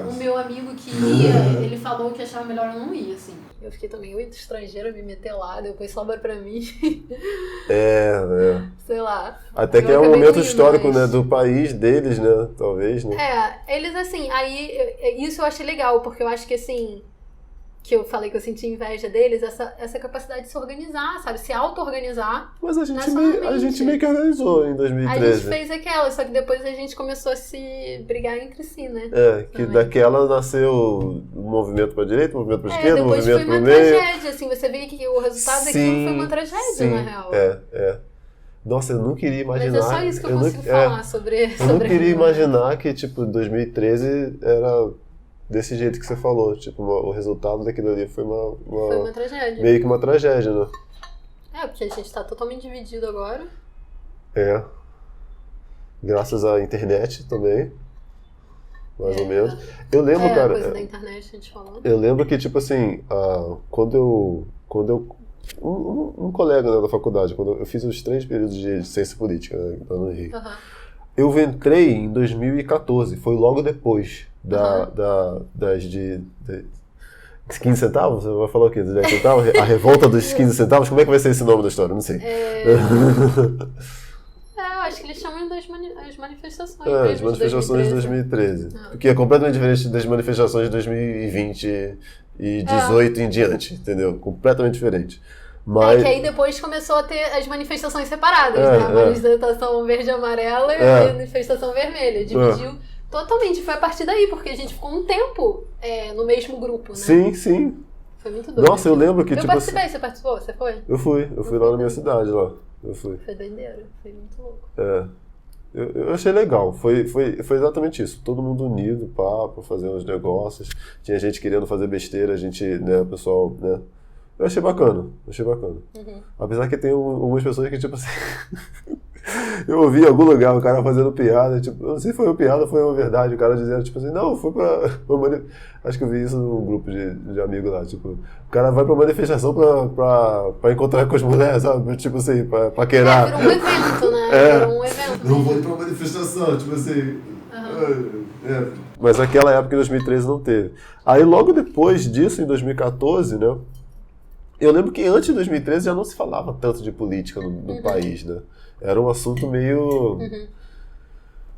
o meu amigo que ia, ele falou que achava melhor eu não ir, assim. Eu fiquei também muito estrangeira, me meter lá, depois sobra pra mim. Sei lá. Até que é um momento histórico, né, do país deles, né, talvez, né. Eles assim, isso eu achei legal, porque eu acho que assim, que eu falei que eu senti inveja deles, essa capacidade de se organizar, sabe, se auto-organizar. Mas a gente meio que organizou em 2013. A gente fez aquela, só que depois a gente começou a se brigar entre si, né. Que daquela nasceu o movimento pra direita, o movimento pra esquerda, o movimento pro meio. Depois foi uma tragédia, assim, você vê que o resultado daquilo foi uma tragédia, na real. Nossa, eu não queria imaginar... Mas é só isso que eu consigo falar sobre eu não queria imaginar que, tipo, 2013 era desse jeito que você falou. Tipo, o resultado daquilo ali foi uma tragédia. Meio que uma tragédia, né? Porque a gente tá totalmente dividido agora. Graças à internet também. Mais ou menos. Eu lembro, cara... coisa da internet, a gente falou. Eu lembro que, tipo assim, quando eu um colega, né, da faculdade, quando eu fiz os 3 períodos de ciência política, né, lá no Rio, eu entrei em 2014, foi logo depois das 15 centavos? Você vai falar o quê? Dos 10 centavos? A revolta dos 15 centavos? Como é que vai ser esse nome da história? Não sei. Eu acho que eles chamam das manifestações. As manifestações de 2013. Porque é completamente diferente das manifestações de 2020 e 2018 em diante, entendeu? Completamente diferente. Mas... que aí depois começou a ter as manifestações separadas, né? A manifestação verde e amarela e a manifestação vermelha. Dividiu totalmente. Foi a partir daí, porque a gente ficou um tempo no mesmo grupo, né? Sim. Foi muito doido. Nossa, eu lembro que, eu participei, você participou? Você foi? Eu fui lá na minha cidade, lá. Eu fui. Foi doideira, foi muito louco. Eu achei legal, foi exatamente isso. Todo mundo unido, pra fazer uns negócios. Tinha gente querendo fazer besteira, a gente, né, o pessoal, né. Eu achei bacana. Apesar que tem algumas pessoas que, tipo assim... eu ouvi em algum lugar o cara fazendo piada, tipo, eu não sei se foi uma piada ou foi uma verdade, o cara dizendo, tipo assim, não, foi pra acho que eu vi isso num grupo de amigos lá, tipo, o cara vai pra manifestação pra encontrar com as mulheres, sabe, tipo assim, pra paquerar. Virou um evento, né? Virou um evento. Não vou ir pra manifestação, tipo assim... Mas naquela época, em 2013, não teve. Aí logo depois disso, em 2014, né, eu lembro que antes de 2013 já não se falava tanto de política no país, né? Era um assunto meio...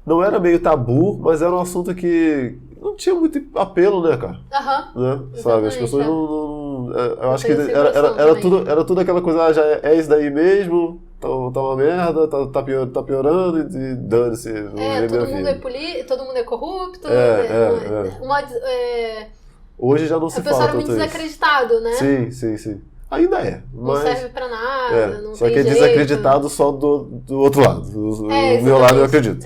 Não era meio tabu, mas era um assunto que não tinha muito apelo, né, cara? Né? Sabe? As pessoas não... Eu acho que era tudo aquela coisa, já é isso daí mesmo, tá uma merda, tá piorando e dane-se. Todo mundo é corrupto. Hoje já não se fala tanto isso. O pessoal era muito desacreditado, né? Sim. Ainda é. Não serve pra nada, não só tem que é jeito. desacreditado só do outro lado. Do meu lado eu acredito.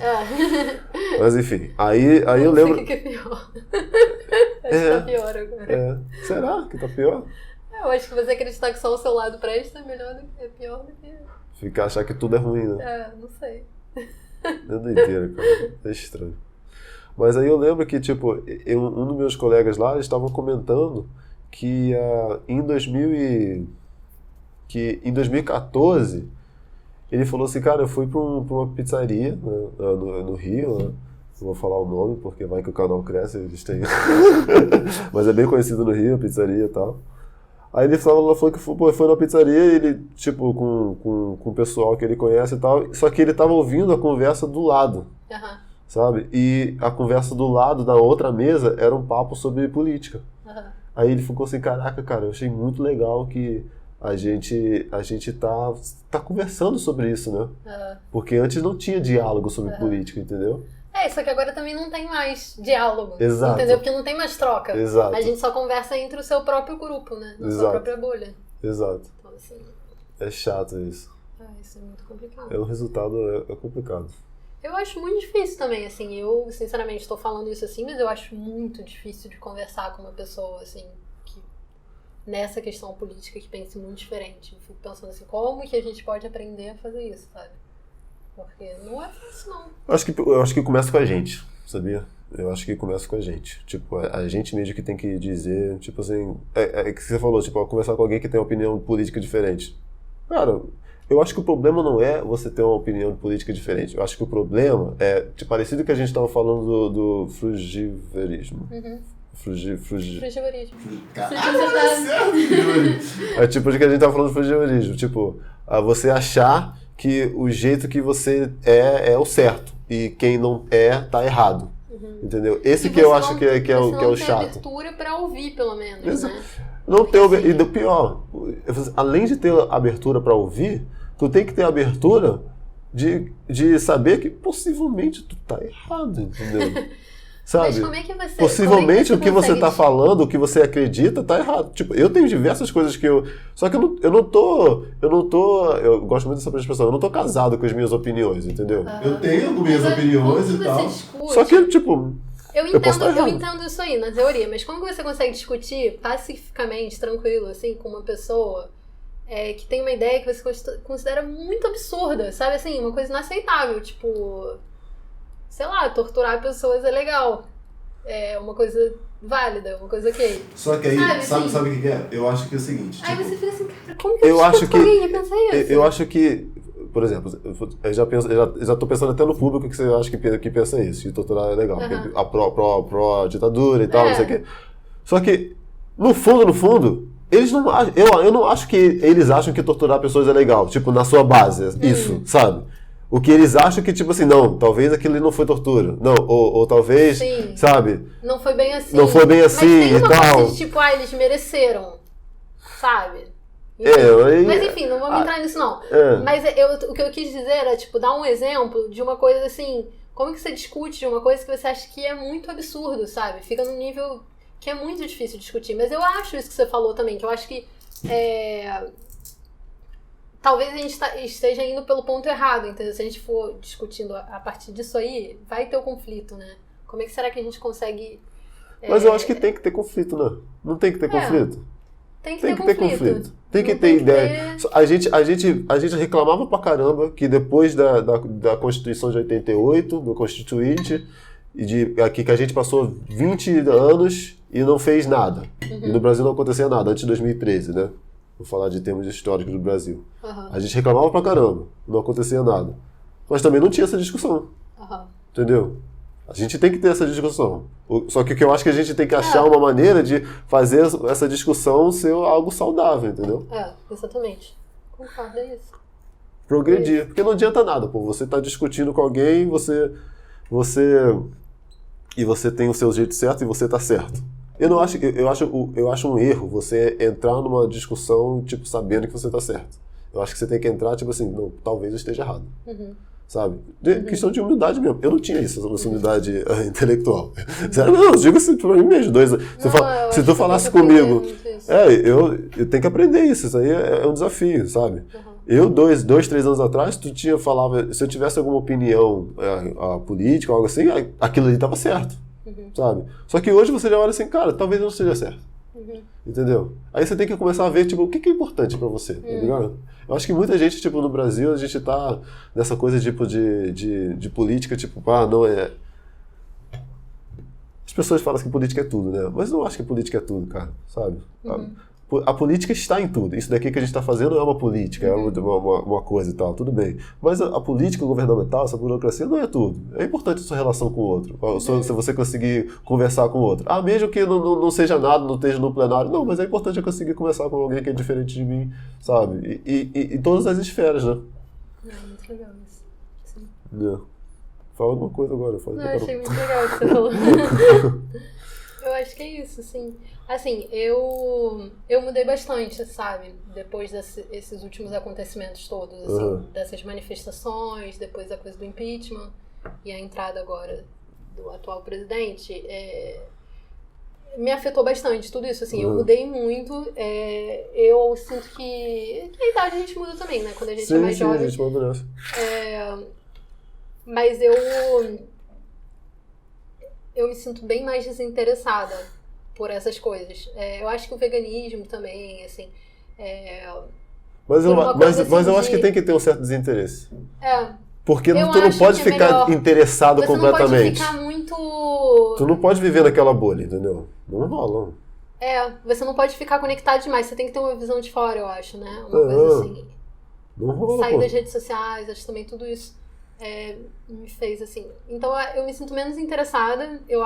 Mas enfim, aí eu lembro... Não sei o que é pior. Acho que tá pior agora. Será que tá pior? Eu acho que você acreditar que só o seu lado presta é pior do que... Achar que tudo é ruim, né? Não sei. É doideira, cara. É estranho. Mas aí eu lembro que, tipo, um dos meus colegas lá, eles estavam comentando que em 2014, ele falou assim, cara, eu fui pra uma pizzaria, né, no Rio, né? Não vou falar o nome, porque vai que o canal cresce, eles têm... Mas é bem conhecido no Rio, a pizzaria e tal. Aí ele falou que foi na pizzaria, ele, tipo, com o pessoal que ele conhece e tal, só que ele tava ouvindo a conversa do lado, sabe? E a conversa do lado, da outra mesa, era um papo sobre política. Aí ele ficou assim, caraca, cara, eu achei muito legal que a gente tá conversando sobre isso, né? Porque antes não tinha diálogo sobre política, entendeu? Só que agora também não tem mais diálogo. Exato. Entendeu? Porque não tem mais troca. Exato. A gente só conversa entre o seu próprio grupo, né? Na sua própria bolha. Exato. Então, assim... É chato isso. Isso é muito complicado. O resultado é complicado. Eu acho muito difícil também, assim. Eu, sinceramente, estou falando isso assim, mas eu acho muito difícil de conversar com uma pessoa, assim, que nessa questão política que pense muito diferente. Eu fico pensando assim, como que a gente pode aprender a fazer isso, sabe? Porque não é fácil, não. Eu acho que começa com a gente, sabia? Eu acho que começa com a gente. Tipo, a gente mesmo que tem que dizer, tipo assim... É que você falou, tipo, conversar com alguém que tem uma opinião política diferente. Cara, eu acho que o problema não é você ter uma opinião política diferente. Eu acho que o problema é, tipo, parecido com o que a gente estava falando do frugiverismo. Frugiverismo. É tipo de que a gente tava falando de frugiverismo. Tipo, você achar que o jeito que você é o certo e quem não tá errado. Entendeu? Esse que eu acho que é o chato. Não tem abertura pra ouvir, pelo menos, né? Não ter e do pior, além de ter abertura pra ouvir, tu tem que ter abertura de saber que possivelmente tu tá errado, entendeu? Sabe? Mas como é que você... Possivelmente o que você tá falando, o que você acredita, tá errado. Tipo, eu tenho diversas coisas que eu... Só que eu não tô... Eu gosto muito dessa expressão. Eu não tô casado com as minhas opiniões, entendeu? Eu tenho algumas opiniões e tal. Só que, tipo... Eu entendo isso aí, na teoria. Mas como que você consegue discutir pacificamente, tranquilo, assim, com uma pessoa que tem uma ideia que você considera muito absurda, sabe? Assim, uma coisa inaceitável. Tipo... Sei lá, torturar pessoas é legal. É uma coisa válida, uma coisa ok. Só que aí, sabe o que é? Eu acho que é o seguinte. Aí tipo, você fica assim, cara, como que eu discuto com alguém que pensa isso? Eu acho que, por exemplo, eu já tô pensando até no público que você acha que pensa isso, que torturar é legal. Porque a pró-ditadura e tal, não sei o quê. Só que, no fundo, eles não acham, eu não acho que eles acham que torturar pessoas é legal. Tipo, na sua base, isso, sabe? O que eles acham que, tipo assim, não, talvez aquilo não foi tortura. Não, ou talvez, sim, sabe? Não foi bem assim. Não foi bem assim e tal. Mas tem uma coisa de, tipo, eles mereceram, sabe? Mas enfim, não vamos entrar nisso não. Mas o que eu quis dizer era, tipo, dar um exemplo de uma coisa assim, como que você discute de uma coisa que você acha que é muito absurdo, sabe? Fica num nível que é muito difícil discutir. Mas eu acho isso que você falou também, que eu acho que talvez a gente esteja indo pelo ponto errado, entendeu? Se a gente for discutindo a partir disso aí, vai ter o conflito, né? Como é que será que a gente consegue... Mas eu acho que tem que ter conflito, né? Não tem que ter conflito? Tem que ter conflito. Tem que ter ideia. A gente reclamava pra caramba que depois da Constituição de 88, do Constituinte, que a gente passou 20 anos e não fez nada. E no Brasil não acontecia nada, antes de 2013, né? Vou falar de termos históricos do Brasil. A gente reclamava pra caramba, não acontecia nada. Mas também não tinha essa discussão. Entendeu? A gente tem que ter essa discussão. Só que o que eu acho que a gente tem que achar uma maneira de fazer essa discussão ser algo saudável, entendeu? Exatamente. Concordo, é isso. Progredir. Porque não adianta nada, pô. Você tá discutindo com alguém, você tem o seu jeito certo e você tá certo. Eu acho um erro você entrar numa discussão, tipo, sabendo que você tá certo. Eu acho que você tem que entrar, tipo assim, não, talvez eu esteja errado. Sabe? Questão de humildade mesmo. Eu não tinha essa humildade intelectual. Sério, não, eu digo assim pra mim mesmo. Se tu falasse comigo, eu tenho que aprender isso. Isso aí é um desafio, sabe? Eu, 3 anos atrás, se eu tivesse alguma opinião política, algo assim, aquilo ali tava certo. Sabe? Só que hoje você já olha assim, cara, talvez não esteja certo. Entendeu? Aí você tem que começar a ver, tipo, o que é importante pra você, tá ligado? Eu acho que muita gente, tipo, no Brasil, a gente tá nessa coisa, tipo, de política, tipo, não é... As pessoas falam que política é tudo, né? Mas eu não acho que política é tudo, cara, sabe? A política está em tudo. Isso daqui que a gente está fazendo é uma política, é uma coisa e tal, tudo bem. Mas a política governamental, essa burocracia, não é tudo. É importante a sua relação com o outro. Se você conseguir conversar com o outro. Mesmo que não seja nada, não esteja no plenário. Não, mas é importante eu conseguir conversar com alguém que é diferente de mim, sabe? E em todas as esferas, né? Muito legal isso. Sim. Fala alguma coisa agora. Não, eu achei muito legal o que você falou. Eu acho que é isso, sim. Assim, eu mudei bastante, sabe? Depois desses últimos acontecimentos todos, assim, dessas manifestações, depois da coisa do impeachment e a entrada agora do atual presidente, me afetou bastante tudo isso, assim, eu mudei muito, eu sinto que a idade a gente muda também, né? Quando a gente é mais jovem. A gente muda nessa. Mas eu me sinto bem mais desinteressada por essas coisas. Eu acho que o veganismo também, assim... Mas eu acho que tem que ter um certo desinteresse. Porque tu não pode ficar interessado completamente. Você não pode ficar muito... Tu não pode viver naquela bolha, entendeu? Não rola. Você não pode ficar conectado demais. Você tem que ter uma visão de fora, eu acho, né? Uma coisa assim... Não rola, sair das redes sociais, acho que também tudo isso me fez assim. Então eu me sinto menos interessada, eu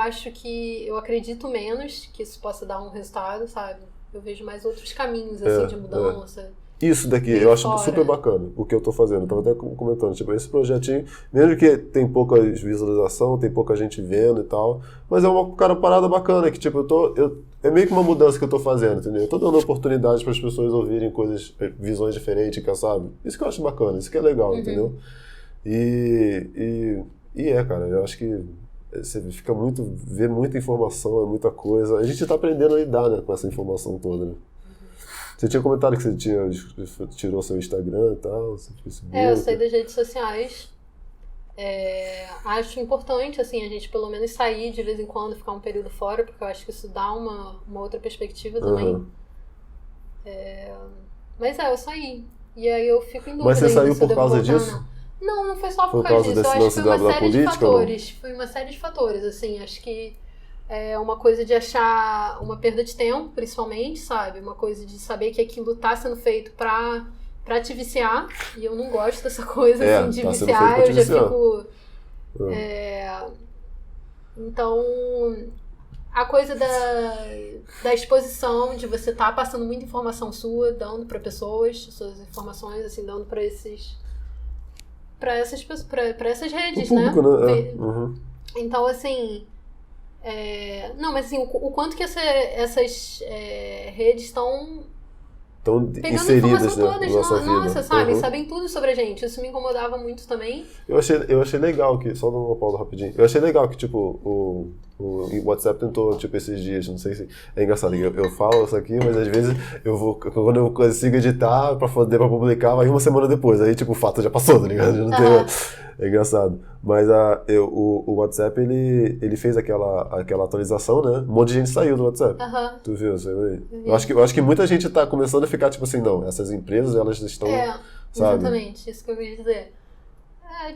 acredito menos que isso possa dar um resultado, sabe? Eu vejo mais outros caminhos assim de mudança. Isso daqui, eu acho super bacana o que eu tô fazendo. Eu tava até comentando, tipo, esse projetinho, mesmo que tem pouca visualização, tem pouca gente vendo e tal, mas é uma parada bacana, que tipo, é meio que uma mudança que eu tô fazendo, entendeu? Eu tô dando oportunidade para as pessoas ouvirem visões diferentes, sabe? Isso que eu acho bacana, isso que é legal, entendeu? Cara, eu acho que você vê muita informação, é muita coisa. A gente tá aprendendo a lidar, né, com essa informação toda, né? Você tinha comentado que você tirou seu Instagram e tal, seu Facebook. Eu saí das redes sociais. Acho importante, assim, a gente pelo menos sair de vez em quando, ficar um período fora, porque eu acho que isso dá uma outra perspectiva também. Mas eu saí. E aí eu fico em dúvida. Mas você saiu por causa disso? Não foi só por causa disso. Eu acho que foi uma série de fatores. Não? Foi uma série de fatores, assim. Acho que é uma coisa de achar uma perda de tempo, principalmente, sabe? Uma coisa de saber que aquilo tá sendo feito pra te viciar. E eu não gosto dessa coisa, assim, de viciar. Eu já fico... Então, a coisa da exposição, de você tá passando muita informação sua, dando pra pessoas, suas informações, assim, dando pra essas redes, público, né? Então, assim... não, mas assim, o quanto que essas redes estão pegando inseridas, informação né, todas, na nossa vida. Nossa, sabe? Sabem tudo sobre a gente. Isso me incomodava muito também. Eu achei legal que... Só dar uma pausa rapidinho. Eu achei legal que, tipo, o WhatsApp tentou, tipo, esses dias, não sei se... É engraçado, eu falo isso aqui, mas às vezes quando eu consigo editar pra publicar, vai uma semana depois. Aí, tipo, o fato já passou, tá ligado? Já não tem... É engraçado. Mas o WhatsApp, ele fez aquela atualização, né? Um monte de gente saiu do WhatsApp. Tu viu? Você viu? Eu acho que muita gente tá começando a ficar, tipo assim, não, essas empresas, elas estão... sabe? Exatamente, isso que eu queria dizer.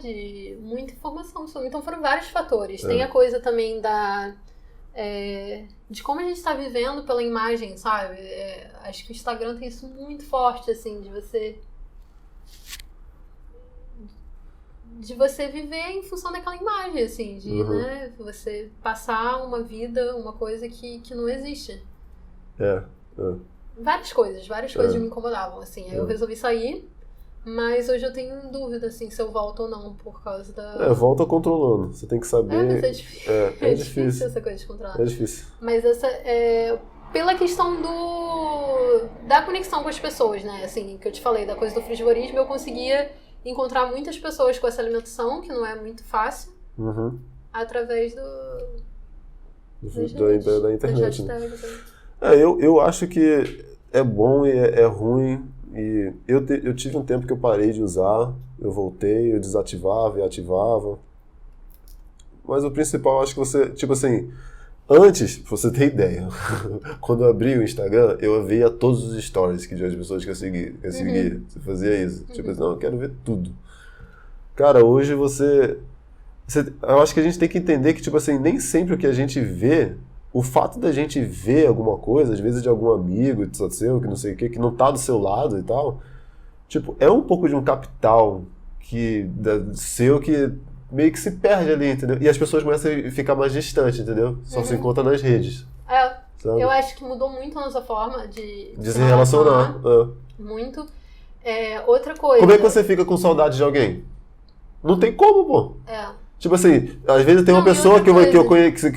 De muita informação. Então foram vários fatores. Tem a coisa também de como a gente está vivendo pela imagem, sabe? Acho que o Instagram tem isso muito forte, assim, de você viver em função daquela imagem, assim, né, você passar uma vida, uma coisa que não existe. Várias coisas me incomodavam, assim. Aí eu resolvi sair, mas hoje eu tenho dúvida, assim, se eu volto ou não, por causa da... volta controlando, você tem que saber... Mas é difícil. É difícil essa coisa de controlar. É difícil. Mas essa pela questão da conexão com as pessoas, né, assim, que eu te falei, da coisa do frigorismo, eu conseguia encontrar muitas pessoas com essa alimentação, que não é muito fácil, através da internet. Eu acho que é bom e é ruim. E eu tive um tempo que eu parei de usar, eu voltei, eu desativava e ativava. Mas o principal, acho que você, tipo assim, Antes, pra você ter ideia, quando eu abri o Instagram, eu via todos os stories das pessoas que eu seguia. Você fazia isso. Tipo assim, não, eu quero ver tudo. Cara, hoje eu acho que a gente tem que entender que, tipo assim, nem sempre o que a gente vê, o fato da gente ver alguma coisa, às vezes de algum amigo, seu, que não sei o que não tá do seu lado e tal, tipo, é um pouco de um capital seu que meio que se perde ali, entendeu? E as pessoas começam a ficar mais distantes, entendeu? Só se encontra nas redes. Sabe? Eu acho que mudou muito a nossa forma de se relacionar. Muito. Outra coisa... Como é que você fica com saudade de alguém? Não tem como, pô. Tipo assim, às vezes tem uma pessoa que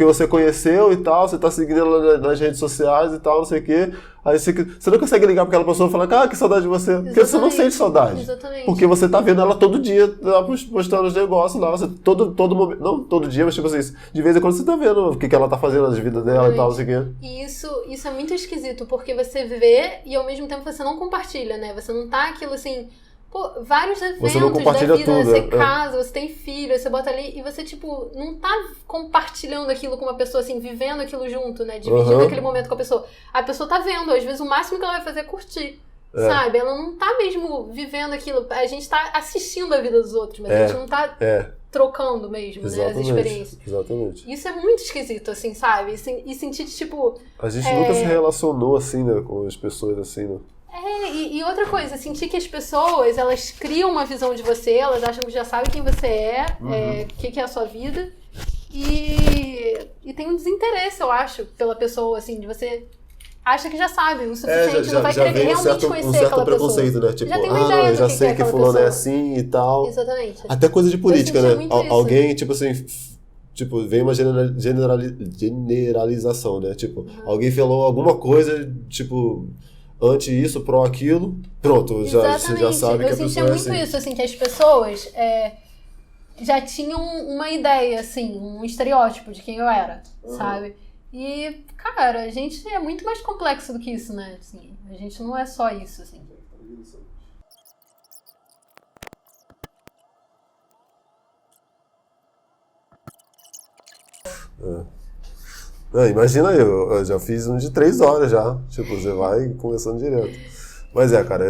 você conheceu e tal, você tá seguindo ela nas redes sociais e tal, não sei o quê. Aí você não consegue ligar pra aquela pessoa e falar, que saudade de você. Exatamente. Porque você não sente saudade. Exatamente. Porque você tá vendo ela todo dia, lá postando os negócios lá. Você, todo momento, não todo dia, mas tipo assim, de vez em quando você tá vendo o que ela tá fazendo na vida dela e tal, não sei o quê. E isso é muito esquisito, porque você vê e ao mesmo tempo você não compartilha, né? Você não tá aquilo assim... Pô, vários eventos da vida, tudo, você casa, você tem filho, você bota ali e você, tipo, não tá compartilhando aquilo com uma pessoa, assim, vivendo aquilo junto, né? Dividindo aquele momento com a pessoa. A pessoa tá vendo, às vezes o máximo que ela vai fazer é curtir, sabe? Ela não tá mesmo vivendo aquilo, a gente tá assistindo a vida dos outros, mas a gente não tá trocando mesmo, né, as experiências. Exatamente. Isso é muito esquisito, assim, sabe? E sentir, tipo... A gente nunca se relacionou, assim, né, com as pessoas, assim, né? E outra coisa, sentir que as pessoas, elas criam uma visão de você, elas acham que já sabem quem você é, o que é a sua vida, e tem um desinteresse, eu acho, pela pessoa, assim, de você acha que já sabe o suficiente, não vai querer realmente conhecer aquela preconceito, pessoa. né? Tipo, já tem uma ideia eu já do que sei é que aquela fulano pessoa. é assim e tal. Exatamente. Até coisa de política, né? Alguém, tipo assim, tipo, vem uma generalização, né? Tipo, alguém falou alguma coisa, tipo... Ante isso, pró aquilo, pronto, você já sabe que a pessoa é assim. Eu sentia muito isso, assim, que as pessoas já tinham uma ideia, assim, um estereótipo de quem eu era, sabe? E, cara, a gente é muito mais complexo do que isso, né? Assim, a gente não é só isso, assim. Imagina eu já fiz um de 3 horas já. Tipo, você vai conversando direto. Mas cara,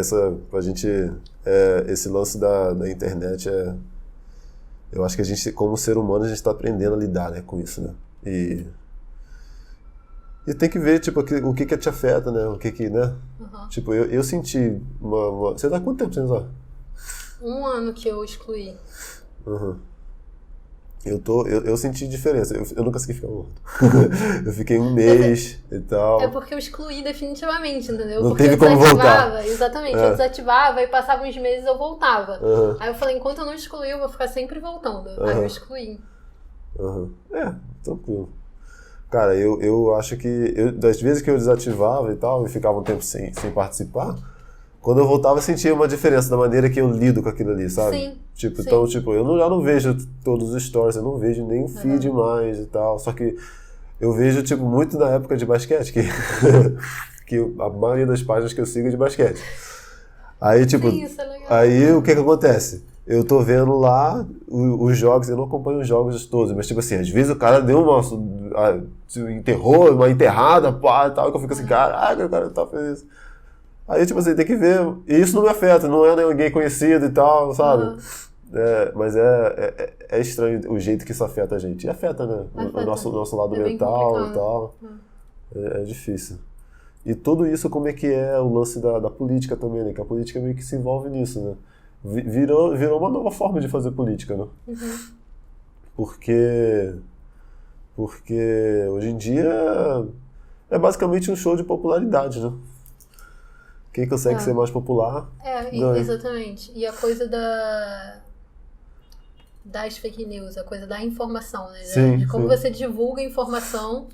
pra gente, esse lance da internet eu acho que a gente, como ser humano, a gente tá aprendendo a lidar, né, com isso, né? E tem que ver, tipo, o que te afeta, né? O que, né? Tipo, eu senti Você tá há quanto tempo sem usar? 1 ano que eu excluí. Eu senti diferença. Eu não consegui ficar morto. Eu fiquei 1 mês e tal. É porque eu excluí definitivamente, entendeu? Não porque teve como voltar. Exatamente. Eu desativava e passava uns meses eu voltava. Aí eu falei, enquanto eu não excluí, eu vou ficar sempre voltando. Aí eu excluí. Tranquilo. Cara, eu acho que... das vezes que eu desativava e tal, e ficava um tempo sem participar... Quando eu voltava, eu sentia uma diferença da maneira que eu lido com aquilo ali, sabe? Sim. Tipo, sim. Então, tipo, eu já não vejo todos os stories, eu não vejo nem o feed mais e tal. Só que eu vejo, tipo, muito na época de basquete, que a maioria das páginas que eu sigo é de basquete. Aí, tipo, Sim, isso é legal. Aí o que acontece? Eu tô vendo lá os jogos, eu não acompanho os jogos todos, mas tipo assim, às vezes o cara deu enterrou, uma enterrada, pá, e tal, que eu fico assim, caraca, o cara tá fazendo isso. Aí, tipo assim, tem que ver. E isso não me afeta, não é ninguém conhecido e tal, sabe? Mas é estranho o jeito que isso afeta a gente. E afeta, né? O nosso lado mental e tal. É difícil. E tudo isso, como é que é o lance da política também, né? Que a política meio que se envolve nisso, né? Virou uma nova forma de fazer política, né? Porque hoje em dia é basicamente um show de popularidade, né? Quem consegue ser mais popular ganha. Exatamente. E a coisa das fake news, a coisa da informação, né? Sim, de como você divulga informação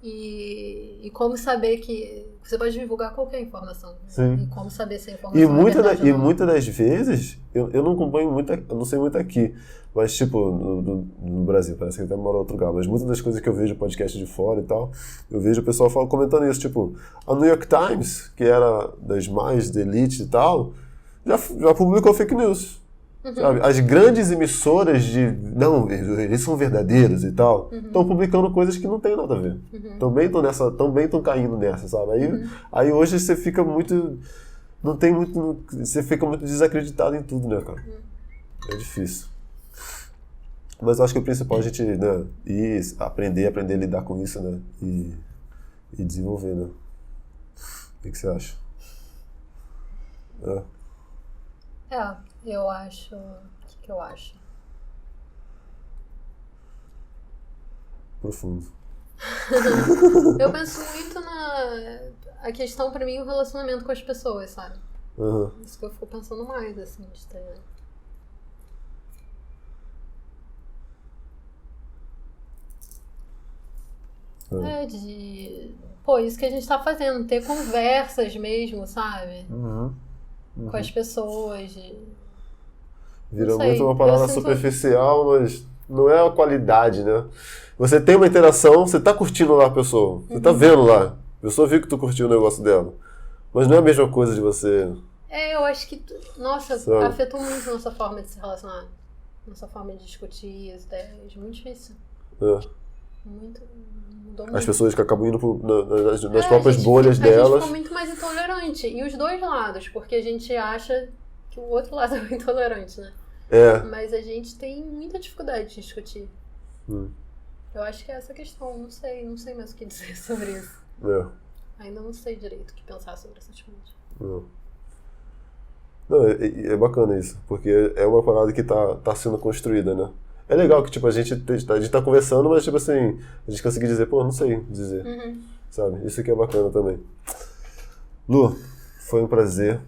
e como saber que... Você pode divulgar qualquer informação. Sim. E como saber se a informação é verdade ou não. Muitas das vezes, eu não acompanho muito, eu não sei muito aqui, mas tipo, no Brasil, parece que até mora em outro lugar, mas muitas das coisas que eu vejo podcast de fora e tal, eu vejo o pessoal comentando isso, tipo, a New York Times, que era das mais de elite e tal, já publicou fake news. Sabe? As grandes emissoras de... Não, eles são verdadeiros e tal. Estão publicando coisas que não tem nada a ver. Também estão caindo nessa, sabe? Aí hoje você fica muito... Não tem muito... Você fica muito desacreditado em tudo, né, cara? É difícil. Mas eu acho que o principal é a gente, né, ir aprender a lidar com isso, né? E desenvolver, né? O que você acha? Eu acho... O que eu acho? Profundo. Eu penso muito a questão pra mim, o relacionamento com as pessoas, sabe? Isso que eu fico pensando mais, assim, de ter... isso que a gente tá fazendo, ter conversas mesmo, sabe? Com as pessoas. Vira muito uma parada superficial, mas não é a qualidade, né? Você tem uma interação, você tá curtindo lá a pessoa, você tá vendo lá. A pessoa viu que tu curtiu o negócio dela. Mas não é a mesma coisa de você... Eu acho que, nossa, afetou muito nossa forma de se relacionar. Nossa forma de discutir as ideias. Muito difícil. Muito... As pessoas que acabam indo nas próprias bolhas delas. A gente fica muito mais intolerante. E os dois lados, porque a gente acha que o outro lado é intolerante, né? Mas a gente tem muita dificuldade de discutir. Eu acho que é essa a questão. Não sei mais o que dizer sobre isso. Ainda não sei direito o que pensar sobre essa atitude. Não, é bacana isso, porque é uma parada que tá sendo construída, né? É legal que, tipo, a gente tá conversando, mas, tipo assim, a gente conseguir dizer, pô, não sei dizer, sabe? Isso aqui é bacana também. Lu, foi um prazer.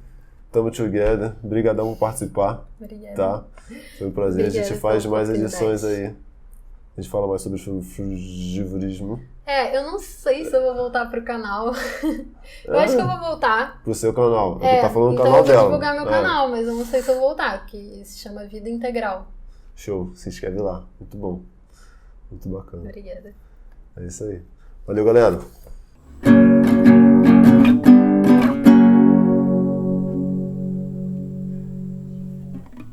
Tamo together. Obrigadão por participar. Obrigada. Tá? Foi um prazer. A gente faz mais edições aí. A gente fala mais sobre frugivorismo. Eu não sei se eu vou voltar pro canal. Eu acho que eu vou voltar. Pro seu canal. Tá falando do canal dela. Então eu vou divulgar meu canal, mas eu não sei se eu vou voltar, que se chama Vida Integral. Show, se inscreve lá. Muito bom. Muito bacana. Obrigada. É isso aí. Valeu, galera.